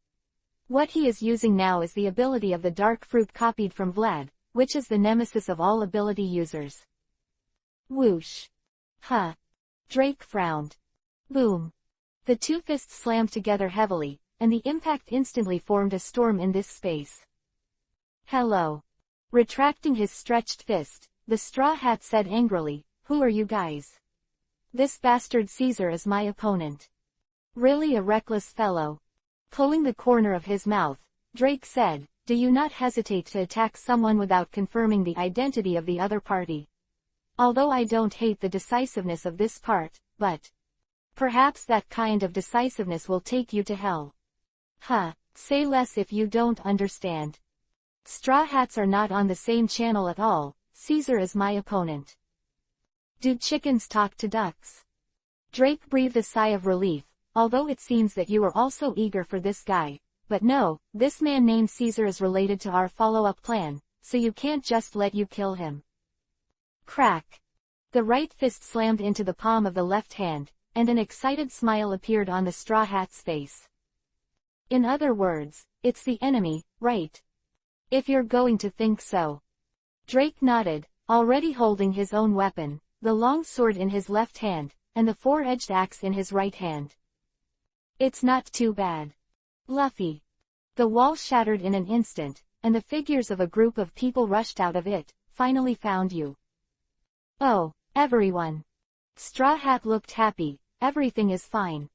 What he is using now is the ability of the dark fruit copied from Vlad, which is the nemesis of all ability users. Whoosh. Huh. Drake frowned. Boom. The two fists slammed together heavily, and the impact instantly formed a storm in this space. Hello. Retracting his stretched fist, the Straw Hat said angrily, who are you guys? This bastard Caesar is my opponent. Really a reckless fellow. Pulling the corner of his mouth, Drake said, do you not hesitate to attack someone without confirming the identity of the other party? Although I don't hate the decisiveness of this part, but perhaps that kind of decisiveness will take you to hell. Huh, say less if you don't understand. Straw Hats are not on the same channel at all. Caesar is my opponent. Do chickens talk to ducks? Drake breathed a sigh of relief, although it seems that you are also eager for this guy. But no, this man named Caesar is related to our follow-up plan, so you can't just let you kill him. Crack. The right fist slammed into the palm of the left hand, and an excited smile appeared on the Straw Hat's face. In other words, it's the enemy, right? If you're going to think so. Drake nodded, already holding his own weapon, the long sword in his left hand, and the four-edged axe in his right hand. It's not too bad. Luffy. The wall shattered in an instant, and the figures of a group of people rushed out of it. Finally found you. Oh, everyone. Straw Hat looked happy. Everything is fine.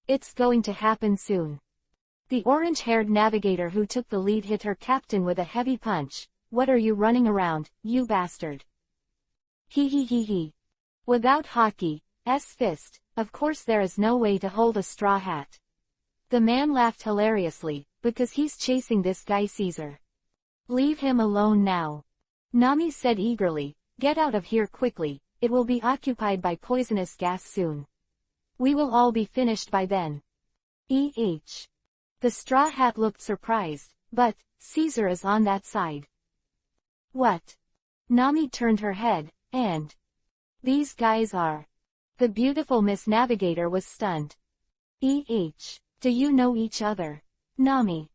It's going to happen soon. The orange-haired navigator who took the lead hit her captain with a heavy punch, what are you running around, you bastard? He he he he. Without hockey's fist, of course there is no way to hold a straw hat. The man laughed hilariously, because he's chasing this guy Caesar. Leave him alone now. Nami said eagerly, get out of here quickly, it will be occupied by poisonous gas soon. We will all be finished by then. The straw hat looked surprised, but, Caesar is on that side. What? Nami turned her head, and these guys are. The beautiful Miss Navigator was stunned. Do you know each other? Nami.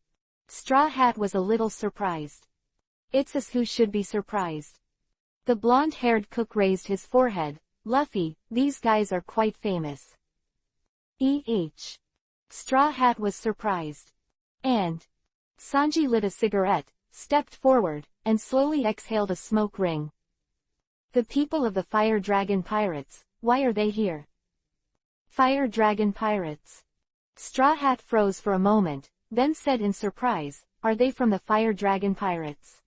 Straw Hat was a little surprised. It's us who should be surprised. The blonde-haired cook raised his forehead. Luffy, these guys are quite famous. Straw Hat was surprised. And Sanji lit a cigarette, stepped forward, and slowly exhaled a smoke ring. The people of the Fire Dragon Pirates, why are they here? Fire Dragon Pirates. Straw Hat froze for a moment, then said in surprise, are they from the Fire Dragon Pirates?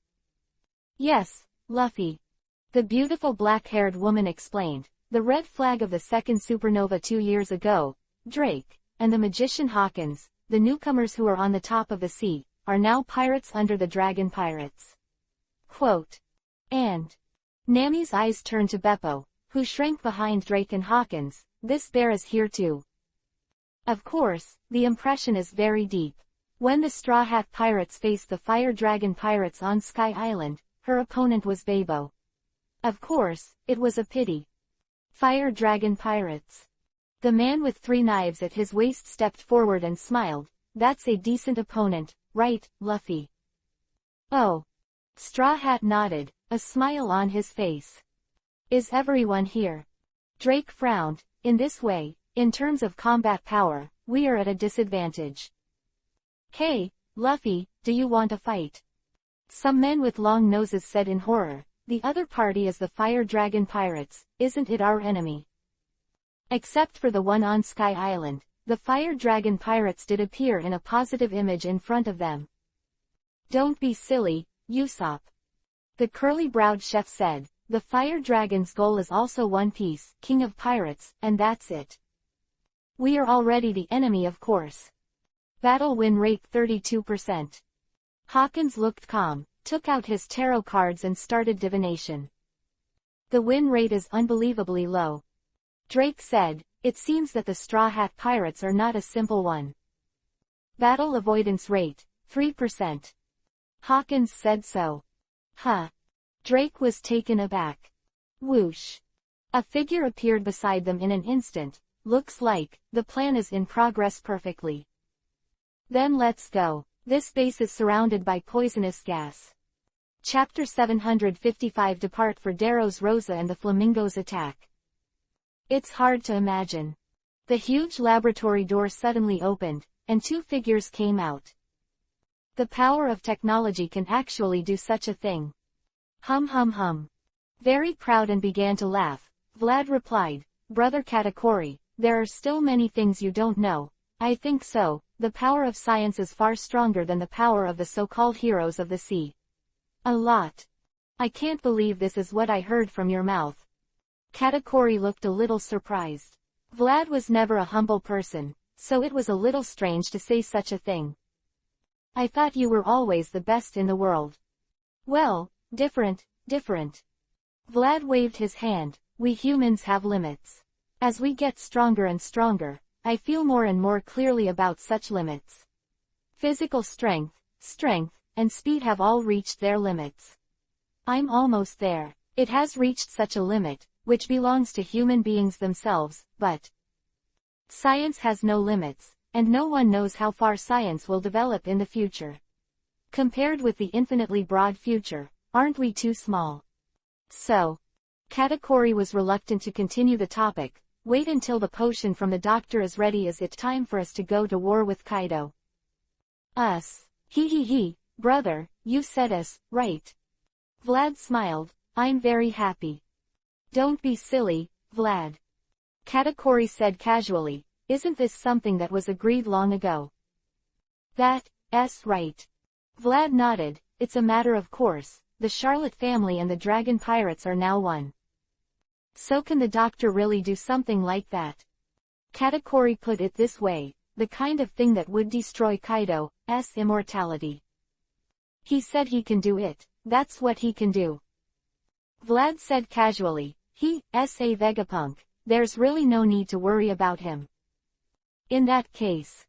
Yes, Luffy. The beautiful black-haired woman explained, the red flag of the second supernova 2 years ago, Drake, and the magician Hawkins, the newcomers who are on the top of the sea, are now pirates under the Dragon Pirates. Quote. And Nami's eyes turned to Beppo, who shrank behind Drake and Hawkins, this bear is here too. Of course, the impression is very deep. When the Straw Hat Pirates faced the Fire Dragon Pirates on Sky Island, her opponent was Babo. Of course, it was a pity. Fire Dragon Pirates. The man with 3 knives at his waist stepped forward and smiled, that's a decent opponent, right, Luffy? Oh. Straw Hat nodded, a smile on his face. Is everyone here? Drake frowned, in this way, in terms of combat power, we are at a disadvantage. Hey, Luffy, do you want a fight? Some men with long noses said in horror, the other party is the Fire Dragon Pirates, isn't it our enemy? Except for the one on Sky Island, the Fire Dragon Pirates did appear in a positive image in front of them. Don't be silly, Usopp. The curly-browed chef said, the Fire Dragon's goal is also One Piece, King of Pirates, and that's it. We are already the enemy of course. Battle win rate 32%. Hawkins looked calm, took out his tarot cards and started divination. The win rate is unbelievably low. Drake said, it seems that the Straw Hat Pirates are not a simple one. Battle avoidance rate, 3%. Hawkins said so. Huh. Drake was taken aback. Whoosh. A figure appeared beside them in an instant, looks like, the plan is in progress perfectly. Then let's go. This base is surrounded by poisonous gas. Chapter 755 Depart for Daros Rosa and the Flamingos attack. It's hard to imagine. The huge laboratory door suddenly opened, and 2 figures came out. The power of technology can actually do such a thing. Hum hum hum. Very proud and began to laugh, Vlad replied, Brother Katakuri, there are still many things you don't know. I think so, the power of science is far stronger than the power of the so-called heroes of the sea. A lot. I can't believe this is what I heard from your mouth. Katakuri looked a little surprised. Vlad was never a humble person, so it was a little strange to say such a thing. I thought you were always the best in the world. Well, different. Vlad waved his hand, we humans have limits. As we get stronger and stronger, I feel more and more clearly about such limits. Physical strength, and speed have all reached their limits. I'm almost there. It has reached such a limit, which belongs to human beings themselves, but science has no limits, and no one knows how far science will develop in the future. Compared with the infinitely broad future, aren't we too small? So, Katakuri was reluctant to continue the topic. Wait until the potion from the doctor is ready. Is it time for us to go to war with Kaido? Us. He, brother, you said us, right? Vlad smiled, I'm very happy. Don't be silly, Vlad. Katakuri said casually, isn't this something that was agreed long ago? That's right. Vlad nodded, it's a matter of course, the Charlotte family and the Dragon Pirates are now one. So can the Doctor really do something like that? Katakuri put it this way, the kind of thing that would destroy Kaido's immortality. He said he can do it, that's what he can do. Vlad said casually, he's a Vegapunk, there's really no need to worry about him. In that case.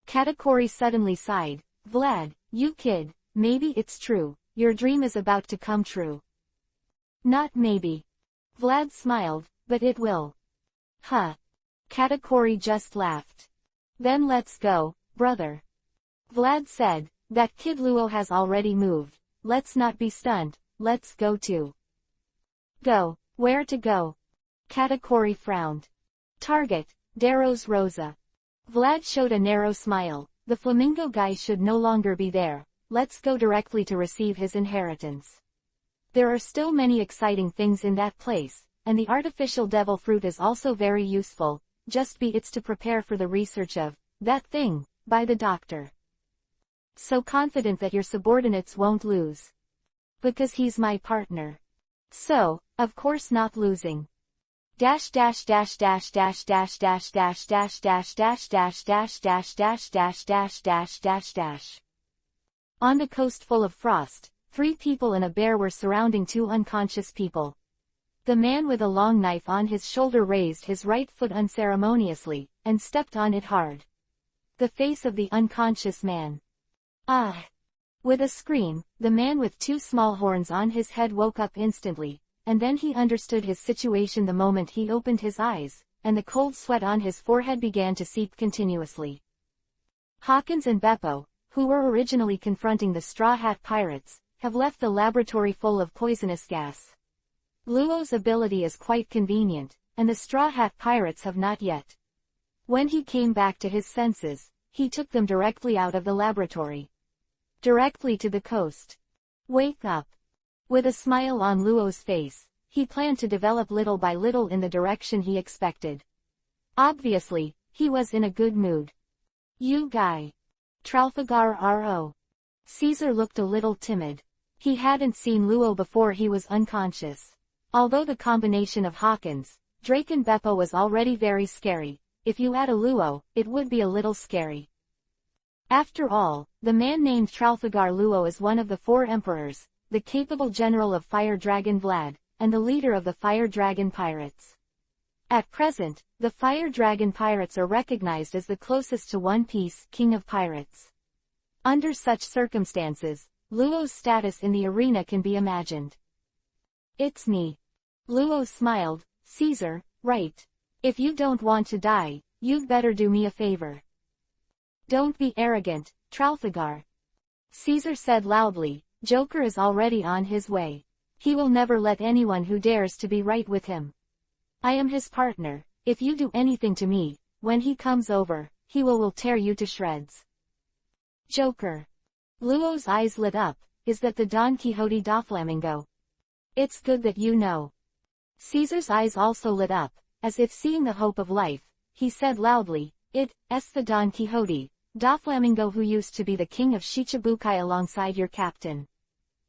Katakuri suddenly sighed, Vlad, you kid, maybe it's true, your dream is about to come true. Not maybe. Vlad smiled, but it will. Huh. Katakuri just laughed. Then let's go, brother. Vlad said, that kid Luo has already moved, let's not be stunned, let's go too. Go, where to go? Katakuri frowned. Target, Daros Rosa. Vlad showed a narrow smile, the flamingo guy should no longer be there, let's go directly to receive his inheritance. There are still many exciting things in that place, and the artificial devil fruit is also very useful, just be it's to prepare for the research of that thing by the Doctor. So confident that your subordinates won't lose. Because he's my partner. So, of course not losing. Dash dash dash dash dash dash dash dash dash dash dash dash dash dash dash dash dash dash dash dash. On the coast full of frost, 3 people and a bear were surrounding 2 unconscious people. The man with a long knife on his shoulder raised his right foot unceremoniously, and stepped on it hard. The face of the unconscious man. Ah! With a scream, the man with 2 small horns on his head woke up instantly, and then he understood his situation the moment he opened his eyes, and the cold sweat on his forehead began to seep continuously. Hawkins and Beppo, who were originally confronting the Straw Hat Pirates, have left the laboratory full of poisonous gas. Luo's ability is quite convenient, and the Straw Hat Pirates have not yet. When he came back to his senses, he took them directly out of the laboratory. Directly to the coast. Wake up. With a smile on Luo's face, he planned to develop little by little in the direction he expected. Obviously, he was in a good mood. You guy. Trafalgar R.O. Caesar looked a little timid. He hadn't seen Luo before he was unconscious. Although the combination of Hawkins, Drake and Beppo was already very scary, if you add a Luo, it would be a little scary. After all, the man named Trafalgar Luo is one of the 4 emperors, the capable general of Fire Dragon Vlad, and the leader of the Fire Dragon Pirates. At present, the Fire Dragon Pirates are recognized as the closest to One Piece, King of Pirates. Under such circumstances, Luo's status in the arena can be imagined. It's me. Luo smiled, Caesar, right. If you don't want to die, you'd better do me a favor. Don't be arrogant, Trafalgar. Caesar said loudly, Joker is already on his way. He will never let anyone who dares to be right with him. I am his partner, if you do anything to me, when he comes over, he will tear you to shreds. Joker. Luo's eyes lit up, is that the Don Quixote Doflamingo? It's good that you know. Caesar's eyes also lit up, as if seeing the hope of life, he said loudly, it's the Don Quixote, Doflamingo who used to be the king of Shichibukai alongside your captain.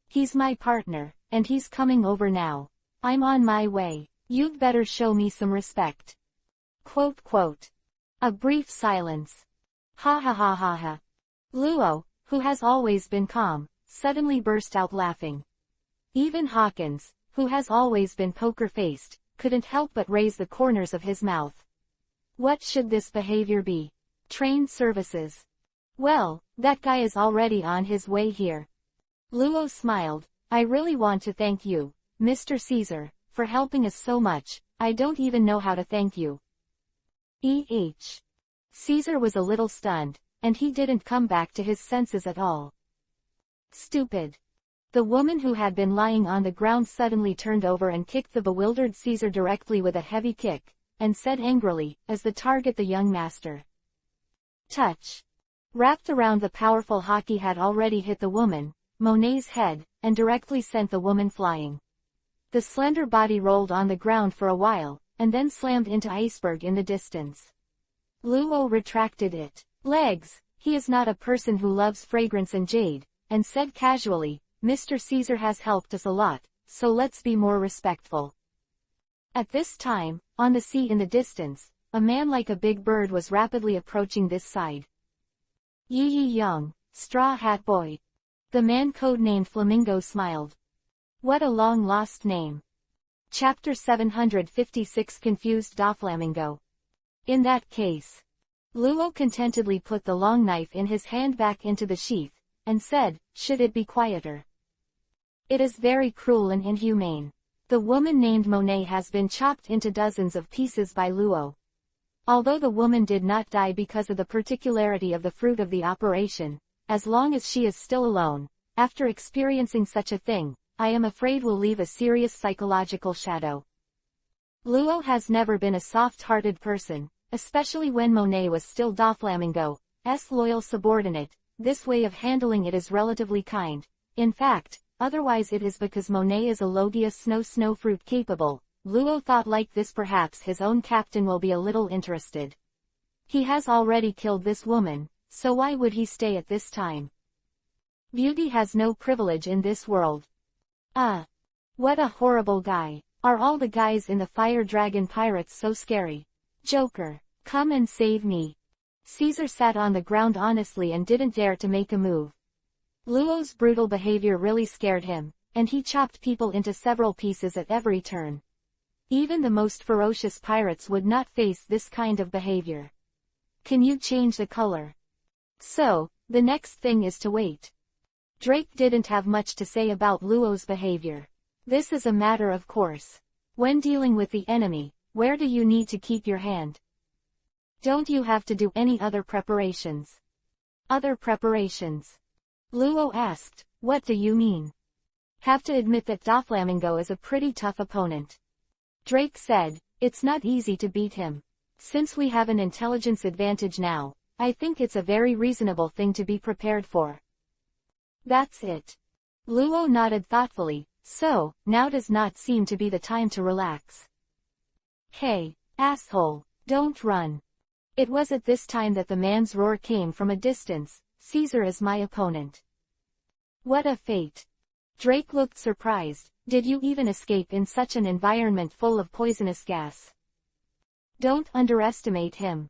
He's my partner, and he's coming over now. I'm on my way, you'd better show me some respect. Quote quote. A brief silence. Ha ha ha ha ha. Luo, who has always been calm, suddenly burst out laughing. Even Hawkins, who has always been poker-faced, couldn't help but raise the corners of his mouth. What should this behavior be? Train services. Well, that guy is already on his way here. Luo smiled, I really want to thank you, Mr. Caesar, for helping us so much, I don't even know how to thank you. Caesar was a little stunned, and he didn't come back to his senses at all. Stupid. The woman who had been lying on the ground suddenly turned over and kicked the bewildered Caesar directly with a heavy kick, and said angrily, as the target the young master. Touch. Wrapped around the powerful hockey had already hit the woman, Monet's head, and directly sent the woman flying. The slender body rolled on the ground for a while, and then slammed into iceberg in the distance. Luo retracted it. Legs, he is not a person who loves fragrance and jade, and said casually, Mr. Caesar has helped us a lot, so let's be more respectful. At this time, on the sea in the distance, a man like a big bird was rapidly approaching this side. Yi young, Straw Hat Boy. The man codenamed Flamingo smiled. What a long-lost name. Chapter 756 Confused Doflamingo. In that case. Luo contentedly put the long knife in his hand back into the sheath, and said, should it be quieter? It is very cruel and inhumane. The woman named Monet has been chopped into dozens of pieces by Luo. Although the woman did not die because of the particularity of the fruit of the operation, as long as she is still alone, after experiencing such a thing, I am afraid will leave a serious psychological shadow. Luo has never been a soft-hearted person, especially when Monet was still Doflamingo's loyal subordinate. This way of handling it is relatively kind. In fact, otherwise it is because Monet is a Logia snow fruit capable. Luo thought like this perhaps his own captain will be a little interested. He has already killed this woman, so why would he stay at this time? Beauty has no privilege in this world. What a horrible guy. Are all the guys in the Fire Dragon Pirates so scary? Joker, come and save me. Caesar sat on the ground honestly and didn't dare to make a move. Luo's brutal behavior really scared him, and he chopped people into several pieces at every turn. Even the most ferocious pirates would not face this kind of behavior. Can you change the color? So, the next thing is to wait. Drake didn't have much to say about Luo's behavior. This is a matter of course. When dealing with the enemy, where do you need to keep your hand? Don't you have to do any other preparations? Other preparations? Luo asked, what do you mean? Have to admit that Doflamingo is a pretty tough opponent. Drake said, it's not easy to beat him. Since we have an intelligence advantage now, I think it's a very reasonable thing to be prepared for. That's it. Luo nodded thoughtfully, so, now does not seem to be the time to relax. Hey, asshole, don't run. It was at this time that the man's roar came from a distance. Caesar is my opponent. What a fate. Drake looked surprised. Did you even escape in such an environment full of poisonous gas? Don't underestimate him.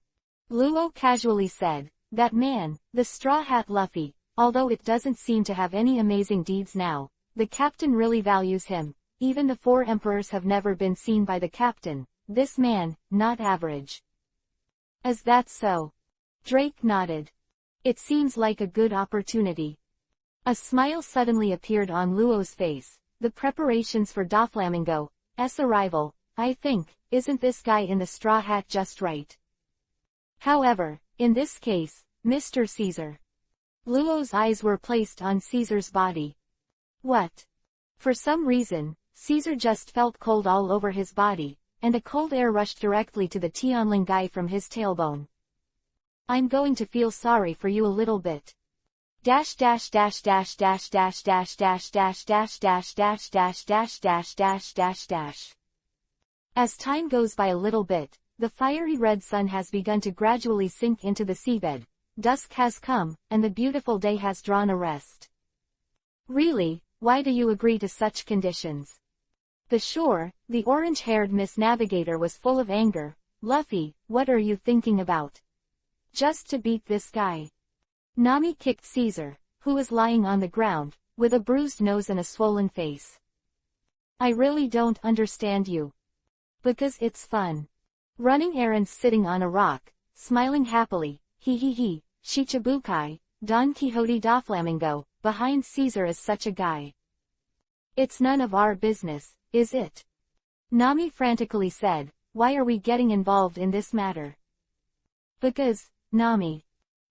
Luo casually said, that man, the Straw Hat Luffy, although it doesn't seem to have any amazing deeds now, the captain really values him. Even the 4 emperors have never been seen by the captain. This man, not average. Is that so? Drake nodded. It seems like a good opportunity. A smile suddenly appeared on Luo's face. The preparations for Doflamingo's arrival, I think, isn't this guy in the straw hat just right? However, in this case, Mr. Caesar. Luo's eyes were placed on Caesar's body. What? For some reason, Caesar just felt cold all over his body, and a cold air rushed directly to the Tianling guy from his tailbone. I'm going to feel sorry for you a little bit. Dash dash dash dash dash dash dash dash dash dash dash dash dash dash dash dash dash dash. As time goes by a little bit, the fiery red sun has begun to gradually sink into the seabed. Dusk has come, and the beautiful day has drawn a rest. Really, why do you agree to such conditions? The shore, the orange-haired Miss Navigator was full of anger. Luffy, what are you thinking about? Just to beat this guy. Nami kicked Caesar, who was lying on the ground, with a bruised nose and a swollen face. I really don't understand you. Because it's fun. Running errands sitting on a rock, smiling happily, he, Shichibukai, Don Quixote Doflamingo, behind Caesar is such a guy. It's none of our business, is it? Nami frantically said, why are we getting involved in this matter? Because, Nami.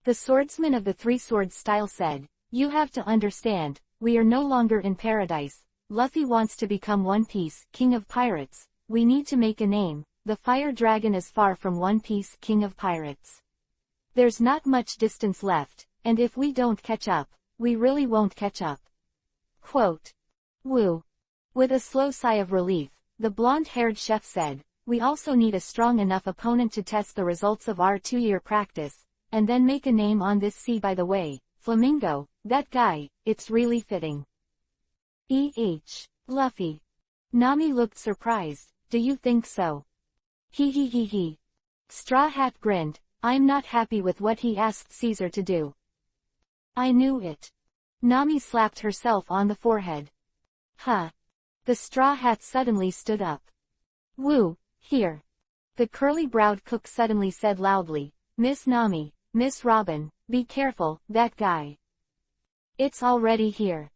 The swordsman of the Three Swords style said, you have to understand, we are no longer in paradise. Luffy wants to become One Piece, King of Pirates. We need to make a name. The Fire Dragon is far from One Piece, King of Pirates. There's not much distance left, and if we don't catch up, we really won't catch up. Quote. Woo. With a slow sigh of relief, the blonde-haired chef said, we also need a strong enough opponent to test the results of our 2-year practice, and then make a name on this sea. By the way, Flamingo, that guy, it's really fitting. Luffy. Nami looked surprised. Do you think so? He. Straw Hat grinned. I'm not happy with what he asked Caesar to do. I knew it. Nami slapped herself on the forehead. Huh. The Straw Hat suddenly stood up. Woo, here. The curly-browed cook suddenly said loudly, Miss Nami, Miss Robin, be careful, that guy. It's already here.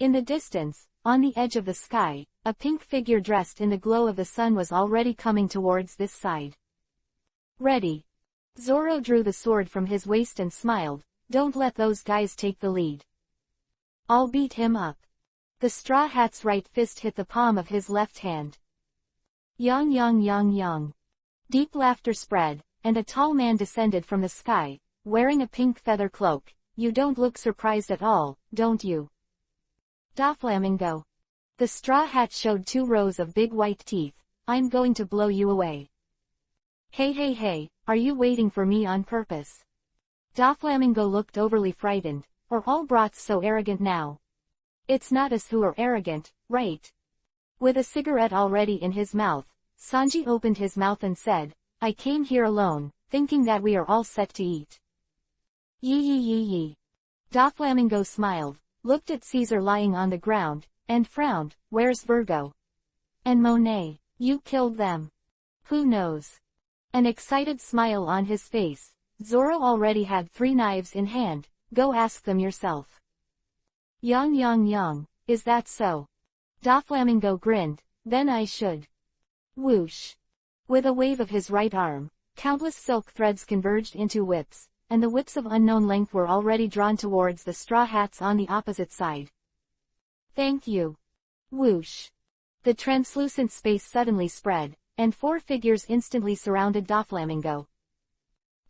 In the distance, on the edge of the sky, a pink figure dressed in the glow of the sun was already coming towards this side. Ready. Zoro drew the sword from his waist and smiled, don't let those guys take the lead. I'll beat him up. The Straw Hat's right fist hit the palm of his left hand. Yang. Deep laughter spread, and a tall man descended from the sky, wearing a pink feather cloak. You don't look surprised at all, don't you? Doflamingo. The Straw Hat showed 2 rows of big white teeth. I'm going to blow you away. Hey, are you waiting for me on purpose? Doflamingo looked overly frightened. Are all brats so arrogant now? It's not us who are arrogant, right? With a cigarette already in his mouth, Sanji opened his mouth and said, I came here alone, thinking that we are all set to eat. Yee. Doflamingo smiled, looked at Caesar lying on the ground, and frowned. Where's Virgo? And Monet? You killed them. Who knows? An excited smile on his face. Zoro already had 3 knives in hand. Go ask them yourself. Yang. Is that so? Doflamingo grinned. Then I should. Whoosh. With a wave of his right arm, countless silk threads converged into whips, and the whips of unknown length were already drawn towards the Straw Hats on the opposite side. Thank you. Whoosh. The translucent space suddenly spread, and 4 figures instantly surrounded Doflamingo.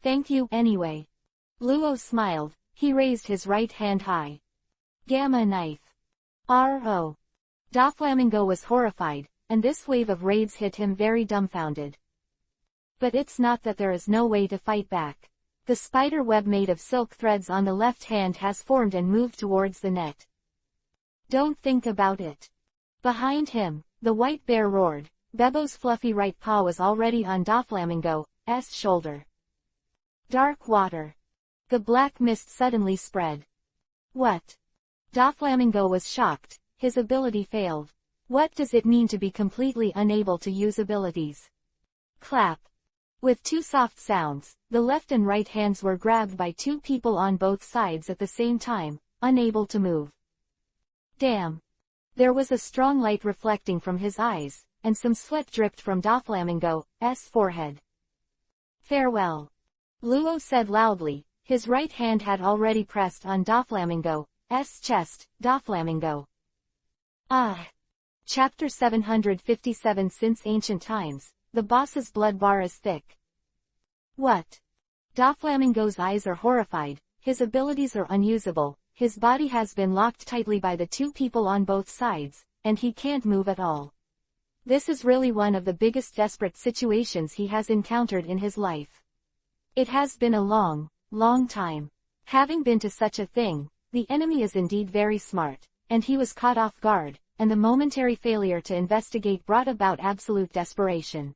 Thank you anyway. Luo smiled. He raised his right hand high. Gamma knife. R.O. Doflamingo was horrified, and this wave of raids hit him very dumbfounded. But it's not that there is no way to fight back. The spider web made of silk threads on the left hand has formed and moved towards the net. Don't think about it. Behind him, the white bear roared. Bebo's fluffy right paw was already on Doflamingo's shoulder. Dark water. The black mist suddenly spread. What? Doflamingo was shocked. His ability failed. What does it mean to be completely unable to use abilities? Clap. With 2 soft sounds, the left and right hands were grabbed by 2 people on both sides at the same time, unable to move. Damn. There was a strong light reflecting from his eyes, and some sweat dripped from Doflamingo's forehead. Farewell. Luo said loudly. His right hand had already pressed on Doflamingo's chest. Doflamingo. Ah. Chapter 757. Since ancient times, the boss's blood bar is thick. What? Doflamingo's eyes are horrified, his abilities are unusable, his body has been locked tightly by the 2 people on both sides, and he can't move at all. This is really one of the biggest desperate situations he has encountered in his life. It has been a long time. Having been to such a thing, the enemy is indeed very smart, and he was caught off guard, and the momentary failure to investigate brought about absolute desperation.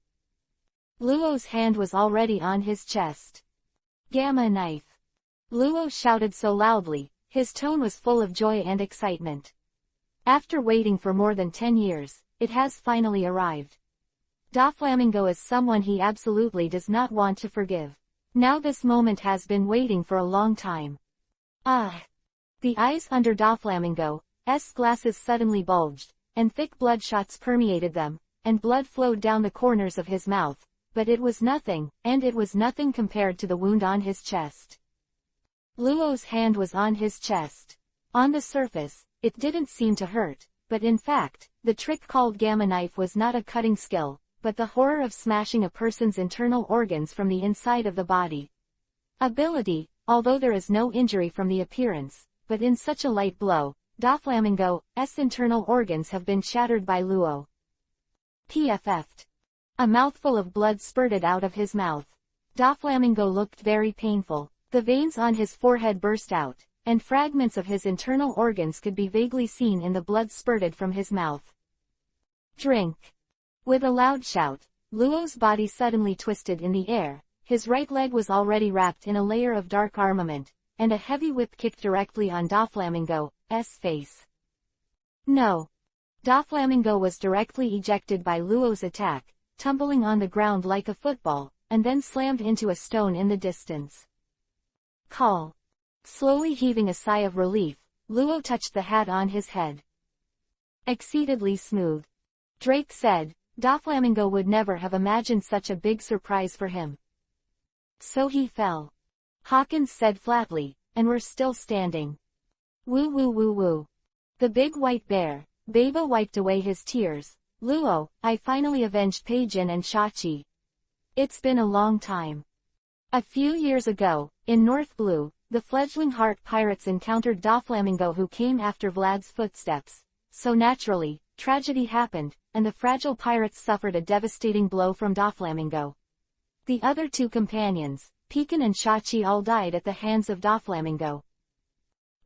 Luo's hand was already on his chest. Gamma knife. Luo shouted so loudly, his tone was full of joy and excitement. After waiting for more than 10 years, it has finally arrived. Doflamingo is someone he absolutely does not want to forgive. Now this moment has been waiting for a long time. Ah! The eyes under Doflamingo's glasses suddenly bulged, and thick bloodshots permeated them, and blood flowed down the corners of his mouth, but it was nothing, and it was nothing compared to the wound on his chest. Luo's hand was on his chest. On the surface, it didn't seem to hurt, but in fact, the trick called Gamma Knife was not a cutting skill, but the horror of smashing a person's internal organs from the inside of the body. Ability, although there is no injury from the appearance, but in such a light blow, Doflamingo's internal organs have been shattered by Luo. PFF'd. A mouthful of blood spurted out of his mouth. Doflamingo looked very painful. The veins on his forehead burst out, and fragments of his internal organs could be vaguely seen in the blood spurted from his mouth. Drink! With a loud shout, Luo's body suddenly twisted in the air. His right leg was already wrapped in a layer of dark armament, and a heavy whip kicked directly on Doflamingo's face. No! Doflamingo was directly ejected by Luo's attack, tumbling on the ground like a football, and then slammed into a stone in the distance. Call! Slowly heaving a sigh of relief, Luo touched the hat on his head. Exceedingly smooth. Drake said. Doflamingo would never have imagined such a big surprise for him. So he fell. Hawkins said flatly, and we're still standing. Woo woo woo woo. The big white bear, Baba wiped away his tears. Luo, I finally avenged Peijin and Shachi. It's been a long time. A few years ago, in North Blue, the fledgling Heart Pirates encountered Doflamingo who came after Vlad's footsteps. So naturally, tragedy happened, and the fragile pirates suffered a devastating blow from Doflamingo. The other two companions, Pekin and Shachi, all died at the hands of Doflamingo.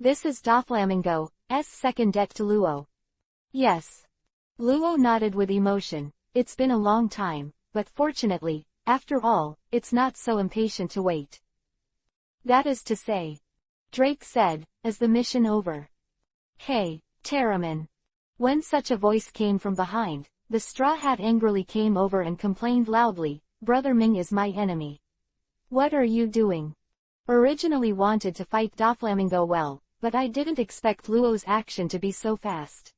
This is Doflamingo's second death to Luo. Yes. Luo nodded with emotion. It's been a long time, but fortunately, after all, it's not so impatient to wait. That is to say. Drake said, as the mission over. Hey, Taraman. When such a voice came from behind, the Straw Hat angrily came over and complained loudly, Brother Ming is my enemy. What are you doing? Originally wanted to fight Doflamingo well, but I didn't expect Luo's action to be so fast.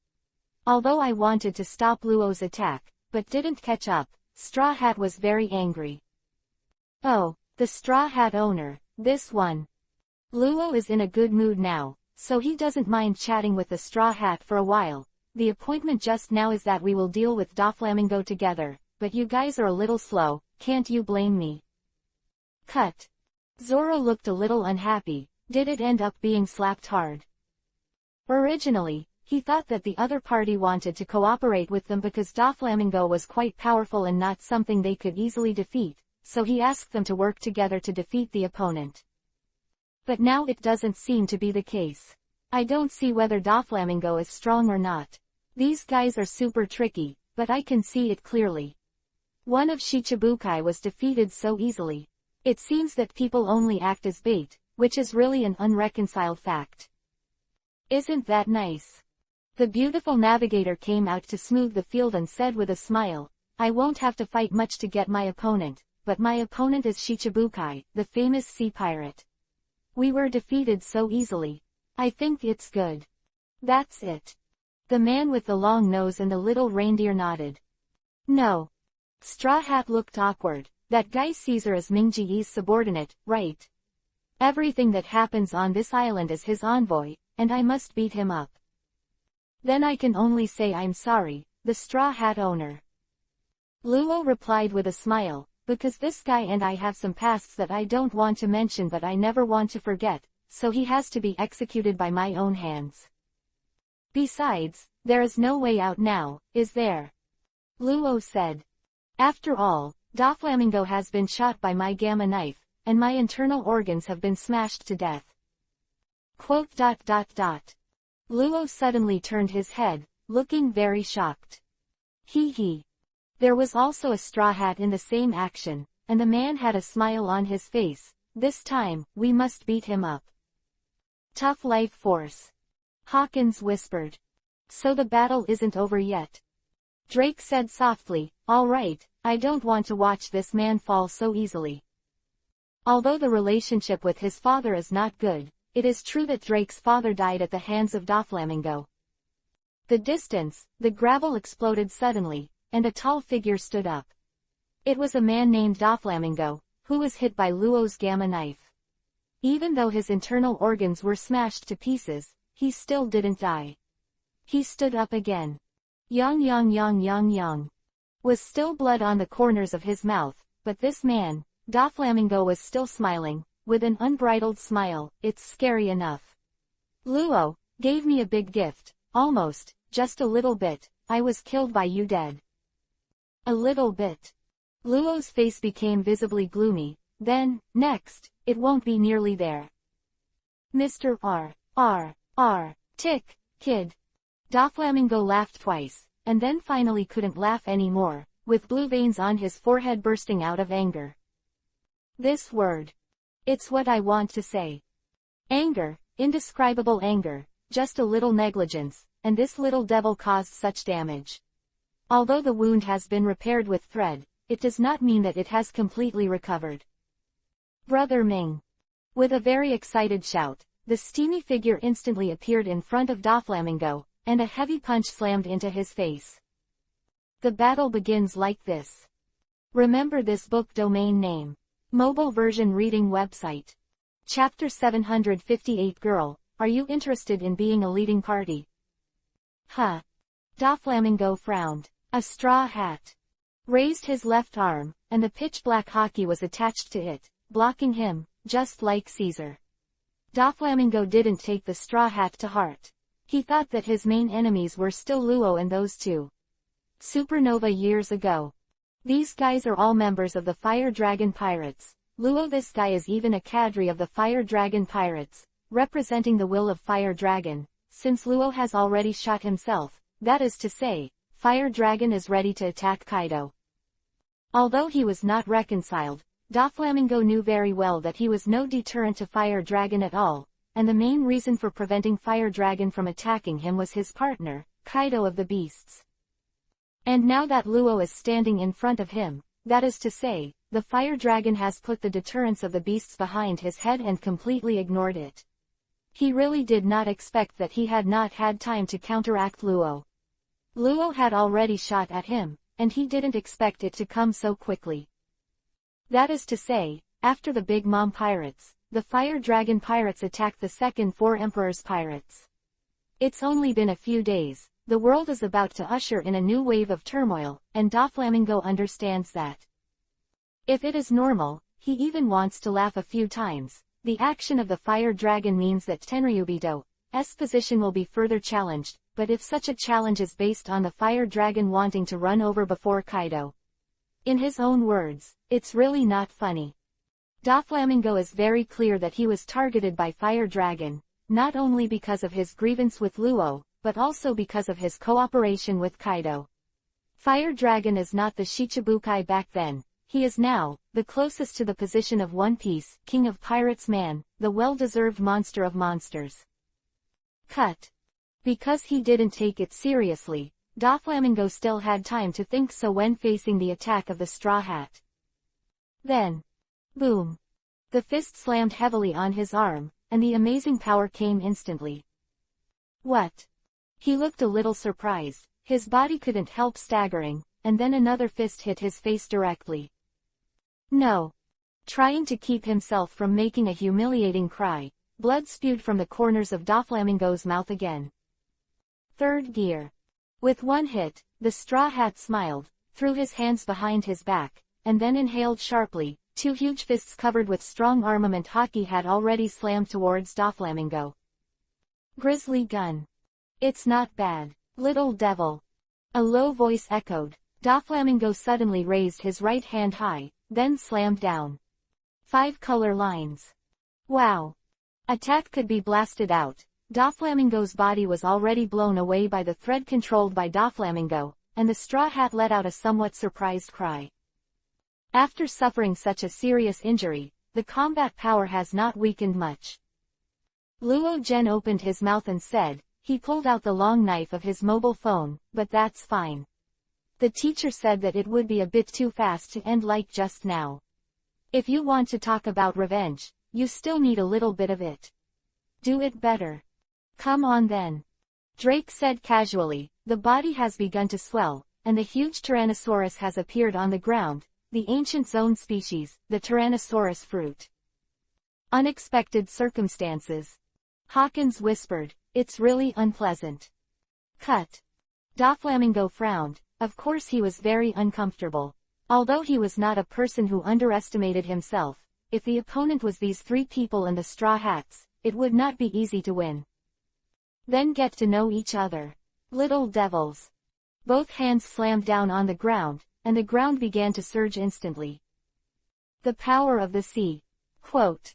Although I wanted to stop Luo's attack, but didn't catch up, Straw Hat was very angry. Oh, the Straw Hat owner, this one. Luo is in a good mood now, so he doesn't mind chatting with the Straw Hat for a while. The appointment just now is that we will deal with Doflamingo together, but you guys are a little slow, can't you blame me? Cut. Zoro looked a little unhappy. Did it end up being slapped hard? Originally, he thought that the other party wanted to cooperate with them because Doflamingo was quite powerful and not something they could easily defeat, so he asked them to work together to defeat the opponent. But now it doesn't seem to be the case. I don't see whether Doflamingo is strong or not. These guys are super tricky, but I can see it clearly. One of Shichibukai was defeated so easily. It seems that people only act as bait, which is really an unreconciled fact. Isn't that nice? The beautiful navigator came out to smooth the field and said with a smile, I won't have to fight much to get my opponent, but my opponent is Shichibukai, the famous sea pirate. We were defeated so easily. I think it's good. That's it. The man with the long nose and the little reindeer nodded. No. Straw Hat looked awkward. That guy Caesar is Mingji's subordinate, right? Everything that happens on this island is his envoy, and I must beat him up. Then I can only say I'm sorry, the Straw Hat owner. Luo replied with a smile, because this guy and I have some pasts that I don't want to mention but I never want to forget, so he has to be executed by my own hands. Besides, there is no way out now, is there? Luo said. After all, Doflamingo has been shot by my gamma knife, and my internal organs have been smashed to death. Luo suddenly turned his head, looking very shocked. Hee hee. There was also a Straw Hat in the same action, and the man had a smile on his face. This time, we must beat him up. Tough life force. Hawkins whispered. So the battle isn't over yet. Drake said softly, all right, I don't want to watch this man fall so easily. Although the relationship with his father is not good, it is true that Drake's father died at the hands of Doflamingo. The distance, the gravel exploded suddenly, and a tall figure stood up. It was a man named Doflamingo, who was hit by Luo's gamma knife. Even though his internal organs were smashed to pieces, he still didn't die. He stood up again. Yang. Was still blood on the corners of his mouth, but this man, Doflamingo, was still smiling, with an unbridled smile. It's scary enough. Luo gave me a big gift, almost, just a little bit. I was killed by you dead. A little bit. Luo's face became visibly gloomy. Then, next, it won't be nearly there. Mr. R. Tick, kid. Doflamingo laughed twice, and then finally couldn't laugh anymore, with blue veins on his forehead bursting out of anger. This word. It's what I want to say. Anger, indescribable anger, just a little negligence, and this little devil caused such damage. Although the wound has been repaired with thread, it does not mean that it has completely recovered. Brother Ming. With a very excited shout, the steamy figure instantly appeared in front of Doflamingo, and a heavy punch slammed into his face. The battle begins like this. Remember this book domain name. Mobile version reading website. Chapter 758 Girl, are you interested in being a leading party? Huh. Doflamingo frowned. A straw hat. Raised his left arm, and the pitch-black hockey was attached to it, blocking him, just like Caesar. Doflamingo didn't take the straw hat to heart. He thought that his main enemies were still Luo and those two Supernova years ago. These guys are all members of the Fire Dragon Pirates. Luo, this guy, is even a cadre of the Fire Dragon Pirates, representing the will of Fire Dragon, since Luo has already shot himself, that is to say, Fire Dragon is ready to attack Kaido. Although he was not reconciled, Doflamingo knew very well that he was no deterrent to Fire Dragon at all, and the main reason for preventing Fire Dragon from attacking him was his partner, Kaido of the Beasts. And now that Luo is standing in front of him, that is to say, the Fire Dragon has put the deterrence of the beasts behind his head and completely ignored it. He really did not expect that he had not had time to counteract Luo. Luo had already shot at him, and he didn't expect it to come so quickly. That is to say, after the Big Mom Pirates, the Fire Dragon Pirates attacked the second Four Emperors Pirates. It's only been a few days. The world is about to usher in a new wave of turmoil, and Doflamingo understands that. If it is normal, he even wants to laugh a few times. The action of the Fire Dragon means that Tenryubido's position will be further challenged, but if such a challenge is based on the Fire Dragon wanting to run over before Kaido. In his own words, it's really not funny. Doflamingo is very clear that he was targeted by Fire Dragon, not only because of his grievance with Luo, but also because of his cooperation with Kaido. Fire Dragon is not the Shichibukai back then, he is now, the closest to the position of One Piece, King of Pirates man, the well-deserved monster of monsters. Cut. Because he didn't take it seriously, Doflamingo still had time to think so when facing the attack of the Straw Hat. Then. Boom. The fist slammed heavily on his arm, and the amazing power came instantly. What? He looked a little surprised, his body couldn't help staggering, and then another fist hit his face directly. No. Trying to keep himself from making a humiliating cry, blood spewed from the corners of Doflamingo's mouth again. Third gear. With one hit, the Straw Hat smiled, threw his hands behind his back, and then inhaled sharply. Two huge fists covered with strong armament hockey had already slammed towards Doflamingo. Grizzly gun. It's not bad, little devil. A low voice echoed. Doflamingo suddenly raised his right hand high, then slammed down. 5 color lines. Wow. Attack could be blasted out. Doflamingo's body was already blown away by the thread controlled by Doflamingo, and the Straw Hat let out a somewhat surprised cry. After suffering such a serious injury, the combat power has not weakened much. Luo Gen opened his mouth and said, he pulled out the long knife of his mobile phone, but that's fine. The teacher said that it would be a bit too fast to end like just now. If you want to talk about revenge, you still need a little bit of it. Do it better. Come on then. Drake said casually, the body has begun to swell, and the huge Tyrannosaurus has appeared on the ground, the ancient zone species, the Tyrannosaurus fruit. Unexpected circumstances. Hawkins whispered, it's really unpleasant. Cut. Doflamingo frowned, of course he was very uncomfortable. Although he was not a person who underestimated himself, if the opponent was these 3 people in the Straw Hats, it would not be easy to win. Then get to know each other. Little devils. Both hands slammed down on the ground, and the ground began to surge instantly. The power of the sea. Quote.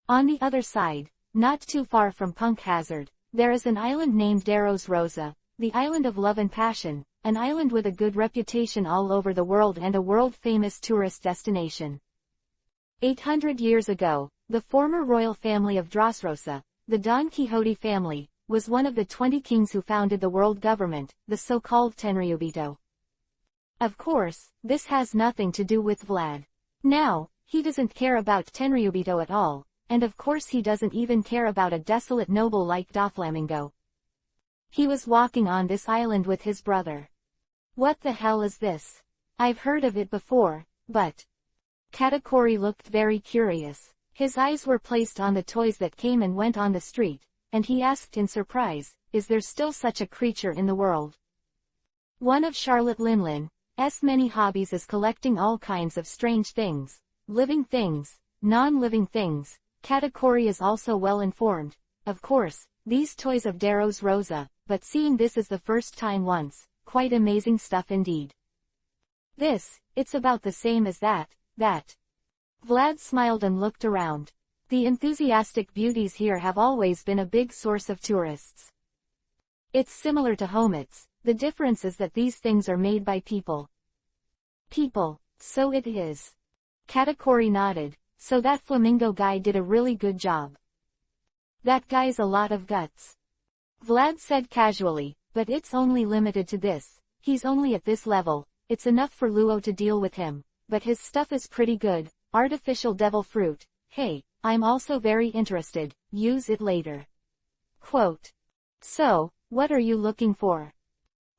On the other side, not too far from Punk Hazard, there is an island named Daros Rosa, the island of love and passion, an island with a good reputation all over the world and a world-famous tourist destination. 800 years ago, the former royal family of Drosrosa, the Don Quixote family, was one of the 20 kings who founded the world government, the so-called Tenryubito. Of course, this has nothing to do with Vlad. Now, he doesn't care about Tenryubito at all, and of course he doesn't even care about a desolate noble like Doflamingo. He was walking on this island with his brother. What the hell is this? I've heard of it before, but... Katakuri looked very curious. His eyes were placed on the toys that came and went on the street, and he asked in surprise, is there still such a creature in the world? One of Charlotte Linlin's many hobbies is collecting all kinds of strange things, living things, non-living things. Katakuri is also well informed, of course, these toys of Daros Rosa, but seeing this is the first time once, quite amazing stuff indeed. It's about the same as that. Vlad smiled and looked around. The enthusiastic beauties here have always been a big source of tourists. It's similar to Homets, the difference is that these things are made by people. People, so it is. Katakuri nodded, so that flamingo guy did a really good job. That guy's a lot of guts. Vlad said casually, but it's only limited to this, he's only at this level, it's enough for Luo to deal with him, but his stuff is pretty good, artificial devil fruit, hey, I'm also very interested, use it later. Quote. So, what are you looking for?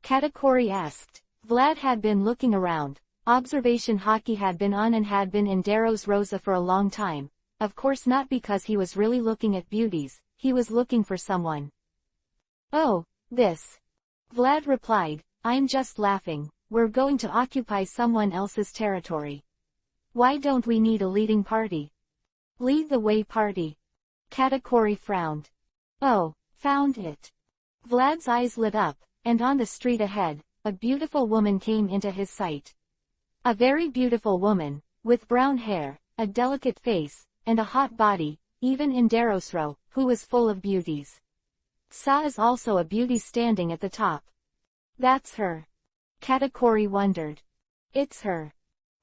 Katakuri asked. Vlad had been looking around, observation hockey had been on and had been in Daros Rosa for a long time, of course not because he was really looking at beauties, he was looking for someone. Oh, this. Vlad replied, I'm just laughing, we're going to occupy someone else's territory. Why don't we need a leading party? Lead the way party. Katakuri frowned. Oh, found it. Vlad's eyes lit up, and on the street ahead, a beautiful woman came into his sight. A very beautiful woman, with brown hair, a delicate face, and a hot body, even in Darosro, who was full of beauties. Sa is also a beauty standing at the top. That's her. Katakuri wondered. It's her.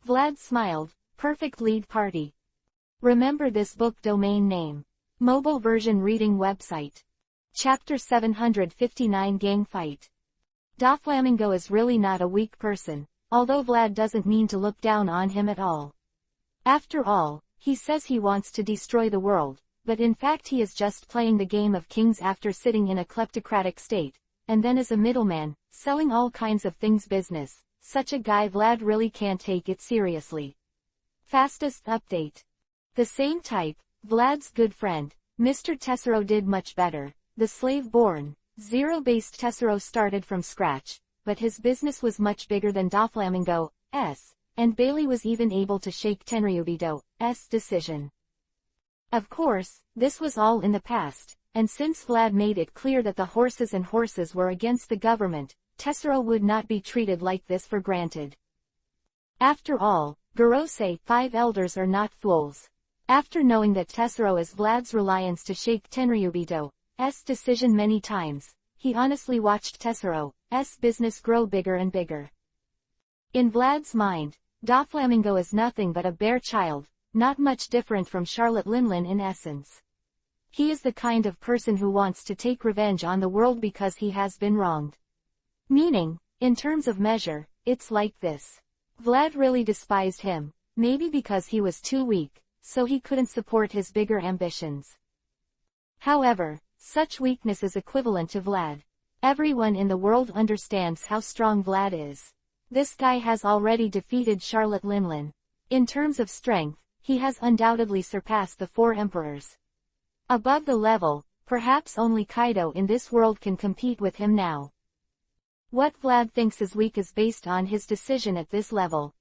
Vlad smiled, perfect lead party. Remember this book domain name. Mobile version reading website. Chapter 759 Gang Fight. Doflamingo is really not a weak person, although Vlad doesn't mean to look down on him at all. After all, he says he wants to destroy the world, but in fact he is just playing the game of kings after sitting in a kleptocratic state, and then as a middleman, selling all kinds of things business. Such a guy Vlad really can't take it seriously. Fastest update. The same type, Vlad's good friend, Mr. Tessero did much better. The slave-born, zero-based Tessero started from scratch, but his business was much bigger than Doflamingo's, and Bailey was even able to shake Tenryubito's decision. Of course, this was all in the past, and since Vlad made it clear that the horses were against the government, Tessero would not be treated like this for granted. After all, Gorosei, 5 elders are not fools. After knowing that Tessero is Vlad's reliance to shake Tenryubito's decision many times, he honestly watched Tessero's business grow bigger and bigger. In Vlad's mind, Doflamingo is nothing but a bare child, not much different from Charlotte Linlin in essence. He is the kind of person who wants to take revenge on the world because he has been wronged. Meaning, in terms of measure, it's like this. Vlad really despised him, maybe because he was too weak, so he couldn't support his bigger ambitions. However, such weakness is equivalent to Vlad. Everyone in the world understands how strong Vlad is. This guy has already defeated Charlotte Linlin. In terms of strength, he has undoubtedly surpassed the 4 emperors. Above the level, perhaps only Kaido in this world can compete with him now. What Vlad thinks is weak is based on his decision at this level.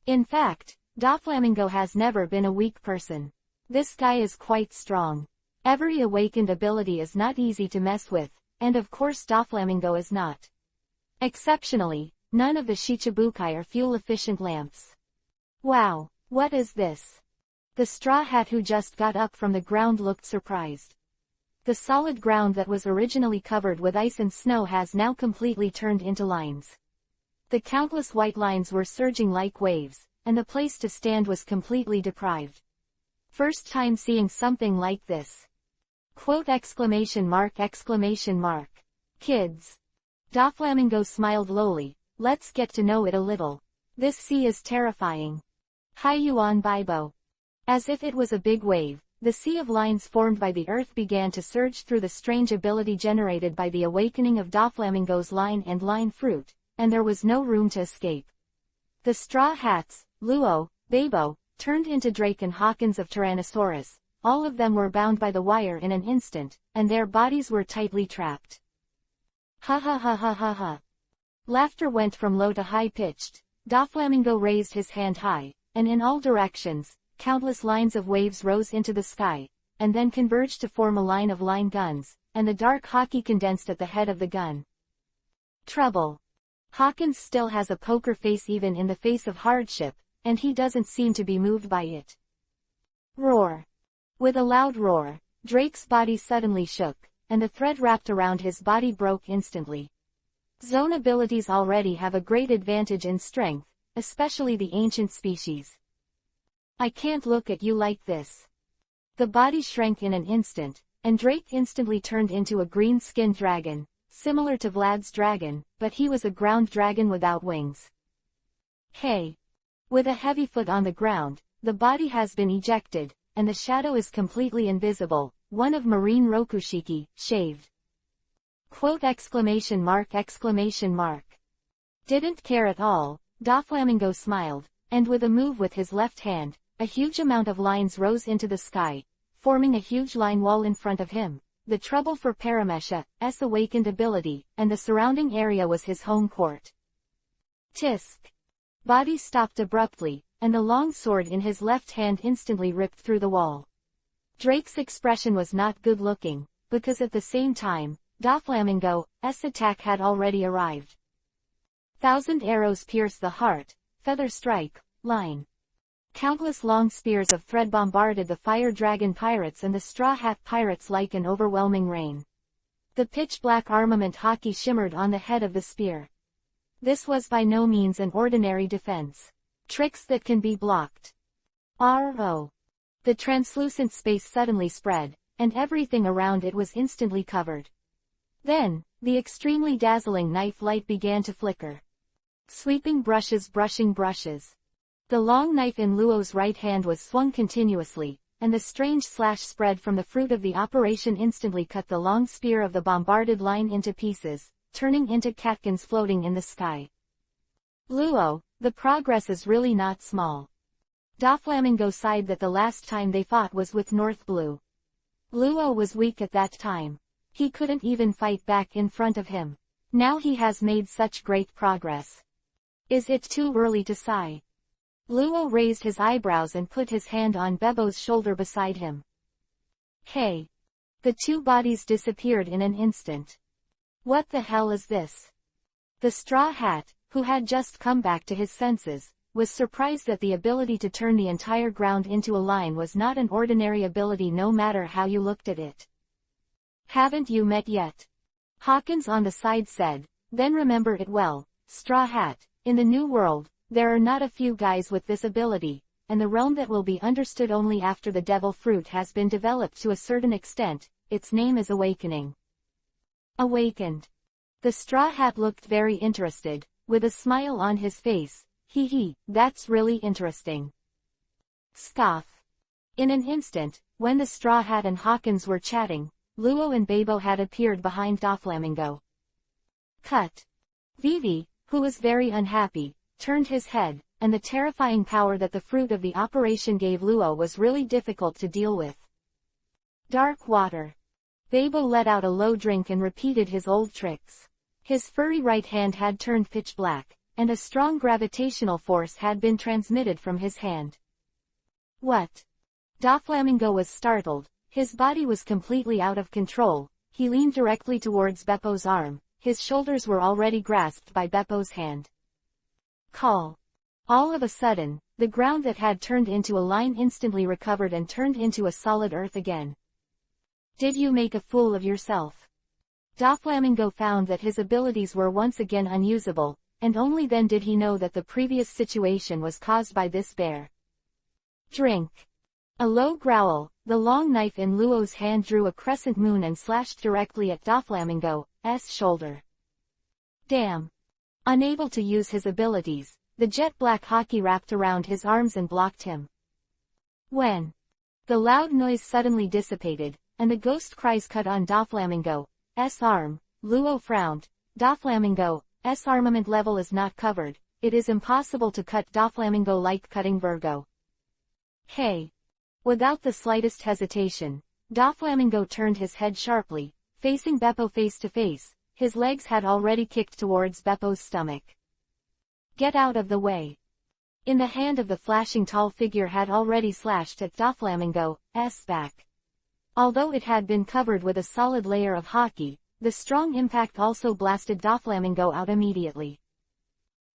In fact, Doflamingo has never been a weak person. This guy is quite strong. Every awakened ability is not easy to mess with, and of course Doflamingo is not. Exceptionally, none of the Shichibukai are fuel-efficient lamps. Wow, what is this? The straw hat who just got up from the ground looked surprised. The solid ground that was originally covered with ice and snow has now completely turned into lines. The countless white lines were surging like waves, and the place to stand was completely deprived. First time seeing something like this. Quote exclamation mark. Kids. Doflamingo smiled lowly, let's get to know it a little. This sea is terrifying. Hi Yuan Bibo. As if it was a big wave, the sea of lines formed by the earth began to surge through the strange ability generated by the awakening of Doflamingo's line and line fruit, and there was no room to escape. The straw hats, Luo, Babo, turned into Drake and Hawkins of Tyrannosaurus. All of them were bound by the wire in an instant, and their bodies were tightly trapped. Ha ha ha ha ha ha. Laughter went from low to high-pitched. Doflamingo raised his hand high, and in all directions, countless lines of waves rose into the sky, and then converged to form a line of line guns, and the dark hockey condensed at the head of the gun. Trouble. Hawkins still has a poker face even in the face of hardship, and he doesn't seem to be moved by it. Roar. With a loud roar, Drake's body suddenly shook, and the thread wrapped around his body broke instantly. Zone abilities already have a great advantage in strength, especially the ancient species. I can't look at you like this. The body shrank in an instant, and Drake instantly turned into a green-skinned dragon, similar to Vlad's dragon, but he was a ground dragon without wings. Hey! With a heavy foot on the ground, the body has been ejected, and the shadow is completely invisible, one of marine Rokushiki, shaved. Quote exclamation mark. Didn't care at all, Doflamingo smiled, and with a move with his left hand, a huge amount of lines rose into the sky, forming a huge line wall in front of him. The trouble for Paramesha's awakened ability, and the surrounding area was his home court. Tisk. Body stopped abruptly, and the long sword in his left hand instantly ripped through the wall. Drake's expression was not good-looking, because at the same time, Doflamingo's attack had already arrived. 1,000 arrows pierced the heart, feather strike, line. Countless long spears of thread bombarded the fire dragon pirates and the straw hat pirates like an overwhelming rain. The pitch-black armament hockey shimmered on the head of the spear. This was by no means an ordinary defense. Tricks that can be blocked. R.O. The translucent space suddenly spread, and everything around it was instantly covered. Then, the extremely dazzling knife light began to flicker. Sweeping brushes brushing brushes. The long knife in Luo's right hand was swung continuously, and the strange slash spread from the fruit of the operation instantly cut the long spear of the bombarded line into pieces, turning into catkins floating in the sky. Luo, the progress is really not small. Doflamingo sighed that the last time they fought was with North Blue. Luo was weak at that time. He couldn't even fight back in front of him. Now he has made such great progress. Is it too early to sigh? Luo raised his eyebrows and put his hand on Bebo's shoulder beside him. Hey! The two bodies disappeared in an instant. What the hell is this? The straw hat, who had just come back to his senses, was surprised that the ability to turn the entire ground into a line was not an ordinary ability no matter how you looked at it. Haven't you met yet? Hawkins on the side said, then remember it well, Straw Hat, in the New World, there are not a few guys with this ability, and the realm that will be understood only after the devil fruit has been developed to a certain extent. Its name is Awakening. Awakened. The Straw Hat looked very interested, with a smile on his face. That's really interesting. Scoff. In an instant, when the Straw Hat and Hawkins were chatting, Luo and Babo had appeared behind Doflamingo. Cut. Vivi, who was very unhappy, turned his head, and the terrifying power that the fruit of the operation gave Luo was really difficult to deal with. Dark water. Babo let out a low drink and repeated his old tricks. His furry right hand had turned pitch black, and a strong gravitational force had been transmitted from his hand. What? Doflamingo was startled. His body was completely out of control. He leaned directly towards Beppo's arm. His shoulders were already grasped by Beppo's hand. Call. All of a sudden, the ground that had turned into a line instantly recovered and turned into a solid earth again. Did you make a fool of yourself? Doflamingo found that his abilities were once again unusable, and only then did he know that the previous situation was caused by this bear. Drink. A low growl, the long knife in Luo's hand drew a crescent moon and slashed directly at Doflamingo's shoulder. Damn. Unable to use his abilities, the jet-black hockey wrapped around his arms and blocked him. When the loud noise suddenly dissipated, and the ghost cries cut on Doflamingo's arm, Luo frowned. Doflamingo's armament level is not covered, it is impossible to cut Doflamingo like cutting Virgo. Hey! Without the slightest hesitation, Doflamingo turned his head sharply, facing Beppo face to face. His legs had already kicked towards Beppo's stomach. Get out of the way. In the hand of the flashing tall figure had already slashed at Doflamingo's back. Although it had been covered with a solid layer of hockey, the strong impact also blasted Doflamingo out immediately.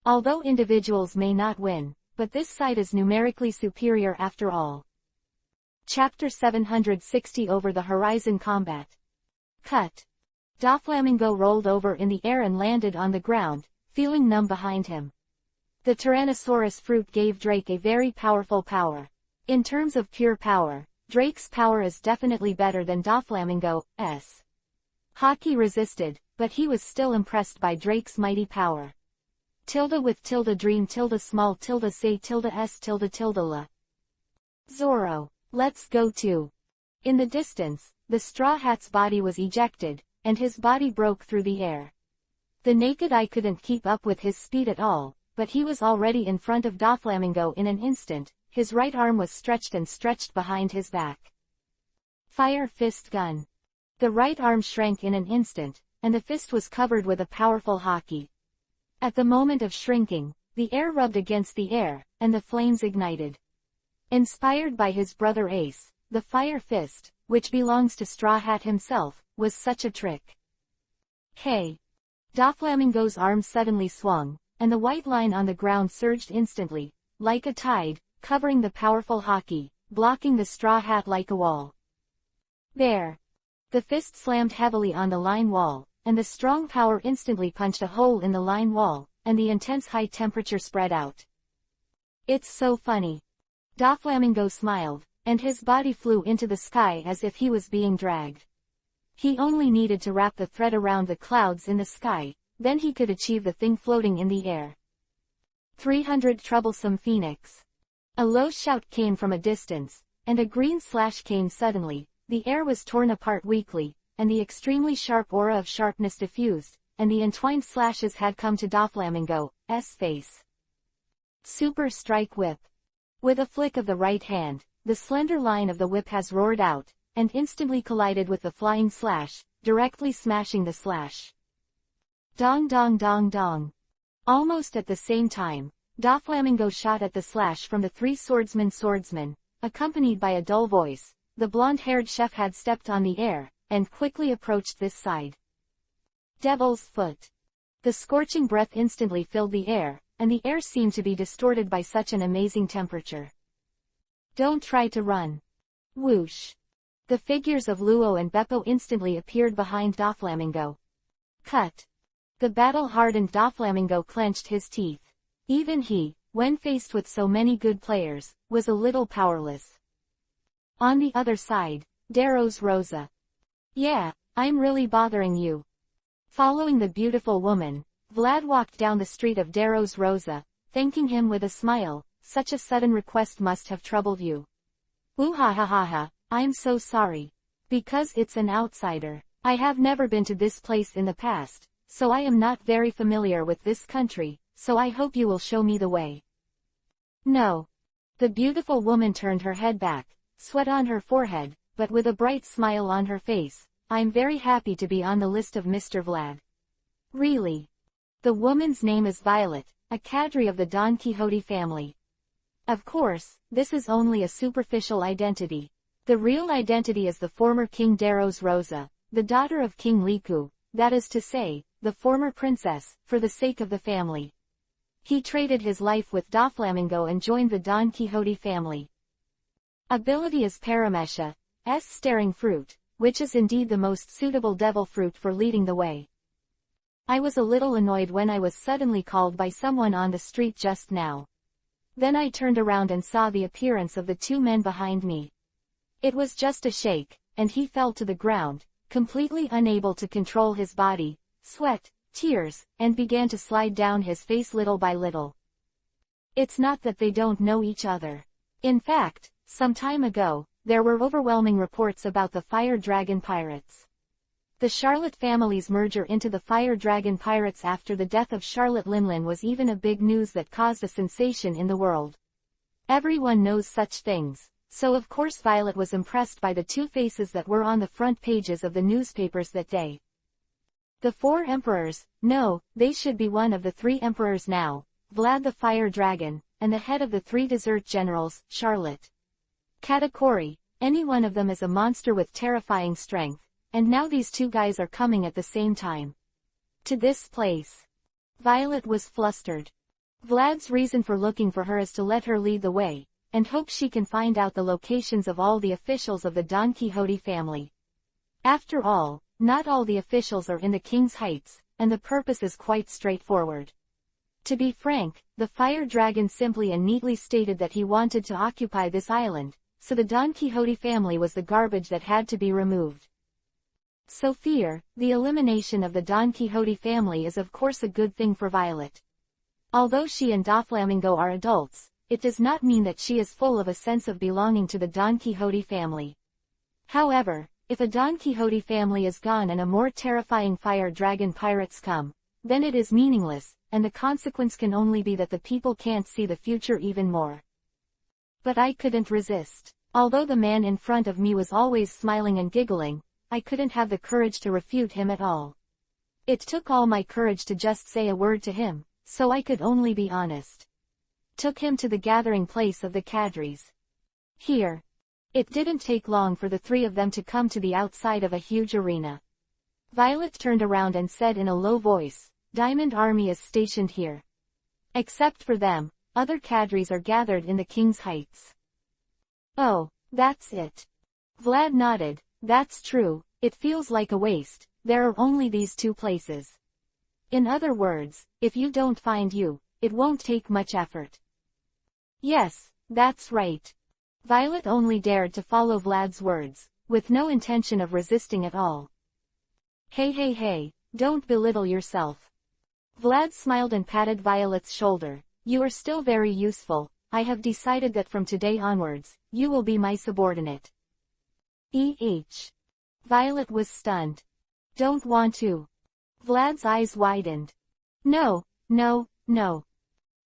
Although individuals may not win, but this side is numerically superior after all. Chapter 760 Over the Horizon Combat. Cut. Doflamingo rolled over in the air and landed on the ground, feeling numb behind him. The Tyrannosaurus fruit gave Drake a very powerful power. In terms of pure power, Drake's power is definitely better than Doflamingo's. Hockey resisted, but he was still impressed by Drake's mighty power. Tilde with tilde dream tilde small tilde say tilde s tilde tilde la. Zorro, let's go too. In the distance, the Straw Hat's body was ejected, and his body broke through the air. The naked eye couldn't keep up with his speed at all, but he was already in front of Doflamingo in an instant. His right arm was stretched and stretched behind his back. Fire fist gun. The right arm shrank in an instant, and the fist was covered with a powerful hockey. At the moment of shrinking, the air rubbed against the air, and the flames ignited. Inspired by his brother Ace, the fire fist, which belongs to Straw Hat himself, was such a trick. Hey! Doflamingo's arm suddenly swung, and the white line on the ground surged instantly, like a tide, covering the powerful hockey, blocking the Straw Hat like a wall. There! The fist slammed heavily on the line wall, and the strong power instantly punched a hole in the line wall, and the intense high temperature spread out. It's so funny. Doflamingo smiled, and his body flew into the sky as if he was being dragged. He only needed to wrap the thread around the clouds in the sky, then he could achieve the thing floating in the air. 300 Troublesome Phoenix. A low shout came from a distance, and a green slash came suddenly. The air was torn apart weakly, and the extremely sharp aura of sharpness diffused, and the entwined slashes had come to Doflamingo's face. Super Strike Whip. With a flick of the right hand, the slender line of the whip has roared out, and instantly collided with the flying slash, directly smashing the slash. Dong dong dong dong. Almost at the same time, Doflamingo shot at the slash from the three swordsmen, accompanied by a dull voice. The blonde-haired chef had stepped on the air, and quickly approached this side. Devil's Foot. The scorching breath instantly filled the air, and the air seemed to be distorted by such an amazing temperature. Don't try to run. Whoosh. The figures of Luo and Beppo instantly appeared behind Doflamingo. Cut. The battle-hardened Doflamingo clenched his teeth. Even he, when faced with so many good players, was a little powerless. On the other side, Daros Rosa. Yeah, I'm really bothering you. Following the beautiful woman, Vlad walked down the street of Daros Rosa, thanking him with a smile. Such a sudden request must have troubled you. Ooh ha ha ha ha, I'm so sorry. Because it's an outsider. I have never been to this place in the past, so I am not very familiar with this country, so I hope you will show me the way. No. The beautiful woman turned her head back, sweat on her forehead, but with a bright smile on her face. I'm very happy to be on the list of Mr. Vlad. Really? The woman's name is Violet, a cadre of the Don Quixote family. Of course, this is only a superficial identity. The real identity is the former King Daros Rosa, the daughter of King Liku, that is to say, the former princess, for the sake of the family. He traded his life with Doflamingo and joined the Don Quixote family. Ability is Paramesha's Staring Fruit, which is indeed the most suitable devil fruit for leading the way. I was a little annoyed when I was suddenly called by someone on the street just now. Then I turned around and saw the appearance of the two men behind me. It was just a shake, and he fell to the ground, completely unable to control his body, sweat, tears, and began to slide down his face little by little. It's not that they don't know each other. In fact, some time ago, there were overwhelming reports about the Fire Dragon Pirates. The Charlotte family's merger into the Fire Dragon Pirates after the death of Charlotte Linlin was even a big news that caused a sensation in the world. Everyone knows such things, so of course Violet was impressed by the two faces that were on the front pages of the newspapers that day. The four emperors, no, they should be one of the three emperors now, Vlad the Fire Dragon, and the head of the three desert generals, Charlotte. Katakuri, any one of them is a monster with terrifying strength, and now these two guys are coming at the same time. To this place. Violet was flustered. Vlad's reason for looking for her is to let her lead the way, and hope she can find out the locations of all the officials of the Don Quixote family. After all, not all the officials are in the King's Heights, and the purpose is quite straightforward. To be frank, the Fire Dragon simply and neatly stated that he wanted to occupy this island, so the Don Quixote family was the garbage that had to be removed. So the elimination of the Don Quixote family is of course a good thing for Violet. Although she and Doflamingo are adults, it does not mean that she is full of a sense of belonging to the Don Quixote family. However, if a Don Quixote family is gone and a more terrifying Fire Dragon pirates come, then it is meaningless, and the consequence can only be that the people can't see the future even more. But I couldn't resist. Although the man in front of me was always smiling and giggling, I couldn't have the courage to refute him at all. It took all my courage to just say a word to him, so I could only be honest. Took him to the gathering place of the cadres. Here. It didn't take long for the three of them to come to the outside of a huge arena. Violet turned around and said in a low voice, "Diamond Army is stationed here. Except for them, other cadres are gathered in the King's Heights." "Oh, that's it." Vlad nodded. "That's true, it feels like a waste, there are only these two places. In other words, if you don't find you, it won't take much effort." "Yes, that's right." Violet only dared to follow Vlad's words, with no intention of resisting at all. Hey, don't belittle yourself." Vlad smiled and patted Violet's shoulder. "You are still very useful, I have decided that from today onwards, you will be my subordinate." Violet was stunned. "Don't want to." Vlad's eyes widened. No.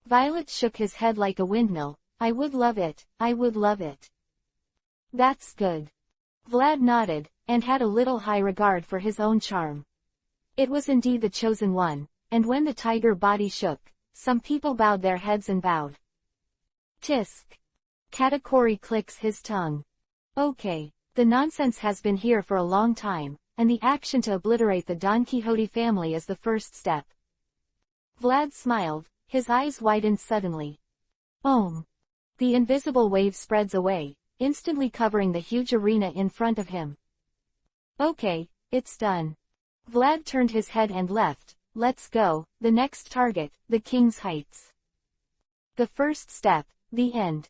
Violet shook his head like a windmill. I would love it. "That's good." Vlad nodded, and had a little high regard for his own charm. It was indeed the chosen one, and when the tiger body shook, some people bowed their heads and bowed. Tisk. Katakuri clicks his tongue. Okay, the nonsense has been here for a long time, and the action to obliterate the Don Quixote family is the first step. Vlad smiled, his eyes widened suddenly. The invisible wave spreads away, instantly covering the huge arena in front of him. Okay, it's done. Vlad turned his head and left. Let's go, the next target, the King's Heights. The first step, the end.